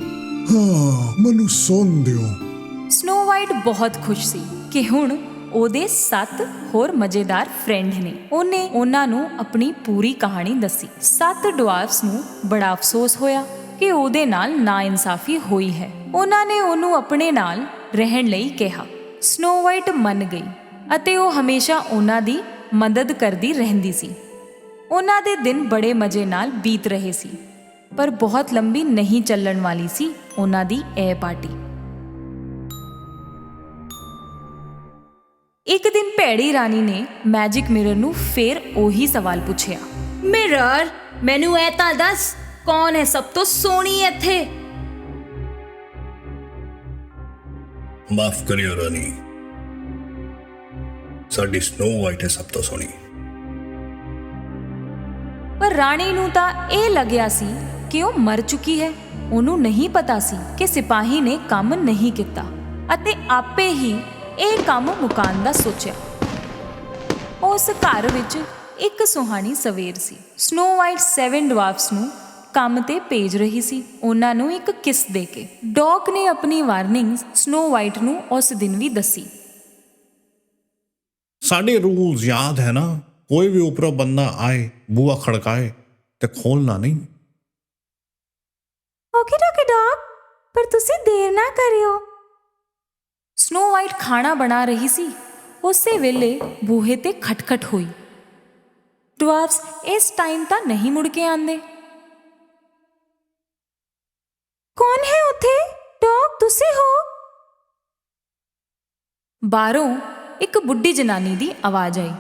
ਹਾਂ, ਮੈਨੂੰ ਸੌਣ ਦਿਓ। ਸਨੋ ਵਾਈਟ ਬਹੁਤ ਖੁਸ਼ ਸੀ ਕਿ ਹੁਣ ਉਹਦੇ 7 ਹੋਰ ਮਜ਼ੇਦਾਰ ਫਰੈਂਡ ਨੇ। ਉਹਨੇ ਉਹਨਾਂ ਨੂੰ ਆਪਣੀ ਪੂਰੀ ਕਹਾਣੀ ਦੱਸੀ। 7 ਡਵਾਰਫਸ ਨੂੰ ਬੜਾ ਅਫਸੋਸ ਹੋਇਆ ਕਿ ਉਹਦੇ ਨਾਲ ਨਾਇਨਸਾਫੀ ਹੋਈ ਹੈ। ਉਹਨਾਂ ਨੇ ਉਹਨੂੰ ਆਪਣੇ ਨਾਲ ਰਹਿਣ ਲਈ ਕਿਹਾ। ਸਨੋ ਵਾਈਟ ਮੰਨ ਗਈ ਅਤੇ ਉਹ ਹਮੇਸ਼ਾ ਉਹਨਾਂ ਦੀ ਮਦਦ ਕਰਦੀ ਰਹਿੰਦੀ ਸੀ। ਉਹਨਾਂ ਦੇ ਦਿਨ ਬੜੇ ਮਜ਼ੇ ਨਾਲ ਬੀਤ ਰਹੇ ਸੀ, ਪਰ ਬਹੁਤ ਲੰਬੀ ਨਹੀਂ ਚੱਲਣ ਵਾਲੀ ਸੀ ਉਹਨਾਂ ਦੀ ਇਹ ਪਾਰਟੀ। ਇੱਕ ਦਿਨ ਭੈੜੀ ਰਾਣੀ ਨੇ ਮੈਜਿਕ ਮਿਰਰ ਨੂੰ ਫੇਰ ਉਹੀ ਸਵਾਲ ਪੁੱਛਿਆ, ਮਿਰਰ, ਮੈਨੂੰ ਇਹ ਤਾਂ ਦੱਸ, ਕੌਣ ਹੈ ਸਭ ਤੋਂ ਸੋਹਣੀ ਇੱਥੇ? ਮਾਫ ਕਰਿਓ ਰਾਣੀ, ਸਾਡੀ ਸਨੋ ਵਾਈਟ ਹੈ ਸਭ ਤੋਂ ਸੋਹਣੀ। ਪਰ ਰਾਣੀ ਨੂੰ ਤਾਂ ਇਹ ਲੱਗਿਆ ਸੀ ਕਿ ਉਹ ਮਰ ਚੁੱਕੀ ਹੈ। ਉਹਨੂੰ ਨਹੀਂ ਪਤਾ ਸੀ ਕਿ ਸਿਪਾਹੀ ਨੇ ਕੰਮ ਨਹੀਂ ਕੀਤਾ ਅਤੇ ਆਪੇ ਹੀ ਇਹ ਕੰਮ ਮੁਕਾਉਣ ਦਾ ਸੋਚਿਆ। ਉਸ ਘਰ ਵਿੱਚ ਇੱਕ ਸੁਹਾਣੀ ਸਵੇਰ ਸੀ। ਸਨੋ ਵਾਈਟ 7 ਡਵਾਰਫਸ ਨੂੰ ਕੰਮ ਤੇ ਭੇਜ ਰਹੀ ਸੀ, ਉਹਨਾਂ ਨੂੰ ਇੱਕ ਕਿਸ ਦੇ ਕੇ। ਡੌਕ ਨੇ ਆਪਣੀ ਵਾਰਨਿੰਗ ਸਨੋ ਵਾਈਟ ਨੂੰ ਉਸ ਦਿਨ ਵੀ ਦੱਸੀ। साडे रूल्स याद है ना, कोई भी ऊपरों बंदा आए बुआ खड़काए ते खोलना नहीं। ਓਕੇ ਡਾਕਟਰ ਡੌਗ, ਪਰ ਤੁਸੀਂ ਦੇਰ ਨਾ ਕਰਿਓ। ਸਨੋ ਵਾਈਟ ਖਾਣਾ ਬਣਾ ਰਹੀ ਸੀ। ਉਸੇ ਵੇਲੇ ਬੂਹੇ ਤੇ ਖਟਖਟ ਹੋਈ। ਡਵਾਰਫਸ ਇਸ ਟਾਈਮ ਤਾਂ ਨਹੀਂ ਮੁੜ ਕੇ ਆਉਂਦੇ। ਕੌਣ ਹੈ ਉੱਥੇ? ਡੌਗ ਤੁਸੀਂ ਹੋ? ਬਾਹਰੋਂ ਇੱਕ ਬੁੱਢੀ ਜਨਾਨੀ ਦੀ ਆਵਾਜ਼ ਆਈ।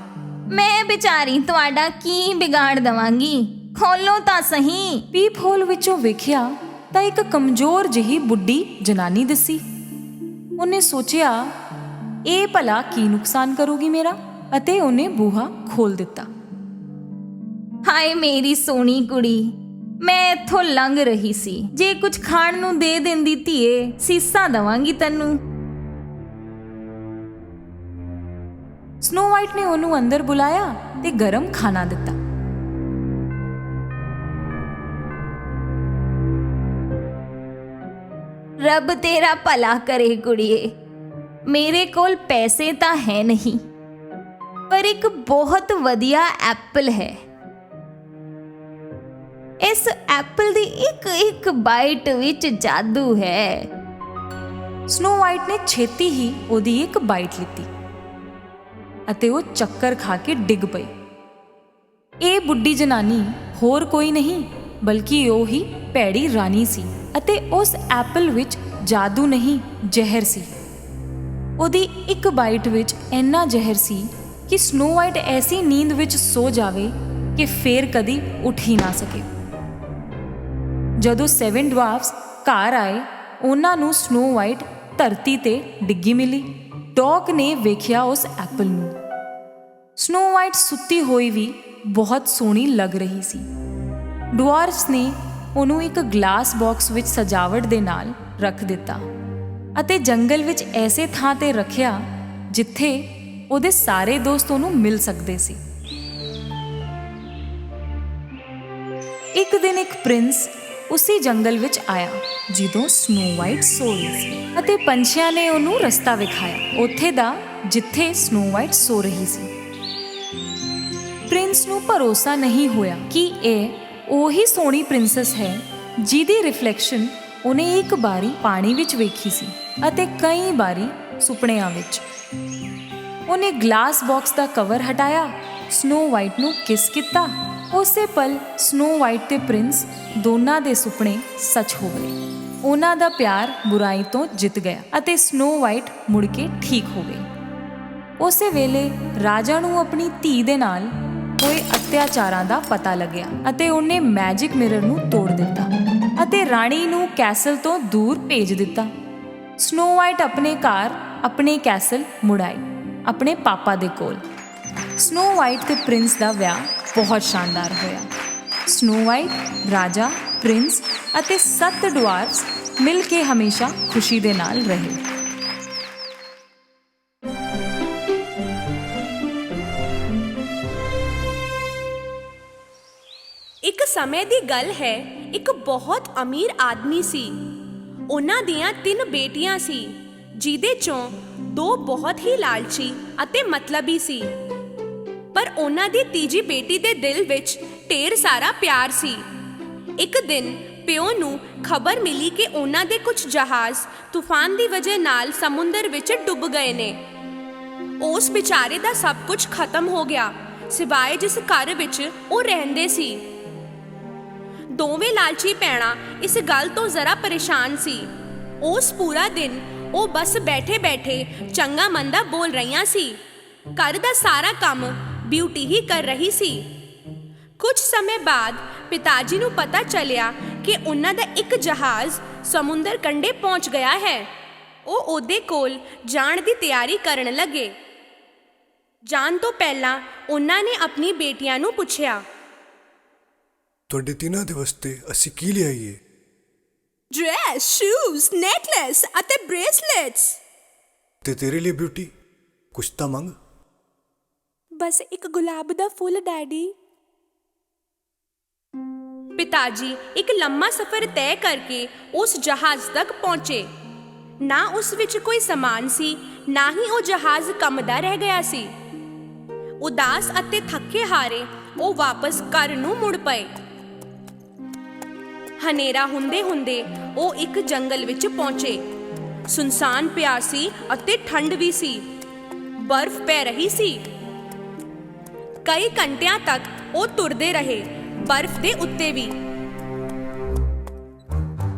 ਮੈਂ ਵਿਚਾਰੀ ਤੁਹਾਡਾ ਕੀ ਵਿਗਾੜ ਦਵਾਂਗੀ, ਖੋਲੋ ਤਾਂ ਸਹੀ। ਪੀਪ ਹੋਲ ਵਿੱਚੋਂ ਵੇਖਿਆ ਤਾਂ ਇੱਕ ਕਮਜ਼ੋਰ ਜਿਹੀ ਬੁੱਢੀ ਜਨਾਨੀ ਦਿਸੀ। ਉਹਨੇ ਸੋਚਿਆ ਇਹ ਭਲਾ ਕੀ ਨੁਕਸਾਨ ਕਰੂਗੀ ਮੇਰਾ, ਅਤੇ ਉਹਨੇ ਬੂਹਾ ਖੋਲ ਦਿੱਤਾ। ਹਾਏ ਮੇਰੀ ਸੋਹਣੀ ਕੁੜੀ, ਮੈਂ ਇੱਥੋਂ ਲੰਘ ਰਹੀ ਸੀ। ਜੇ ਕੁਝ ਖਾਣ ਨੂੰ ਦੇ ਦਿੰਦੀ ਧੀਏ, ਸੀਸਾਂ ਦਵਾਂਗੀ ਤੈਨੂੰ। ਸਨੋ ਵਾਈਟ ਨੇ ਉਹਨੂੰ ਅੰਦਰ ਬੁਲਾਇਆ ਤੇ ਗਰਮ ਖਾਣਾ ਦਿੱਤਾ। ਰੱਬ ਤੇਰਾ ਭਲਾ ਕਰੇ ਕੁੜੀਏ। ਮੇਰੇ ਕੋਲ ਪੈਸੇ ਤਾਂ ਹੈ ਨਹੀਂ, ਪਰ ਇੱਕ ਬਹੁਤ ਵਧੀਆ ਐਪਲ ਹੈ। ਇਸ ਐਪਲ ਦੀ ਇੱਕ ਇੱਕ ਬਾਈਟ ਵਿੱਚ ਜਾਦੂ ਹੈ। ਸਨੋ ਵਾਈਟ ਨੇ ਛੇਤੀ ਹੀ ਉਹਦੀ ਇੱਕ ਬਾਈਟ ਲਿੱਤੀ ਅਤੇ ਉਹ ਚੱਕਰ ਖਾ ਕੇ ਡਿੱਗ ਪਈ। ਇਹ ਬੁੱਢੀ ਜਨਾਨੀ ਹੋਰ ਕੋਈ ਨਹੀਂ ਬਲਕਿ ਉਹ ਹੀ ਭੈੜੀ ਰਾਣੀ ਸੀ, ਅਤੇ ਉਸ ਐਪਲ ਵਿੱਚ ਜਾਦੂ ਨਹੀਂ ਜ਼ਹਿਰ ਸੀ। ਉਹਦੀ ਇੱਕ ਬਾਈਟ ਵਿੱਚ ਇੰਨਾ ਜ਼ਹਿਰ ਸੀ ਕਿ ਸਨੋ ਵਾਈਟ ਐਸੀ ਨੀਂਦ ਵਿੱਚ ਸੋ ਜਾਵੇ ਕਿ ਫੇਰ ਕਦੀ ਉੱਠ ਹੀ ਨਾ ਸਕੇ। ਜਦੋਂ 7 ਡਵਾਰਫਸ ਘਰ ਆਏ, ਉਹਨਾਂ ਨੂੰ ਸਨੋ ਵਾਈਟ ਧਰਤੀ ਤੇ ਡਿੱਗੀ ਮਿਲੀ। ਡੌਗ ਨੇ ਵੇਖਿਆ ਉਸ ਐਪਲ ਨੂੰ। ਸਨੋ ਵਾਈਟ ਸੁੱਤੀ ਹੋਈ ਵੀ ਬਹੁਤ ਸੋਹਣੀ ਲੱਗ ਰਹੀ ਸੀ। ਡਵਾਰਫਸ ਨੇ ਉਹਨੂੰ ਇੱਕ ਗਲਾਸ ਬਾਕਸ ਵਿੱਚ ਸਜਾਵਟ ਦੇ ਨਾਲ ਰੱਖ ਦਿੱਤਾ ਅਤੇ ਜੰਗਲ ਵਿੱਚ ਐਸੇ ਥਾਂ ਤੇ ਰੱਖਿਆ ਜਿੱਥੇ ਉਹਦੇ ਸਾਰੇ ਦੋਸਤ ਉਹਨੂੰ ਮਿਲ ਸਕਦੇ ਸੀ। ਇੱਕ ਦਿਨ ਇੱਕ ਪ੍ਰਿੰਸ ਉਸੇ ਜੰਗਲ ਵਿੱਚ ਆਇਆ ਜਦੋਂ ਸਨੋ ਵਾਈਟ ਸੋ ਰਹੀ ਸੀ, ਅਤੇ ਪੰਛੀਆਂ ਨੇ ਉਹਨੂੰ ਰਸਤਾ ਵਿਖਾਇਆ ਉੱਥੇ ਦਾ ਜਿੱਥੇ ਸਨੋ ਵਾਈਟ ਸੋ ਰਹੀ ਸੀ। ਪ੍ਰਿੰਸ ਨੂੰ ਭਰੋਸਾ ਨਹੀਂ ਹੋਇਆ ਕਿ ਇਹ ਉਹੀ ਸੋਹਣੀ ਪ੍ਰਿੰਸੈਸ ਹੈ ਜਿਹਦੀ ਰਿਫਲੈਕਸ਼ਨ ਉਹਨੇ ਇੱਕ ਵਾਰੀ ਪਾਣੀ ਵਿੱਚ ਵੇਖੀ ਸੀ ਅਤੇ ਕਈ ਵਾਰੀ ਸੁਪਨਿਆਂ ਵਿੱਚ। ਉਹਨੇ ਗਲਾਸ ਬਾਕਸ ਦਾ ਕਵਰ ਹਟਾਇਆ, ਸਨੋ ਵਾਈਟ ਨੂੰ ਕਿਸ ਕੀਤਾ। ਉਸੇ ਪਲ ਸਨੋ ਵਾਈਟ ਤੇ ਪ੍ਰਿੰਸ ਦੋਨਾਂ ਦੇ ਸੁਪਨੇ ਸੱਚ ਹੋ ਗਏ। ਉਹਨਾਂ ਦਾ ਪਿਆਰ ਬੁਰਾਈ ਤੋਂ ਜਿੱਤ ਗਿਆ ਅਤੇ ਸਨੋ ਵਾਈਟ ਮੁੜ ਕੇ ਠੀਕ ਹੋ ਗਈ। ਉਸੇ ਵੇਲੇ ਰਾਜਾ ਨੂੰ ਆਪਣੀ ਧੀ ਦੇ ਨਾਲ ਹੋਏ ਅਤਿਆਚਾਰਾਂ ਦਾ ਪਤਾ ਲੱਗਿਆ ਅਤੇ ਉਹਨੇ ਮੈਜਿਕ ਮਿਰਰ ਨੂੰ ਤੋੜ ਦਿੱਤਾ ਅਤੇ ਰਾਣੀ ਨੂੰ ਕੈਸਲ ਤੋਂ ਦੂਰ ਭੇਜ ਦਿੱਤਾ। ਸਨੋ ਵਾਈਟ ਆਪਣੇ ਘਰ ਆਪਣੇ ਕੈਸਲ ਮੁੜ ਆਈ, ਆਪਣੇ ਪਾਪਾ ਦੇ ਕੋਲ। ਸਨੋ ਵਾਈਟ ਤੇ ਪ੍ਰਿੰਸ ਦਾ ਵਿਆਹ ਬਹੁਤ ਸ਼ਾਨਦਾਰ ਹੋਇਆ। ਸਨੋ ਵਾਈਟ, ਰਾਜਾ, ਪ੍ਰਿੰਸ ਅਤੇ 7 ਡਵਾਰਫਸ ਮਿਲ ਕੇ ਹਮੇਸ਼ਾ ਖੁਸ਼ੀ ਦੇ ਨਾਲ ਰਹੇ। ਇੱਕ ਸਮੇਂ ਦੀ ਗੱਲ ਹੈ, ਇੱਕ ਬਹੁਤ ਅਮੀਰ ਆਦਮੀ ਸੀ। ਉਹਨਾਂ ਦੀਆਂ 3 ਬੇਟੀਆਂ ਸੀ, ਜਿਹਦੇ ਚੋਂ 2 ਬਹੁਤ ਹੀ ਲਾਲਚੀ ਅਤੇ ਮਤਲਬੀ ਸੀ। ਪਰ ਉਹਨਾਂ ਦੀ ਤੀਜੀ ਬੇਟੀ ਦੇ ਦਿਲ ਵਿੱਚ ਢੇਰ ਸਾਰਾ ਪਿਆਰ ਸੀ। ਇੱਕ ਦਿਨ ਪਿਓ ਨੂੰ ਖਬਰ ਮਿਲੀ ਕਿ ਉਹਨਾਂ ਦੇ ਕੁਝ ਜਹਾਜ਼ ਤੂਫਾਨ ਦੀ ਵਜ੍ਹਾ ਨਾਲ ਸਮੁੰਦਰ ਵਿੱਚ ਡੁੱਬ ਗਏ ਨੇ। ਉਸ ਵਿਚਾਰੇ ਦਾ ਸਭ ਕੁਝ ਖਤਮ ਹੋ ਗਿਆ, ਸਿਵਾਏ ਜਿਸ ਘਰ ਵਿੱਚ ਉਹ ਰਹਿੰਦੇ ਸੀ। ਦੋਵੇਂ ਲਾਲਚੀ ਭੈਣਾਂ ਇਸ ਗੱਲ ਤੋਂ ਜ਼ਰਾ ਪਰੇਸ਼ਾਨ ਸੀ। ਉਸ ਪੂਰਾ ਦਿਨ ਉਹ ਬਸ ਬੈਠੇ ਬੈਠੇ ਚੰਗਾ ਮੰਦਾ ਬੋਲ ਰਹੀਆਂ ਸੀ। ਘਰ ਦਾ ਸਾਰਾ ਕੰਮ ਬਿਊਟੀ ਹੀ ਕਰ ਰਹੀ ਸੀ। ਕੁਝ ਸਮੇਂ ਬਾਅਦ ਪਿਤਾਜੀ ਨੂੰ ਪਤਾ ਚੱਲਿਆ ਕਿ ਉਹਨਾਂ ਦਾ ਇੱਕ ਜਹਾਜ਼ ਸਮੁੰਦਰ ਕੰਢੇ ਪਹੁੰਚ ਗਿਆ ਹੈ। ਉਹ ਉਹਦੇ ਕੋਲ ਜਾਣ ਦੀ ਤਿਆਰੀ ਕਰਨ ਲੱਗੇ। ਜਾਣ ਤੋਂ ਪਹਿਲਾਂ ਉਹਨਾਂ ਨੇ ਆਪਣੀ ਬੇਟੀਆਂ ਨੂੰ ਪੁੱਛਿਆ, ਤੁਹਾਡੇ ਤਿੰਨਾਂ ਦੇ ਵਾਸਤੇ ਅਸੀਂ ਕੀ ਲਿਆਈਏ? ਡਰੈਸ, ਸ਼ੂਜ਼, ਨੈਕਲੈਸ ਅਤੇ ਬ੍ਰੇਸਲੇਟਸ। ਤੇ ਤੇਰੇ ਲਈ ਬਿਊਟੀ ਕੁਛ ਤਾਂ ਮੰਗ। ਬਸ ਇੱਕ ਗੁਲਾਬ ਦਾ ਫੁੱਲ ਡੈਡੀ। ਪਿਤਾਜੀ ਇੱਕ ਲੰਮਾ ਸਫ਼ਰ ਤੈਅ ਕਰਕੇ ਉਸ ਜਹਾਜ਼ ਤੱਕ ਪਹੁੰਚੇ। ਨਾ ਉਸ ਵਿੱਚ ਕੋਈ ਸਮਾਨ ਸੀ, ਨਾ ਹੀ ਉਹ ਜਹਾਜ਼ ਕੰਮਦਾ ਰਹਿ ਗਿਆ ਸੀ। ਉਦਾਸ ਅਤੇ ਥੱਕੇ ਹਾਰੇ ਉਹ ਵਾਪਸ ਘਰ ਨੂੰ ਮੁੜ ਪਏ। ਹਨੇਰਾ ਹੁੰਦੇ ਹੁੰਦੇ ਉਹ ਇੱਕ ਜੰਗਲ ਵਿੱਚ ਪਹੁੰਚੇ। ਸੁਨਸਾਨ ਪਿਆ ਸੀ ਅਤੇ ਠੰਡ ਵੀ ਸੀ। ਬਰਫ਼ ਪੈ ਰਹੀ ਸੀ। ਕਈ ਘੰਟਿਆਂ ਤੱਕ ਉਹ ਤੁਰਦੇ ਰਹੇ, ਬਰਫ਼ ਦੇ ਉੱਤੇ ਵੀ।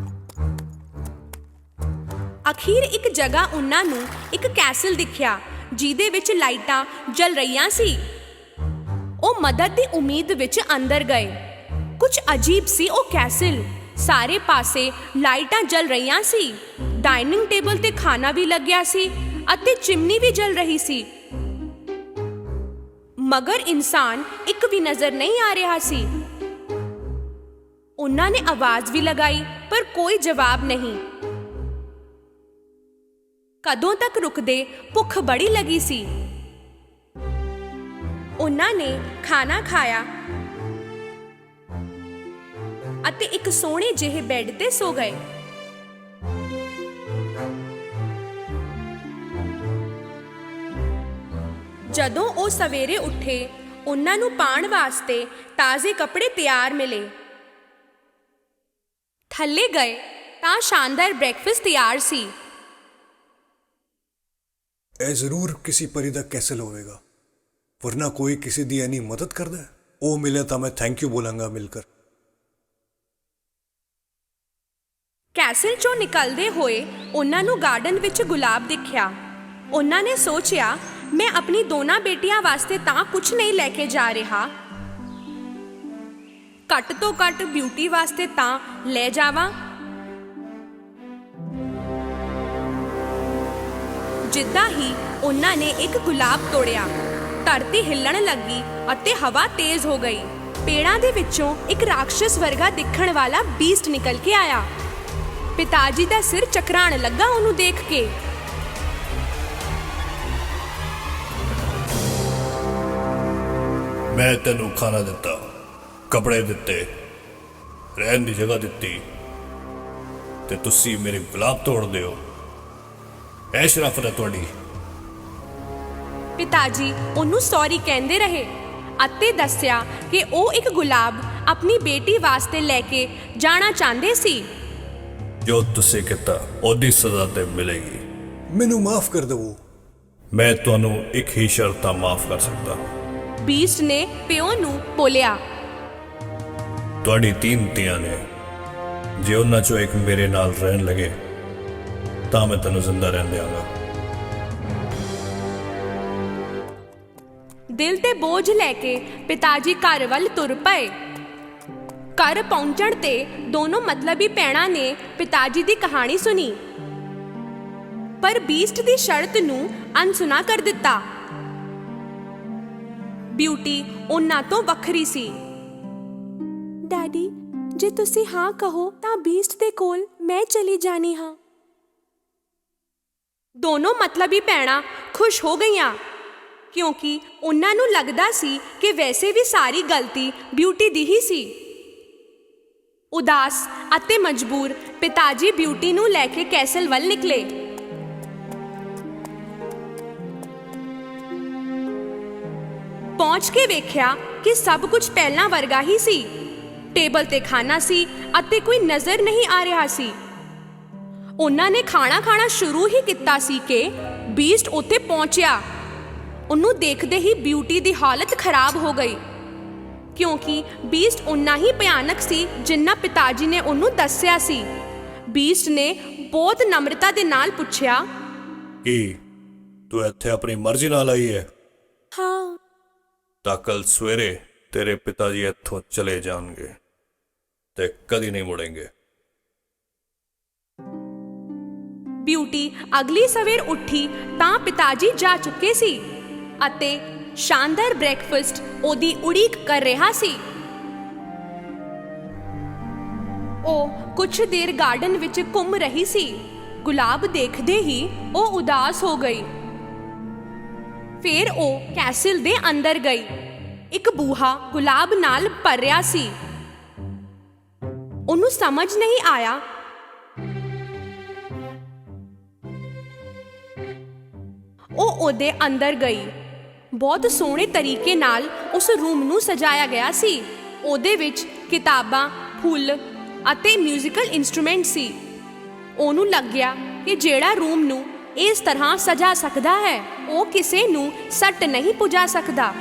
ਅਖੀਰ ਇੱਕ ਜਗ੍ਹਾ ਉਹਨਾਂ ਨੂੰ ਇੱਕ ਕੈਸਲ ਦਿਖਿਆ ਜਿਹਦੇ ਵਿੱਚ ਲਾਈਟਾਂ ਜਲ ਰਹੀਆਂ ਸੀ। ਉਹ ਮਦਦ ਦੀ ਉਮੀਦ ਵਿੱਚ ਅੰਦਰ ਗਏ। ਕੁਝ ਅਜੀਬ ਸੀ ਉਹ ਕੈਸਲ। ਸਾਰੇ ਪਾਸੇ ਲਾਈਟਾਂ ਜਲ ਰਹੀਆਂ ਸੀ। ਡਾਈਨਿੰਗ ਟੇਬਲ ਤੇ ਖਾਣਾ ਵੀ ਲੱਗਿਆ ਸੀ ਅਤੇ ਚਿਮਨੀ ਵੀ ਜਲ ਰਹੀ ਸੀ। ਮਗਰ ਇਨਸਾਨ ਇੱਕ ਵੀ ਨਜ਼ਰ ਨਹੀਂ ਆ ਰਿਹਾ ਸੀ। ਉਹਨਾਂ ਨੇ ਆਵਾਜ਼ ਵੀ ਲਗਾਈ ਪਰ ਕੋਈ ਜਵਾਬ ਨਹੀਂ। ਕਦੋਂ ਤੱਕ ਰੁਕਦੇ? ਭੁੱਖ ਬੜੀ ਲੱਗੀ ਸੀ। ਉਹਨਾਂ ਨੇ ਖਾਣਾ ਖਾਇਆ ਅਤੇ ਇੱਕ ਸੋਹਣੇ ਜਿਹੇ ਬੈੱਡ ਤੇ ਸੋ ਗਏ। ਜਦੋਂ ਉਹ ਸਵੇਰੇ ਉੱਠੇ, ਉਹਨਾਂ ਨੂੰ ਪਾਣ ਵਾਸਤੇ ਤਾਜ਼ੇ ਕੱਪੜੇ ਤਿਆਰ ਮਿਲੇ। ਥੱਲੇ ਗਏ ਤਾਂ ਸ਼ਾਨਦਾਰ ਬ੍ਰੇਕਫਾਸਟ ਤਿਆਰ ਸੀ। ਇਹ ਜ਼ਰੂਰ ਕਿਸੇ ਪਰੀ ਦਾ ਕੈਸਲ ਹੋਵੇਗਾ, ਵਰਨਾ ਕੋਈ ਕਿਸੇ ਦੀ ਐਨੀ ਮਦਦ ਕਰਦਾ ਹੈ। ਉਹ ਮਿਲੇ ਤਾਂ ਮੈਂ ਥੈਂਕ ਯੂ ਬੋਲਾਂਗਾ ਮਿਲकर। ਕੈਸਲ ਚੋਂ ਨਿਕਲਦੇ ਹੋਏ ਉਹਨਾਂ ਨੂੰ ਗਾਰਡਨ ਵਿੱਚ ਗੁਲਾਬ ਦਿਖਿਆ। ਉਹਨਾਂ ਨੇ ਸੋਚਿਆ, ਮੈਂ ਆਪਣੀ ਦੋਨਾਂ ਬੇਟੀਆਂ ਵਾਸਤੇ ਤਾਂ ਕੁਝ ਨਹੀਂ ਲੈ ਕੇ ਜਾ ਰਿਹਾ, ਘੱਟ ਤੋਂ ਘੱਟ ਬਿਊਟੀ ਵਾਸਤੇ ਤਾਂ ਲੈ ਜਾਵਾਂ। ਜਿੱਦਾਂ ਹੀ ਉਹਨਾਂ ਨੇ ਇੱਕ ਗੁਲਾਬ ਤੋੜਿਆ, ਧਰਤੀ ਹਿੱਲਣ ਲੱਗੀ ਅਤੇ ਹਵਾ ਤੇਜ਼ ਹੋ ਗਈ। ਪੇੜਾਂ ਦੇ ਵਿੱਚੋਂ ਇੱਕ ਰਾਖਸ਼ਸ ਵਰਗਾ ਦਿਖਣ ਵਾਲਾ ਬੀਸਟ ਨਿਕਲ ਕੇ ਆਇਆ। ਪਿਤਾ ਜੀ ਦਾ ਸਿਰ ਚਕਰਾਣ ਲੱਗਾ ਉਹਨੂੰ ਦੇਖ ਕੇ। ਮੈਂ ਤੈਨੂੰ ਖਾਣਾ ਦਿੱਤਾ, ਕੱਪੜੇ ਦਿੱਤੇ, ਰਹਿਣ ਦੀ ਜਗ੍ਹਾ ਦਿੱਤੀ, ਤੇ ਤੁਸੀਂ ਮੇਰੇ ਗੁਲਾਬ ਤੋੜਦੇ ਹੋ। ਇਹ ਸ਼ਰਾਫਤ ਹੈ ਤੁਹਾਡੀ। ਪਿਤਾ ਜੀ ਉਹਨੂੰ ਸੌਰੀ ਕਹਿੰਦੇ ਰਹੇ ਅਤੇ ਦੱਸਿਆ ਕਿ ਉਹ ਇੱਕ ਗੁਲਾਬ ਆਪਣੀ ਬੇਟੀ ਵਾਸਤੇ ਲੈ ਕੇ ਜਾਣਾ ਚਾਹੁੰਦੇ ਸੀ। ਜੋ ਤੁਸੀਂ ਕੀਤਾ ਉਹਦੀ ਸਜ਼ਾ ਤੇ ਮਿਲੇਗੀ। ਮੈਨੂੰ ਮਾਫ ਕਰ ਦਿਓ। ਮੈਂ ਤੁਹਾਨੂੰ ਇੱਕ ਹੀ ਸ਼ਰਤ ਨਾਲ ਮਾਫ ਕਰ ਸਕਦਾ। ਬੀਸਟ ਨੇ ਪਿਓ ਨੂੰ ਬੋਲਿਆ, ਤੁਹਾਡੀ 3 ਧੀਆਂ ਨੇ, ਜੇ ਉਹਨਾਂ ਚੋਂ ਇੱਕ ਮੇਰੇ ਨਾਲ ਰਹਿਣ ਲਗੇ ਤਾਂ ਮੈਂ ਤੈਨੂੰ ਜ਼ਿੰਦਾ ਰਹਿਣ ਦਿਆਂਗਾ। ਦਿਲ ਤੇ ਬੋਝ ਲੈ ਕੇ ਪਿਤਾ ਜੀ ਘਰ ਵੱਲ ਤੁਰ ਪਏ। ਘਰ ਪਹੁੰਚਣ ਤੇ ਦੋਨੋਂ ਮਤਲਬੀ ਭੈਣਾਂ ਨੇ ਪਿਤਾ ਜੀ ਦੀ ਕਹਾਣੀ ਸੁਣੀ, ਪਰ ਬੀਸਟ ਦੀ ਸ਼ਰਤ ਨੂੰ ਅਣਸੁਣਾ ਕਰ ਦਿੱਤਾ। ਬਿਊਟੀ ਉਹਨਾਂ ਤੋਂ ਵੱਖਰੀ ਸੀ। ਡੈਡੀ, ਜੇ ਤੁਸੀਂ ਹਾਂ ਕਹੋ ਤਾਂ ਬੀਸਟ ਦੇ ਕੋਲ ਮੈਂ ਚਲੀ ਜਾਣੀ ਹਾਂ। ਦੋਨੋਂ ਮਤਲਬੀ ਭੈਣਾਂ ਖੁਸ਼ ਹੋ ਗਈਆਂ ਕਿਉਂਕਿ ਉਹਨਾਂ ਨੂੰ ਲੱਗਦਾ ਸੀ ਕਿ ਵੈਸੇ ਵੀ ਸਾਰੀ ਗਲਤੀ ਬਿਊਟੀ ਦੀ ਹੀ ਸੀ। ਉਦਾਸ ਅਤੇ ਮਜਬੂਰ ਪਿਤਾ ਜੀ ਬਿਊਟੀ ਨੂੰ ਲੈ ਕੇ ਕੈਸਲ ਵੱਲ ਨਿਕਲੇ। ਪਹੁੰਚ ਕੇ ਵੇਖਿਆ ਕਿ ਸਭ ਕੁਝ ਪਹਿਲਾਂ ਵਰਗਾ ਹੀ ਸੀ। ਟੇਬਲ ਤੇ ਖਾਣਾ ਸੀ ਅਤੇ ਕੋਈ ਨਜ਼ਰ ਨਹੀਂ ਆ ਰਿਹਾ ਸੀ। ਉਹਨਾਂ ਨੇ ਖਾਣਾ ਖਾਣਾ ਸ਼ੁਰੂ ਹੀ ਕੀਤਾ ਸੀ ਕਿ ਬੀਸਟ ਉੱਥੇ ਪਹੁੰਚਿਆ। ਉਹਨੂੰ ਦੇਖਦੇ ਹੀ ਬਿਊਟੀ ਦੀ ਹਾਲਤ ਖਰਾਬ ਹੋ ਗਈ ਕਿਉਂਕਿ ਬੀਸਟ ਉਨਾ ਹੀ ਭਿਆਨਕ ਸੀ ਜਿੰਨਾ ਪਿਤਾ ਜੀ ਨੇ ਉਹਨੂੰ ਦੱਸਿਆ ਸੀ। ਬੀਸਟ ਨੇ ਬਹੁਤ ਨਮਰਤਾ ਦੇ ਨਾਲ ਪੁੱਛਿਆ, ਕੀ ਤੂੰ ਇੱਥੇ ਆਪਣੀ ਮਰਜ਼ੀ ਨਾਲ ਆਈ ਹੈ? ਹਾਂ। ਤਾਂ ਕੱਲ ਸਵੇਰੇ ਤੇਰੇ ਪਿਤਾ ਜੀ ਇੱਥੋਂ ਚਲੇ ਜਾਣਗੇ ਤੇ ਕਦੀ ਨਹੀਂ ਮੁੜेंगे। ਬਿਊਟੀ ਅਗਲੀ ਸਵੇਰ ਉੱਠੀ ਤਾਂ ਪਿਤਾ ਜੀ ਜਾ ਚੁੱਕੇ ਸੀ ਅਤੇ ਸ਼ਾਨਦਾਰ ਬ੍ਰੇਕਫਾਸਟ ਉਹਦੀ ਉਡੀਕ ਕਰ ਰਿਹਾ ਸੀ। ਉਹ ਕੁਝ ਦੇਰ ਗਾਰਡਨ ਵਿੱਚ ਘੁੰਮ ਰਹੀ ਸੀ। ਗੁਲਾਬ ਦੇਖਦੇ ਹੀ ਉਹ ਉਦਾਸ ਹੋ ਗਈ। ਫਿਰ ਉਹ ਕੈਸਲ ਦੇ ਅੰਦਰ ਗਈ। ਇੱਕ ਬੂਹਾ ਗੁਲਾਬ ਨਾਲ ਭਰਿਆ ਸੀ। ਉਹਨੂੰ ਸਮਝ ਨਹੀਂ ਆਇਆ ਉਹ ਉਹਦੇ ਅੰਦਰ ਗਈ। ਬਹੁਤ ਸੋਹਣੇ ਤਰੀਕੇ ਨਾਲ ਉਸ ਰੂਮ ਨੂੰ ਸਜਾਇਆ ਗਿਆ ਸੀ। ਉਹਦੇ ਵਿੱਚ ਕਿਤਾਬਾਂ, ਫੁੱਲ ਅਤੇ ਮਿਊਜ਼ੀਕਲ ਇਨਸਟਰੂਮੈਂਟ ਸੀ। ਉਹਨੂੰ ਲੱਗਿਆ ਕਿ ਜਿਹੜਾ ਰੂਮ ਨੂੰ ਇਸ ਤਰ੍ਹਾਂ ਸਜਾ ਸਕਦਾ ਹੈ ਉਹ ਕਿਸੇ ਨੂੰ ਸੱਟ ਨਹੀਂ ਪੁਜਾ ਸਕਦਾ।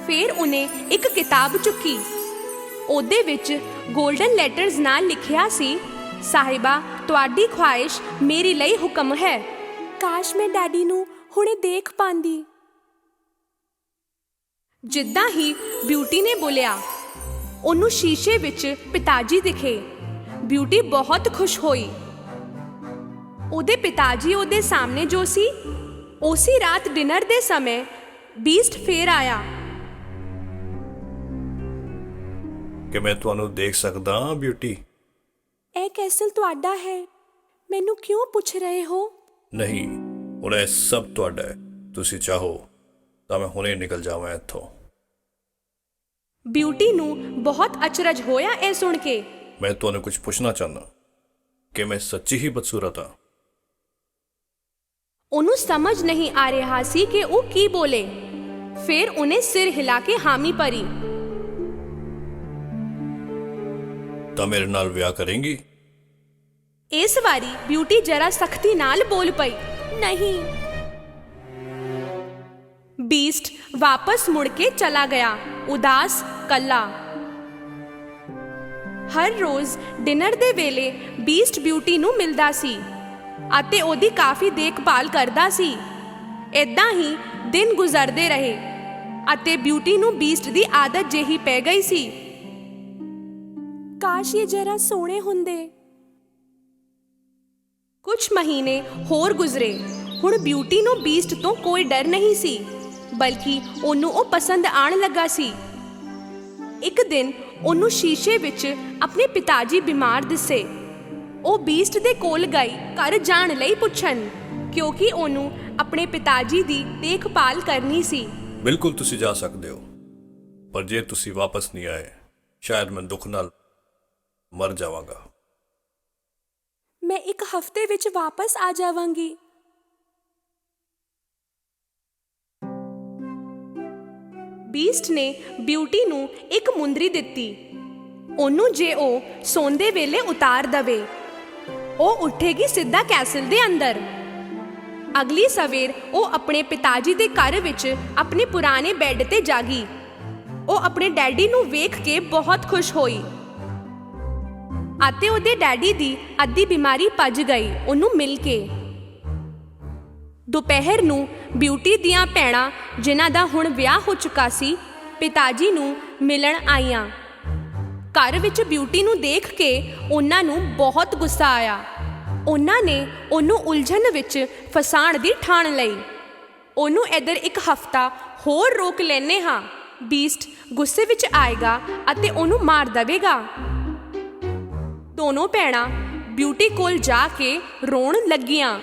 ਫਿਰ ਉਹਨੇ ਇੱਕ ਕਿਤਾਬ ਚੁੱਕੀ। ਉਹਦੇ ਵਿੱਚ 골ਡਨ ਲੈਟਰਸ ਨਾਲ ਲਿਖਿਆ ਸੀ, ਸਾਹਿਬਾ ਤੁਹਾਡੀ ਖੁਆਇਸ਼ ਮੇਰੀ ਲਈ ਹੁਕਮ ਹੈ। ਕਾਸ਼ ਮੈਂ ਡੈਡੀ ਨੂੰ ਹੁਣੇ ਦੇਖ ਪਾਂਦੀ। ਜਿੱਦਾਂ ਹੀ ਬਿਊਟੀ ਨੇ ਬੋਲਿਆ, ਉਹਨੂੰ ਸ਼ੀਸ਼ੇ ਵਿੱਚ ਪਿਤਾ ਜੀ ਦਿਖੇ। ਬਿਊਟੀ ਬਹੁਤ ਖੁਸ਼ ਹੋਈ। ਉਹਦੇ ਪਿਤਾ ਜੀ ਉਹਦੇ ਸਾਹਮਣੇ ਜੋ ਸੀ, ਉਸੇ ਰਾਤ ਡਿਨਰ ਦੇ ਸਮੇਂ ਬੀਸਟ ਫੇਰ ਆਇਆ। ਕਿ ਮੈਂ ਤੁਹਾਨੂੰ ਦੇਖ ਸਕਦਾ ਹਾਂ ਬਿਊਟੀ? ਇਹ ਕੈਸਲ ਤੁਹਾਡਾ ਹੈ, ਮੈਨੂੰ ਕਿਉਂ ਪੁੱਛ ਰਹੇ ਹੋ? ਨਹੀਂ, ਹੁਣ ਇਹ ਸਭ ਤੁਹਾਡਾ ਹੈ। ਤੁਸੀਂ ਚਾਹੋ ਤਾਂ ਮੈਂ ਹੁਣੇ ਨਿਕਲ ਜਾਵਾਂ ਇੱਥੋਂ। ਬਿਊਟੀ ਨੂੰ ਬਹੁਤ ਅਚਰਜ ਹੋਇਆ ਇਹ ਸੁਣ ਕੇ। ਮੈਂ ਤੁਹਾਨੂੰ ਕੁਝ ਪੁੱਛਣਾ ਚਾਹੁੰਦਾ ਕਿ ਮੈਂ ਸੱਚੀ ਹੀ ਬਦਸੂਰਤ ਹਾਂ? ਉਹਨੂੰ ਸਮਝ ਨਹੀਂ ਆ ਰਿਹਾ ਸੀ ਕਿ ਉਹ ਕੀ ਬੋਲੇ। ਫਿਰ ਉਹਨੇ ਸਿਰ ਹਿਲਾ ਕੇ ਹਾਮੀ ਭਰੀ। ਤਾਂ ਮੇਰੇ ਨਾਲ ਵਿਆਹ ਕਰੇਂਗੀ? ਇਸ ਵਾਰੀ ਬਿਊਟੀ ਜਰਾ ਸਖਤੀ ਨਾਲ ਬੋਲ ਪਈ, ਨਹੀਂ। ਬੀਸਟ ਵਾਪਸ ਮੁੜ ਕੇ ਚਲਾ ਗਿਆ, ਉਦਾਸ, ਕੱਲਾ। ਹਰ ਰੋਜ਼ ਡਿਨਰ ਦੇ ਵੇਲੇ ਬੀਸਟ ਬਿਊਟੀ ਨੂੰ ਮਿਲਦਾ ਸੀ ਅਤੇ ਉਹਦੀ ਕਾਫੀ ਦੇਖਭਾਲ ਕਰਦਾ ਸੀ। ਏਦਾਂ ਹੀ ਦਿਨ ਗੁਜ਼ਰਦੇ ਰਹੇ ਅਤੇ ਬਿਊਟੀ ਨੂੰ ਬੀਸਟ ਦੀ ਆਦਤ ਜਿਹੀ ਪੈ ਗਈ ਸੀ। ਕਾਸ਼ ਇਹ ਜਰਾ ਸੋਹਣੇ ਹੁੰਦੇ। ਕੁਝ ਮਹੀਨੇ ਹੋਰ ਗੁਜ਼ਰੇ। ਹੁਣ ਬਿਊਟੀ ਨੂੰ ਬੀਸਟ ਤੋਂ ਕੋਈ ਡਰ ਨਹੀਂ ਸੀ, ਬਲਕਿ ਉਹਨੂੰ ਉਹ ਪਸੰਦ ਆਣ ਲੱਗਾ ਸੀ। ਇੱਕ ਦਿਨ ਉਹਨੂੰ ਸ਼ੀਸ਼ੇ ਵਿੱਚ ਆਪਣੇ ਪਿਤਾ ਜੀ ਬਿਮਾਰ ਦਿਸੇ। ਉਹ ਬੀਸਟ ਦੇ ਕੋਲ ਗਈ ਘਰ ਜਾਣ ਲਈ ਪੁੱਛਣ, ਕਿਉਂਕਿ ਉਹਨੂੰ ਆਪਣੇ ਪਿਤਾ ਜੀ ਦੀ ਦੇਖਭਾਲ ਕਰਨੀ ਸੀ। ਬਿਲਕੁਲ ਤੁਸੀਂ ਜਾ ਸਕਦੇ ਹੋ, ਪਰ ਜੇ ਤੁਸੀਂ ਵਾਪਸ ਨਹੀਂ ਆਏ ਸ਼ਾਇਦ ਮੈਂ ਦੁੱਖ ਨਾਲ ਮਰ ਜਾਵਾਂਗਾ। ਮੈਂ ਇੱਕ ਹਫ਼ਤੇ ਵਿੱਚ ਵਾਪਸ ਆ ਜਾਵਾਂਗੀ। ਬੀਸਟ ਨੇ ਬਿਊਟੀ ਨੂੰ ਇੱਕ ਮੁੰਦਰੀ ਦਿੱਤੀ। ਉਹਨੂੰ ਜੇ ਉਹ ਸੌਂਦੇ ਵੇਲੇ ਉਤਾਰ ਦਵੇ, ਉਹ ਉੱਠੇਗੀ ਸਿੱਧਾ ਕੈਸਲ ਦੇ ਅੰਦਰ। ਅਗਲੀ ਸਵੇਰ ਉਹ ਆਪਣੇ ਪਿਤਾ ਜੀ ਦੇ ਘਰ ਵਿੱਚ ਆਪਣੇ ਪੁਰਾਣੇ ਬੈੱਡ ਤੇ ਜਾਗੀ। ਉਹ ਆਪਣੇ ਡੈਡੀ ਨੂੰ ਵੇਖ ਕੇ ਬਹੁਤ ਖੁਸ਼ ਹੋਈ ਅਤੇ ਉਹਦੇ ਡੈਡੀ ਦੀ ਅੱਧੀ ਬਿਮਾਰੀ ਭੱਜ ਗਈ ਉਹਨੂੰ ਮਿਲ ਕੇ। ਦੁਪਹਿਰ ਨੂੰ ਬਿਊਟੀ ਦੀਆਂ ਭੈਣਾਂ, ਜਿਨ੍ਹਾਂ ਦਾ ਹੁਣ ਵਿਆਹ ਹੋ ਚੁੱਕਾ ਸੀ, ਪਿਤਾ ਜੀ ਨੂੰ ਮਿਲਣ ਆਈਆਂ। ਘਰ ਵਿੱਚ ਬਿਊਟੀ ਨੂੰ ਦੇਖ ਕੇ ਉਹਨਾਂ ਨੂੰ ਬਹੁਤ ਗੁੱਸਾ ਆਇਆ। ਉਹਨਾਂ ਨੇ ਉਹਨੂੰ ਉਲਝਣ ਵਿੱਚ ਫਸਾਉਣ ਦੀ ਠਾਣ ਲਈ। ਉਹਨੂੰ ਇੱਧਰ ਇੱਕ ਹਫ਼ਤਾ ਹੋਰ ਰੋਕ ਲੈਨੇ ਹਾਂ। ਬੀਸਟ ਗੁੱਸੇ ਵਿੱਚ ਆਏਗਾ ਅਤੇ ਉਹਨੂੰ ਮਾਰ ਦੇਵੇਗਾ। ਦੋਨੋਂ ਭੈਣਾਂ ਬਿਊਟੀ ਕੋਲ ਜਾ ਕੇ ਰੋਣ ਲੱਗੀਆਂ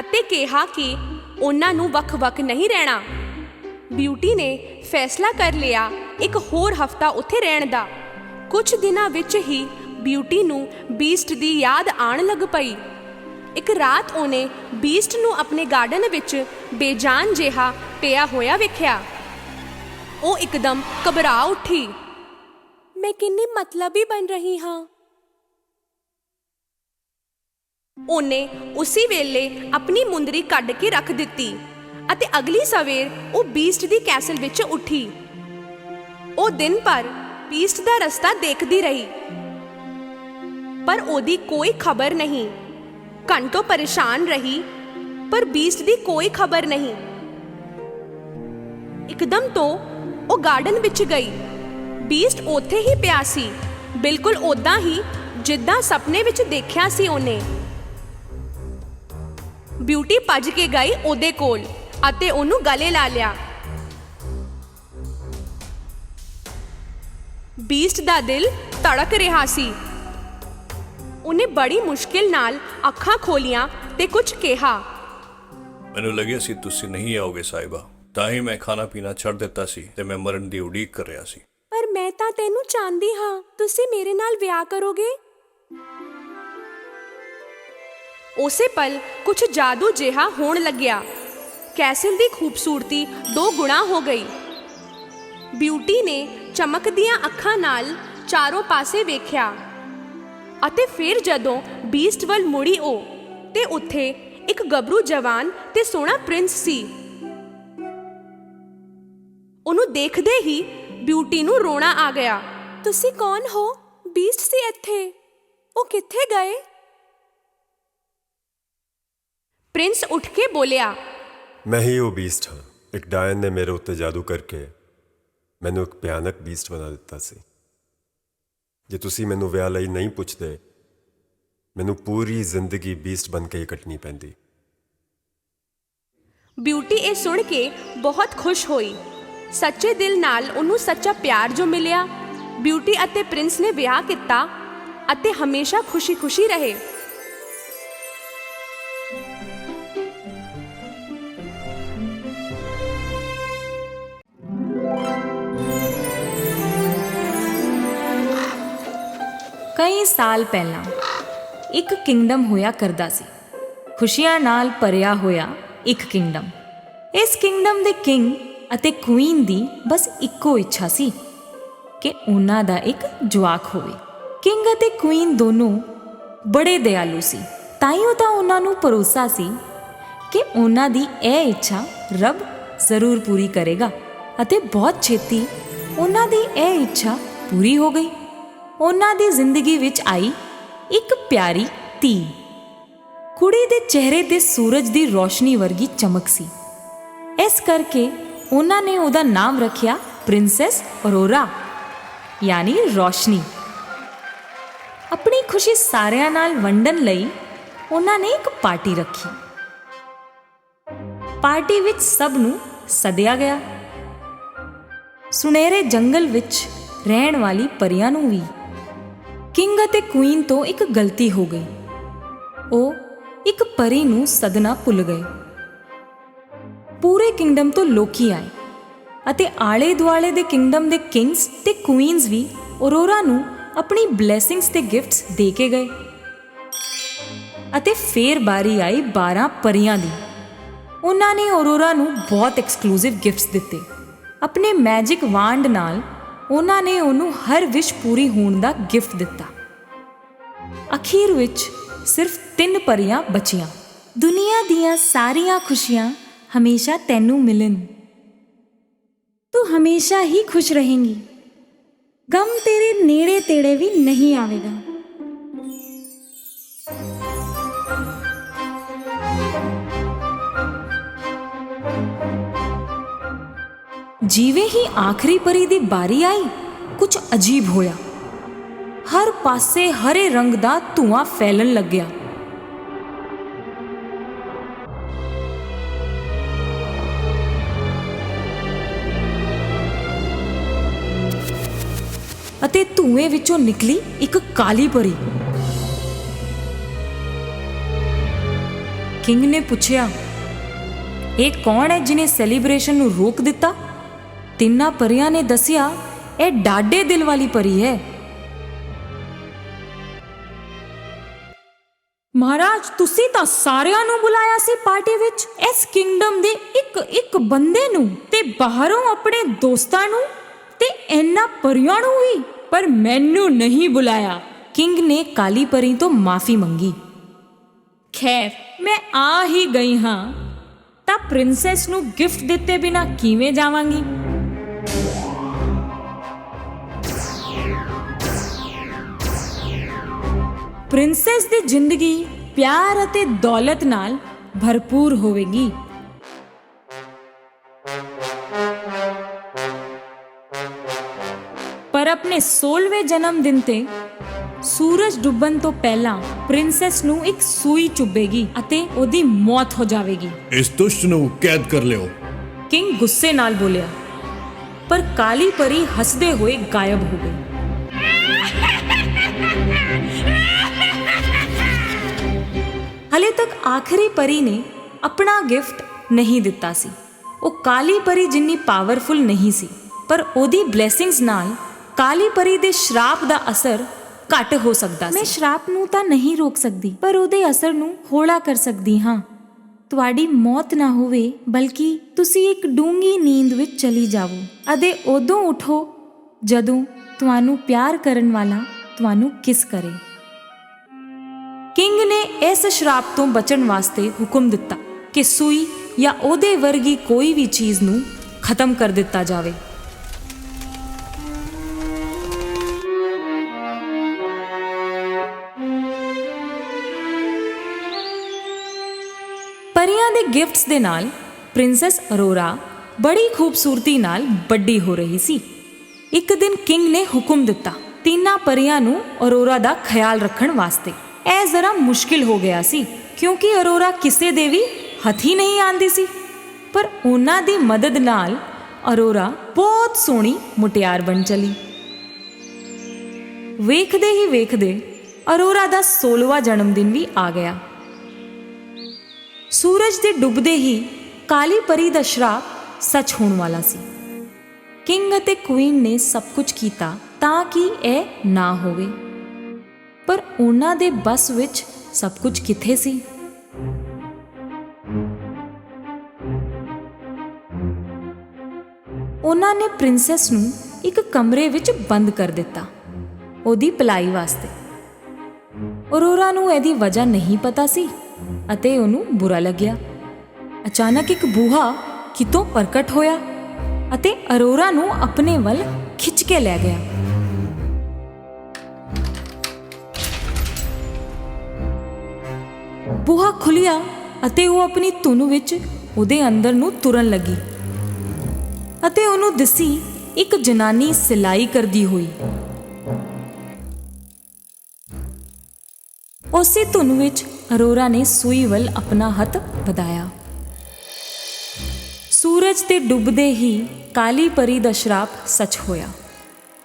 ਅਤੇ ਕਿਹਾ ਕਿ ਉਹਨਾਂ ਨੂੰ ਵੱਖ-ਵੱਖ ਨਹੀਂ ਰਹਿਣਾ। ਬਿਊਟੀ ਨੇ ਫੈਸਲਾ ਕਰ ਲਿਆ ਇੱਕ ਹੋਰ ਹਫ਼ਤਾ ਉੱਥੇ ਰਹਿਣ ਦਾ। ਕੁਝ ਦਿਨਾਂ ਵਿੱਚ ਹੀ ਬਿਊਟੀ ਨੂੰ ਬੀਸਟ ਦੀ ਯਾਦ ਆਉਣ ਲੱਗ ਪਈ। ਇੱਕ ਰਾਤ ਉਹਨੇ ਬੀਸਟ ਨੂੰ ਆਪਣੇ ਗਾਰਡਨ ਵਿੱਚ ਬੇਜਾਨ ਜਿਹਾ ਪਿਆ ਹੋਇਆ ਵੇਖਿਆ। ਉਹ ਇੱਕਦਮ ਘਬਰਾ ਉੱਠੀ। ਮੈਂ ਕਿੰਨੀ ਮਤਲਬੀ ਬਣ ਰਹੀ ਹਾਂ। ਉਹਨੇ ਉਸੇ ਵੇਲੇ ਆਪਣੀ ਮੁੰਦਰੀ ਕੱਢ ਕੇ ਰੱਖ ਦਿੱਤੀ ਅਤੇ ਅਗਲੀ ਸਵੇਰ ਉਹ ਬੀਸਟ ਦੀ ਕੈਸਲ ਵਿੱਚ ਉੱਠੀ। ਉਹ ਦਿਨ ਭਰ ਬੀਸਟ ਦਾ ਰਸਤਾ ਦੇਖਦੀ ਰਹੀ, ਪਰ ਉਹਦੀ ਕੋਈ ਖਬਰ ਨਹੀਂ। ਘੰਟੋਂ ਪਰੇਸ਼ਾਨ ਰਹੀ, ਪਰ ਬੀਸਟ ਦੀ ਕੋਈ ਖਬਰ ਨਹੀਂ। ਇੱਕਦਮ ਤੋਂ ਉਹ ਗਾਰਡਨ ਵਿੱਚ ਗਈ। ਬੀਸਟ ਉੱਥੇ ਹੀ ਪਿਆ ਸੀ, ਬਿਲਕੁਲ ਓਦਾਂ ਹੀ ਜਿੱਦਾਂ ਸੁਪਨੇ ਵਿੱਚ ਦੇਖਿਆ ਸੀ ਉਹਨੇ। ਬਿਊਟੀ ਭੱਜ ਕੇ ਗਈ ਉਹਦੇ ਕੋਲ ਅਤੇ ਉਹਨੂੰ ਗਲੇ ਲਾ ਲਿਆ। ਬੀਸਟ ਦਾ ਦਿਲ ਧੜਕ ਰਿਹਾ ਸੀ। ਉਹਨੇ ਬੜੀ ਮੁਸ਼ਕਿਲ ਨਾਲ ਅੱਖਾਂ ਖੋਲੀਆਂ ਤੇ ਕੁਝ ਕਿਹਾ। ਮੈਨੂੰ ਲੱਗਿਆ ਸੀ ਤੁਸੀਂ ਨਹੀਂ ਆਓਗੇ ਸਾਹਿਬਾ, ਤਾਂ ਹੀ ਮੈਂ ਖਾਣਾ ਪੀਣਾ ਛੱਡ ਦਿੱਤਾ ਸੀ ਤੇ ਮੈਂ ਮਰਨ ਦੀ ਉਡੀਕ ਕਰ ਰਿਹਾ ਸੀ। ਪਰ ਮੈਂ ਤਾਂ ਤੈਨੂੰ ਚਾਹੁੰਦੀ ਹਾਂ, ਤੁਸੀਂ ਮੇਰੇ ਨਾਲ ਵਿਆਹ ਕਰੋਗੇ? ਉਸੇ ਪਲ ਕੁਝ ਜਾਦੂ ਜਿਹਾ ਹੋਣ ਲੱਗਿਆ। ਕੈਸਲ ਦੀ ਖੂਬਸੂਰਤੀ 2 ਗੁਣਾ ਹੋ ਗਈ। ਬਿਊਟੀ ਨੇ ਚਮਕਦੀਆਂ ਅੱਖਾਂ ਨਾਲ ਚਾਰੋਂ ਪਾਸੇ ਵੇਖਿਆ ਅਤੇ ਫਿਰ ਜਦੋਂ ਬੀਸਟ ਵੱਲ ਮੁੜੀ ਉਹ ਤੇ ਉੱਥੇ ਇੱਕ ਗੱਭਰੂ ਜਵਾਨ ਤੇ ਸੋਹਣਾ ਪ੍ਰਿੰਸ ਸੀ। ਉਹਨੂੰ ਦੇਖਦੇ ਹੀ ਬਿਊਟੀ ਨੂੰ ਰੋਣਾ ਆ ਗਿਆ। ਤੁਸੀਂ ਕੌਣ ਹੋ? ਬੀਸਟ ਸੀ ਇੱਥੇ, ਉਹ ਕਿੱਥੇ ਗਏ? ਪ੍ਰਿੰਸ ਉੱਠ ਕੇ ਬੋਲਿਆ, ਮੈਂ ਹੀ ਉਹ ਬੀਸਟ ਹਾਂ। ਇੱਕ ਡਾਇਨ ਨੇ ਮੇਰੇ ਉੱਤੇ ਜਾਦੂ ਕਰਕੇ ਮੈਨੂੰ ਇੱਕ ਭਿਆਨਕ ਬੀਸਟ ਬਣਾ ਦਿੱਤਾ ਸੀ। ਜੇ ਤੁਸੀਂ ਮੈਨੂੰ ਵਿਆਹ ਲਈ ਨਹੀਂ ਪੁੱਛਦੇ, ਮੈਨੂੰ ਪੂਰੀ ਜ਼ਿੰਦਗੀ ਬੀਸਟ ਬਣ ਕੇ ਹੀ ਕੱਟਣੀ ਪੈਂਦੀ। ਬਿਊਟੀ ਇਹ ਸੁਣ ਕੇ ਬਹੁਤ ਖੁਸ਼ ਹੋਈ। ਸੱਚੇ ਦਿਲ ਨਾਲ ਉਹਨੂੰ ਸੱਚਾ ਪਿਆਰ ਜੋ ਮਿਲਿਆ। ਬਿਊਟੀ ਅਤੇ ਪ੍ਰਿੰਸ ਨੇ ਵਿਆਹ ਕੀਤਾ ਅਤੇ ਹਮੇਸ਼ਾ ਖੁਸ਼ੀ-ਖੁਸ਼ੀ ਰਹੇ। ਕਈ ਸਾਲ ਪਹਿਲਾਂ ਇੱਕ ਕਿੰਗਡਮ ਹੋਇਆ ਕਰਦਾ ਸੀ। ਖੁਸ਼ੀਆਂ ਨਾਲ ਭਰਿਆ ਹੋਇਆ ਇੱਕ ਕਿੰਗਡਮ। ਇਸ ਕਿੰਗਡਮ ਦੇ ਕਿੰਗ ਅਤੇ ਕੁਈਨ ਦੀ ਬਸ ਇੱਕੋ ਇੱਛਾ ਸੀ ਕਿ ਉਹਨਾਂ ਦਾ ਇੱਕ ਜਵਾਕ ਹੋਵੇ। ਕਿੰਗ ਅਤੇ ਕੁਈਨ ਦੋਨੋਂ ਬੜੇ ਦਿਆਲੂ ਸੀ। ਤਾਈਓ ਤਾਂ ਉਹਨਾਂ ਨੂੰ ਭਰੋਸਾ ਸੀ ਕਿ ਉਹਨਾਂ ਦੀ ਇਹ ਇੱਛਾ ਰੱਬ ਜ਼ਰੂਰ ਪੂਰੀ ਕਰੇਗਾ ਅਤੇ ਬਹੁਤ ਛੇਤੀ ਉਹਨਾਂ ਦੀ ਇਹ ਇੱਛਾ ਪੂਰੀ ਹੋ ਗਈ। ਉਹਨਾਂ ਦੀ ਜ਼ਿੰਦਗੀ ਵਿੱਚ ਆਈ ਇੱਕ ਪਿਆਰੀ ਧੀ। ਕੁੜੀ ਦੇ ਚਿਹਰੇ ਤੇ ਸੂਰਜ ਦੀ ਰੋਸ਼ਨੀ ਵਰਗੀ ਚਮਕ ਸੀ। ਇਸ ਕਰਕੇ ਉਹਨਾਂ ਨੇ ਉਹਦਾ ਨਾਮ ਰੱਖਿਆ ਪ੍ਰਿੰਸੈਸ ਅਰੋਰਾ, ਯਾਨੀ ਰੋਸ਼ਨੀ। ਆਪਣੀ ਖੁਸ਼ੀ ਸਾਰਿਆਂ ਨਾਲ ਵੰਡਣ ਲਈ ਉਹਨਾਂ ਨੇ ਇੱਕ ਪਾਰਟੀ ਰੱਖੀ। ਪਾਰਟੀ ਵਿੱਚ ਸਭ ਨੂੰ ਸੱਦਿਆ ਗਿਆ। ਸੁਨਹਿਰੇ ਜੰਗਲ ਵਿੱਚ ਰਹਿਣ ਵਾਲੀ ਪਰੀਆਂ ਨੂੰ ਵੀ। ਕਿੰਗ ਅਤੇ ਕੁਈਨ ਤੋਂ ਇੱਕ ਗਲਤੀ ਹੋ ਗਈ। ਉਹ ਇੱਕ ਪਰੀ ਨੂੰ ਸੱਦਣਾ ਭੁੱਲ ਗਏ। ਪੂਰੇ ਕਿੰਗਡਮ ਤੋਂ ਲੋਕੀ ਆਏ ਅਤੇ ਆਲੇ ਦੁਆਲੇ ਦੇ ਕਿੰਗਡਮ ਦੇ ਕਿੰਗਸ ਤੇ ਕੁਈਨਸ ਵੀ ਅਰੋਰਾ ਨੂੰ ਆਪਣੀ ਬਲੇਸਿੰਗਸ ਤੇ ਗਿਫਟਸ ਦੇ ਕੇ ਗਏ। ਅਤੇ ਫੇਰ ਬਾਰੀ ਆਈ 12 ਪਰੀਆਂ ਦੀ। ਉਹਨਾਂ ਨੇ ਅਰੋਰਾ ਨੂੰ ਬਹੁਤ ਐਕਸਕਲੂਸਿਵ ਗਿਫਟਸ ਦਿੱਤੇ। ਆਪਣੇ ਮੈਜਿਕ ਵਾਂਡ ਨਾਲ ਉਹਨਾਂ ਨੇ ਉਹਨੂੰ ਹਰ ਵਿਸ਼ ਪੂਰੀ ਹੋਣ ਦਾ ਗਿਫਟ ਦਿੱਤਾ। ਅਖੀਰ ਵਿੱਚ ਸਿਰਫ 3 ਪਰੀਆਂ ਬਚੀਆਂ। ਦੁਨੀਆ ਦੀਆਂ ਸਾਰੀਆਂ ਖੁਸ਼ੀਆਂ ਹਮੇਸ਼ਾ ਤੈਨੂੰ ਮਿਲਣ। ਤੂੰ ਹਮੇਸ਼ਾ ਹੀ ਖੁਸ਼ ਰਹੇਂਗੀ। ਗਮ ਤੇਰੇ ਨੇੜੇ ਤੇੜੇ ਵੀ ਨਹੀਂ ਆਵੇਗਾ। ਜਿਵੇਂ ਹੀ ਆਖਰੀ ਪਰੀ ਦੀ ਬਾਰੀ ਆਈ, ਕੁਝ ਅਜੀਬ ਹੋਇਆ। ਹਰ ਪਾਸੇ ਹਰੇ ਰੰਗ ਦਾ ਧੂਆਂ ਫੈਲਣ ਲੱਗਿਆ। ਅਤੇ ਧੂਏ ਵਿੱਚੋਂ ਨਿਕਲੀ ਇੱਕ ਕਾਲੀ ਪਰੀ। ਕਿੰਗ ਨੇ ਪੁੱਛਿਆ, ਇਹ ਕੌਣ ਹੈ ਜਿਨੇ ਸੈਲੀਬ੍ਰੇਸ਼ਨ ਨੂੰ ਰੋਕ ਦਿੱਤਾ? ਤਿੰਨਾਂ ਪਰੀਆਂ ਨੇ ਦੱਸਿਆ, ਇਹ ਡਾਢੇ ਦਿਲ ਵਾਲੀ ਪਰੀ ਹੈ। ਮਹਾਰਾਜ, ਤੁਸੀਂ ਤਾਂ ਸਾਰਿਆਂ ਨੂੰ ਬੁਲਾਇਆ ਸੀ ਪਾਰਟੀ ਵਿੱਚ, ਇਸ ਕਿੰਗਡਮ ਦੇ ਇੱਕ ਬੰਦੇ ਨੂੰ ਤੇ ਬਾਹਰੋਂ ਆਪਣੇ ਦੋਸਤਾਂ ਨੂੰ ਤੇ ਇਹਨਾਂ ਪਰੀਆਂ ਨੂੰ ਵੀ, ਪਰ ਮੈਨੂੰ ਨਹੀਂ ਬੁਲਾਇਆ। ਕਿੰਗ ਨੇ ਕਾਲੀ ਪਰੀ ਤੋਂ ਮਾਫੀ ਮੰਗੀ। ਖੈਰ, ਮੈਂ ਆ ਹੀ ਗਈ ਹਾਂ ਤਾਂ ਪ੍ਰਿੰਸੈਸ ਨੂੰ ਗਿਫਟ ਦਿੱਤੇ ਬਿਨਾਂ ਕਿਵੇਂ ਜਾਵਾਂਗੀ? ਪ੍ਰਿੰਸੈਸ ਦੀ ਜ਼ਿੰਦਗੀ ਪਿਆਰ ਅਤੇ ਦੌਲਤ ਨਾਲ ਭਰਪੂਰ ਹੋਵੇਗੀ। ਪਰ ਆਪਣੇ 16ਵੇਂ ਜਨਮ ਦਿਨ ਤੇ ਸੂਰਜ ਡੁੱਬਣ ਤੋਂ ਪਹਿਲਾਂ ਪ੍ਰਿੰਸੈਸ ਨੂੰ ਇੱਕ ਸੂਈ ਚੁੱਭੇਗੀ ਅਤੇ ਉਹਦੀ ਮੌਤ ਹੋ ਜਾਵੇਗੀ। ਇਸ ਦੁਸ਼ਟ ਨੂੰ ਕੈਦ ਕਰ ਲਿਓ। ਕਿੰਗ ਗੁੱਸੇ ਨਾਲ ਬੋਲਿਆ, ਪਰ ਕਾਲੀ ਪਰੀ ਹੱਸਦੇ ਹੋਏ ਗਾਇਬ ਹੋ ਗਈ। ਹਲੇ ਤੱਕ ਆਖਰੀ ਪਰੀ ਨੇ ਆਪਣਾ ਗਿਫਟ ਨਹੀਂ ਦਿੱਤਾ ਸੀ। ਉਹ ਕਾਲੀ ਪਰੀ ਜਿੰਨੀ ਪਾਵਰਫੁਲ ਨਹੀਂ ਸੀ, ਪਰ ਉਹਦੀ ਬਲੇਸਿੰਗਸ ਨਾਲ ਕਾਲੀ ਪਰੀ ਦੇ ਸ਼ਰਾਪ ਦਾ ਅਸਰ ਘੱਟ ਹੋ ਸਕਦਾ ਸੀ। ਮੈਂ ਸ਼ਰਾਪ ਨੂੰ ਤਾਂ ਨਹੀਂ ਰੋਕ ਸਕਦੀ, ਪਰ ਉਹਦੇ ਅਸਰ ਨੂੰ ਹੌਲਾ ਕਰ ਸਕਦੀ ਹਾਂ। ਤੁਹਾਡੀ ਮੌਤ ਨਾ ਹੋਵੇ, ਬਲਕਿ ਤੁਸੀਂ ਇੱਕ ਡੂੰਘੀ ਨੀਂਦ ਵਿੱਚ ਚਲੀ ਜਾਵੋ ਅਤੇ ਉਦੋਂ ਉਠੋ ਜਦੋਂ ਤੁਹਾਨੂੰ ਪਿਆਰ ਕਰਨ ਵਾਲਾ ਤੁਹਾਨੂੰ ਕਿਸ ਕਰੇ। ਕਿੰਗ ਨੇ ਇਸ ਸ਼ਰਾਪ ਤੋਂ ਬਚਣ ਵਾਸਤੇ ਹੁਕਮ ਦਿੱਤਾ ਕਿ ਸੂਈ ਜਾਂ ਉਹਦੇ ਵਰਗੀ ਕੋਈ ਵੀ ਚੀਜ਼ ਨੂੰ ਖਤਮ ਕਰ ਦਿੱਤਾ ਜਾਵੇ। ਪਰੀਆਂ ਦੇ ਗਿਫਟਸ ਦੇ ਨਾਲ ਪ੍ਰਿੰਸੈਸ ਅਰੋਰਾ ਬੜੀ ਖੂਬਸੂਰਤੀ ਨਾਲ ਵੱਡੀ ਹੋ ਰਹੀ ਸੀ। ਇੱਕ ਦਿਨ ਕਿੰਗ ਨੇ ਹੁਕਮ ਦਿੱਤਾ ਤਿੰਨਾਂ ਪਰੀਆਂ ਨੂੰ ਅਰੋਰਾ ਦਾ ਖਿਆਲ ਰੱਖਣ ਵਾਸਤੇ। ਇਹ ਜ਼ਰਾ ਮੁਸ਼ਕਿਲ ਹੋ ਗਿਆ ਸੀ ਕਿਉਂਕਿ ਅਰੋਰਾ ਕਿਸੇ ਦੇ ਵੀ ਹੱਥੀ ਨਹੀਂ ਆਂਦੀ ਸੀ, ਪਰ ਉਹਨਾਂ ਦੀ ਮਦਦ ਨਾਲ ਅਰੋਰਾ ਬਹੁਤ ਸੋਹਣੀ ਮੁਟਿਆਰ ਬਣ ਚਲੀ। ਵੇਖਦੇ ਹੀ ਵੇਖਦੇ ਅਰੋਰਾ ਦਾ 16ਵਾਂ ਜਨਮ ਦਿਨ ਵੀ ਆ ਗਿਆ। ਸੂਰਜ ਦੇ ਡੁੱਬਦੇ ਹੀ ਕਾਲੀ ਪਰੀ ਦਾ ਸ਼ਰਾਪ ਸੱਚ ਹੋਣ ਵਾਲਾ ਸੀ। ਕਿੰਗ ਅਤੇ ਕੁਈਨ ਨੇ ਸਭ ਕੁਝ ਕੀਤਾ ਤਾਂ ਕਿ ਇਹ ਨਾ ਹੋਵੇ, ਪਰ ਉਹਨਾਂ ਦੇ ਬਸ ਵਿੱਚ ਸਭ ਕੁਝ ਕਿੱਥੇ ਸੀ। ਉਹਨਾਂ ਨੇ ਪ੍ਰਿੰਸੈਸ ਨੂੰ ਇੱਕ ਕਮਰੇ ਵਿੱਚ ਬੰਦ ਕਰ ਦਿੱਤਾ ਉਹਦੀ ਭਲਾਈ ਵਾਸਤੇ। ਅਰੋਰਾ ਨੂੰ ਇਹਦੀ ਵਜ੍ਹਾ ਨਹੀਂ ਪਤਾ ਸੀ ਅਤੇ ਉਹਨੂੰ ਬੁਰਾ ਲੱਗਿਆ। ਅਚਾਨਕ ਇੱਕ ਬੂਹਾ ਕਿਤੋਂ ਪ੍ਰਗਟ ਹੋਇਆ ਅਤੇ ਅਰੋਰਾ ਨੂੰ ਆਪਣੇ ਵੱਲ ਖਿੱਚ ਕੇ ਲੈ ਗਿਆ। ਬੂਹਾ ਖੁੱਲਿਆ ਅਤੇ ਉਹ ਆਪਣੀ ਧੁਨ ਵਿੱਚ ਉਹਦੇ ਅੰਦਰ ਨੂੰ ਤੁਰਨ ਲੱਗੀ ਅਤੇ ਉਹਨੂੰ ਦਿਸੀ ਇੱਕ ਜਨਾਨੀ ਸਿਲਾਈ ਕਰਦੀ ਹੋਈ। ਉਸੇ ਧੁਨ ਵਿੱਚ ਅਰੋਰਾ ਨੇ ਸੂਈ ਵੱਲ ਆਪਣਾ ਹੱਥ ਵਧਾਇਆ। ਸੂਰਜ ਤੇ ਡੁੱਬਦੇ ਹੀ ਕਾਲੀ ਪਰੀ ਦਾ ਸ਼ਰਾਪ ਸੱਚ ਹੋਇਆ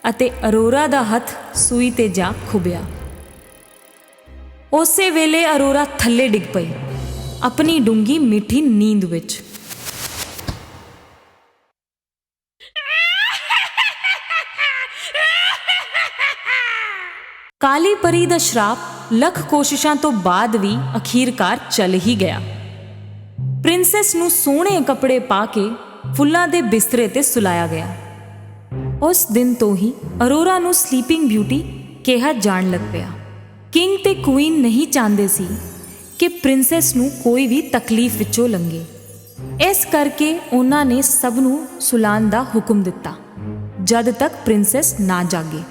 ਅਤੇ ਅਰੋਰਾ ਦਾ ਹੱਥ ਸੂਈ ਤੇ ਜਾ ਖੁੱਭਿਆ। ਉਸੇ ਵੇਲੇ ਅਰੋਰਾ ਥੱਲੇ ਡਿੱਗ ਪਈ ਆਪਣੀ ਡੂੰਗੀ ਮਿੱਠੀ ਨੀਂਦ ਵਿੱਚ। ਕਾਲੀ ਪਰੀ ਦਾ ਸ਼ਰਾਪ ਲੱਖ ਕੋਸ਼ਿਸ਼ਾਂ ਤੋਂ ਬਾਅਦ ਵੀ ਅਖੀਰਕਾਰ ਚੱਲ ਹੀ ਗਿਆ। ਪ੍ਰਿੰਸੈਸ ਨੂੰ ਸੋਹਣੇ ਕੱਪੜੇ ਪਾ ਕੇ ਫੁੱਲਾਂ ਦੇ ਬਿਸਤਰੇ ਤੇ ਸੁਲਾਇਆ ਗਿਆ। ਉਸ ਦਿਨ ਤੋਂ ਹੀ ਅਰੋਰਾ ਨੂੰ ਸਲੀਪਿੰਗ ਬਿਊਟੀ ਕਿਹਾ ਜਾਣ ਲੱਗ ਪਿਆ। ਕਿੰਗ ਤੇ ਕੁਈਨ ਨਹੀਂ ਚਾਹੁੰਦੇ ਸੀ ਕਿ ਪ੍ਰਿੰਸੈਸ ਨੂੰ ਕੋਈ ਵੀ ਤਕਲੀਫ ਵਿੱਚੋਂ ਲੰਘੇ। ਇਸ ਕਰਕੇ ਉਹਨਾਂ ਨੇ ਸਭ ਨੂੰ ਸੁਲਾਉਣ ਦਾ ਹੁਕਮ ਦਿੱਤਾ ਜਦ ਤੱਕ ਪ੍ਰਿੰਸੈਸ ਨਾ ਜਾਗੇ।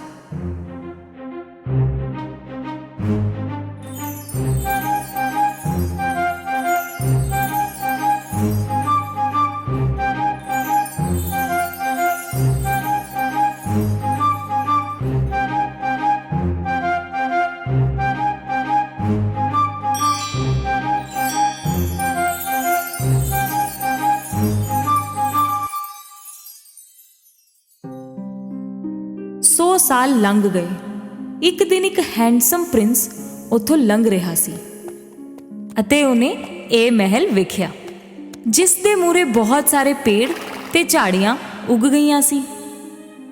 ਸਾਲ ਲੰਘ ਗਏ। ਇੱਕ ਦਿਨ ਇੱਕ ਹੈਂਡਸਮ ਪ੍ਰਿੰਸ ਉੱਥੋਂ ਲੰਘ ਰਿਹਾ ਸੀ ਅਤੇ ਉਹਨੇ ਇਹ ਮਹਿਲ ਵੇਖਿਆ ਜਿਸ ਦੇ ਮੂਹਰੇ ਬਹੁਤ ਸਾਰੇ ਪੇੜ ਤੇ ਝਾੜੀਆਂ ਉੱਗ ਗਈਆਂ ਸੀ।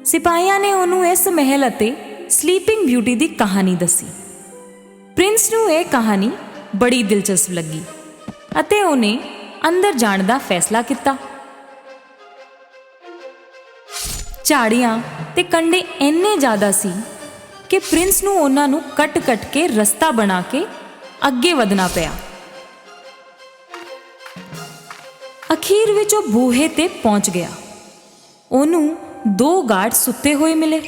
ਸਿਪਾਹੀਆਂ ਨੇ ਉਹਨੂੰ ਇਸ ਮਹਿਲ ਅਤੇ ਸਲੀਪਿੰਗ ਬਿਊਟੀ ਦੀ ਕਹਾਣੀ ਦੱਸੀ। ਪ੍ਰਿੰਸ ਨੂੰ ਇਹ ਕਹਾਣੀ ਬੜੀ ਦਿਲਚਸਪ ਲੱਗੀ ਅਤੇ ਉਹਨੇ ਅੰਦਰ ਜਾਣ ਦਾ ਫੈਸਲਾ ਕੀਤਾ। ਝਾੜੀਆਂ ਤੇ ਕੰਡੇ ਇੰਨੇ ਜ਼ਿਆਦਾ ਸੀ ਕਿ ਪ੍ਰਿੰਸ ਨੂੰ ਉਹਨਾਂ ਨੂੰ ਕੱਟ-ਕੱਟ ਕੇ ਰਸਤਾ ਬਣਾ ਕੇ ਅੱਗੇ ਵਧਣਾ ਪਿਆ। ਅਖੀਰ ਵਿੱਚ ਉਹ ਬੂਹੇ ਤੇ ਪਹੁੰਚ ਗਿਆ। ਉਹਨੂੰ 2 ਗਾਰਡ ਸੁੱਤੇ ਹੋਏ ਮਿਲੇ।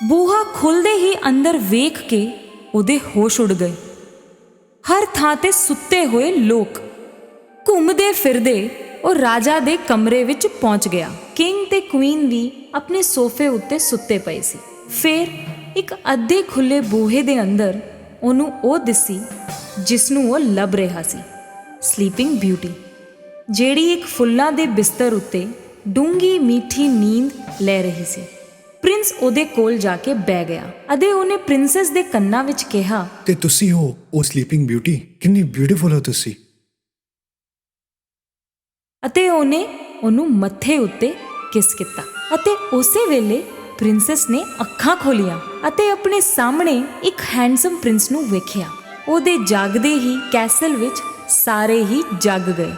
ਬੂਹਾ ਖੁੱਲਦੇ ਹੀ ਅੰਦਰ ਵੇਖ ਕੇ ਉਹਦੇ ਹੋਸ਼ ਉੱਡ ਗਏ। ਹਰ ਥਾਂ ਤੇ ਸੁੱਤੇ ਹੋਏ ਲੋਕ। ਘੁੰਮਦੇ ਫਿਰਦੇ ਉਹ ਰਾਜਾ ਦੇ ਕਮਰੇ ਵਿੱਚ ਪਹੁੰਚ ਗਿਆ। ਕਿੰਗ ਤੇ ਕੁਈਨ ਵੀ ਆਪਣੇ ਸੋਫੇ ਉੱਤੇ ਸੁੱਤੇ ਪਏ ਸੀ। ਫਿਰ ਇੱਕ ਅੱਧੇ ਖੁੱਲੇ ਬੂਹੇ ਦੇ ਅੰਦਰ ਉਹਨੂੰ ਉਹ ਦਿਸੀ ਜਿਸ ਨੂੰ ਉਹ ਲੱਭ ਰਿਹਾ ਸੀ, ਸਲੀਪਿੰਗ ਬਿਊਟੀ, ਜਿਹੜੀ ਇੱਕ ਫੁੱਲਾਂ ਦੇ ਬਿਸਤਰ ਉੱਤੇ ਡੂੰਗੀ ਮਿੱਠੀ ਨੀਂਦ ਲੈ ਰਹੀ ਸੀ। ਪ੍ਰਿੰਸ ਉਹਦੇ ਕੋਲ ਜਾ ਕੇ ਬਹਿ ਗਿਆ ਅਤੇ ਉਹਨੇ ਪ੍ਰਿੰਸੈਸ ਦੇ ਕੰਨਾਂ ਵਿੱਚ ਕਿਹਾ, ਤੇ ਤੁਸੀਂ ਹੋ ਉਹ ਸਲੀਪਿੰਗ ਬਿਊਟੀ? ਕਿੰਨੀ ਬਿਊਟੀਫੁਲ ਹੋ ਤੁਸੀਂ। ਅਤੇ ਉਹਨੇ ਉਹਨੂੰ ਮੱਥੇ ਉੱਤੇ ਕਿਸ ਕੀਤਾ ਅਤੇ ਉਸੇ ਵੇਲੇ ਪ੍ਰਿੰਸੈਸ ਨੇ ਅੱਖਾਂ ਖੋਲੀਆਂ ਅਤੇ ਆਪਣੇ ਸਾਹਮਣੇ ਇੱਕ ਹੈਂਡਸਮ ਪ੍ਰਿੰਸ ਨੂੰ ਵੇਖਿਆ। ਉਹਦੇ ਜਾਗਦੇ ਹੀ ਕੈਸਲ ਵਿੱਚ ਸਾਰੇ ਹੀ ਜਾਗ ਗਏ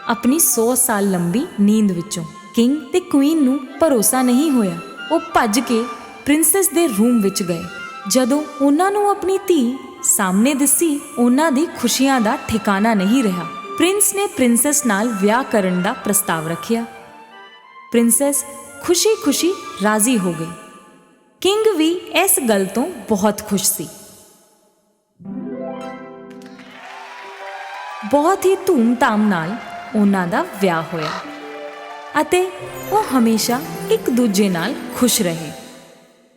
ਆਪਣੀ 100 ਸਾਲ ਲੰਬੀ ਨੀਂਦ ਵਿੱਚੋਂ। ਕਿੰਗ ਤੇ ਕੁਈਨ ਨੂੰ ਭਰੋਸਾ ਨਹੀਂ ਹੋਇਆ। ਉਹ ਭੱਜ ਕੇ ਪ੍ਰਿੰਸੈਸ ਦੇ ਰੂਮ ਵਿੱਚ ਗਏ। ਜਦੋਂ ਉਹਨਾਂ ਨੂੰ ਆਪਣੀ ਧੀ ਸਾਹਮਣੇ ਦਿਸੀ, ਉਹਨਾਂ ਦੀ ਖੁਸ਼ੀਆਂ ਦਾ ਠਿਕਾਣਾ ਨਹੀਂ ਰਿਹਾ। ਪ੍ਰਿੰਸ ਨੇ ਪ੍ਰਿੰਸੈਸ ਨਾਲ ਵਿਆਹ ਕਰਨ ਦਾ ਪ੍ਰਸਤਾਵ ਰੱਖਿਆ। ਪ੍ਰਿੰਸੈਸ ਖੁਸ਼ੀ-ਖੁਸ਼ੀ ਰਾਜ਼ੀ ਹੋ ਗਈ। ਕਿੰਗ ਵੀ ਇਸ ਗੱਲ ਤੋਂ ਬਹੁਤ ਖੁਸ਼ ਸੀ। ਬਹੁਤ ਹੀ ਧੂਮ-ਧਾਮ ਨਾਲ ਉਹਨਾਂ ਦਾ ਵਿਆਹ ਹੋਇਆ ਅਤੇ ਉਹ ਹਮੇਸ਼ਾ ਇੱਕ ਦੂਜੇ ਨਾਲ ਖੁਸ਼ ਰਹੇ।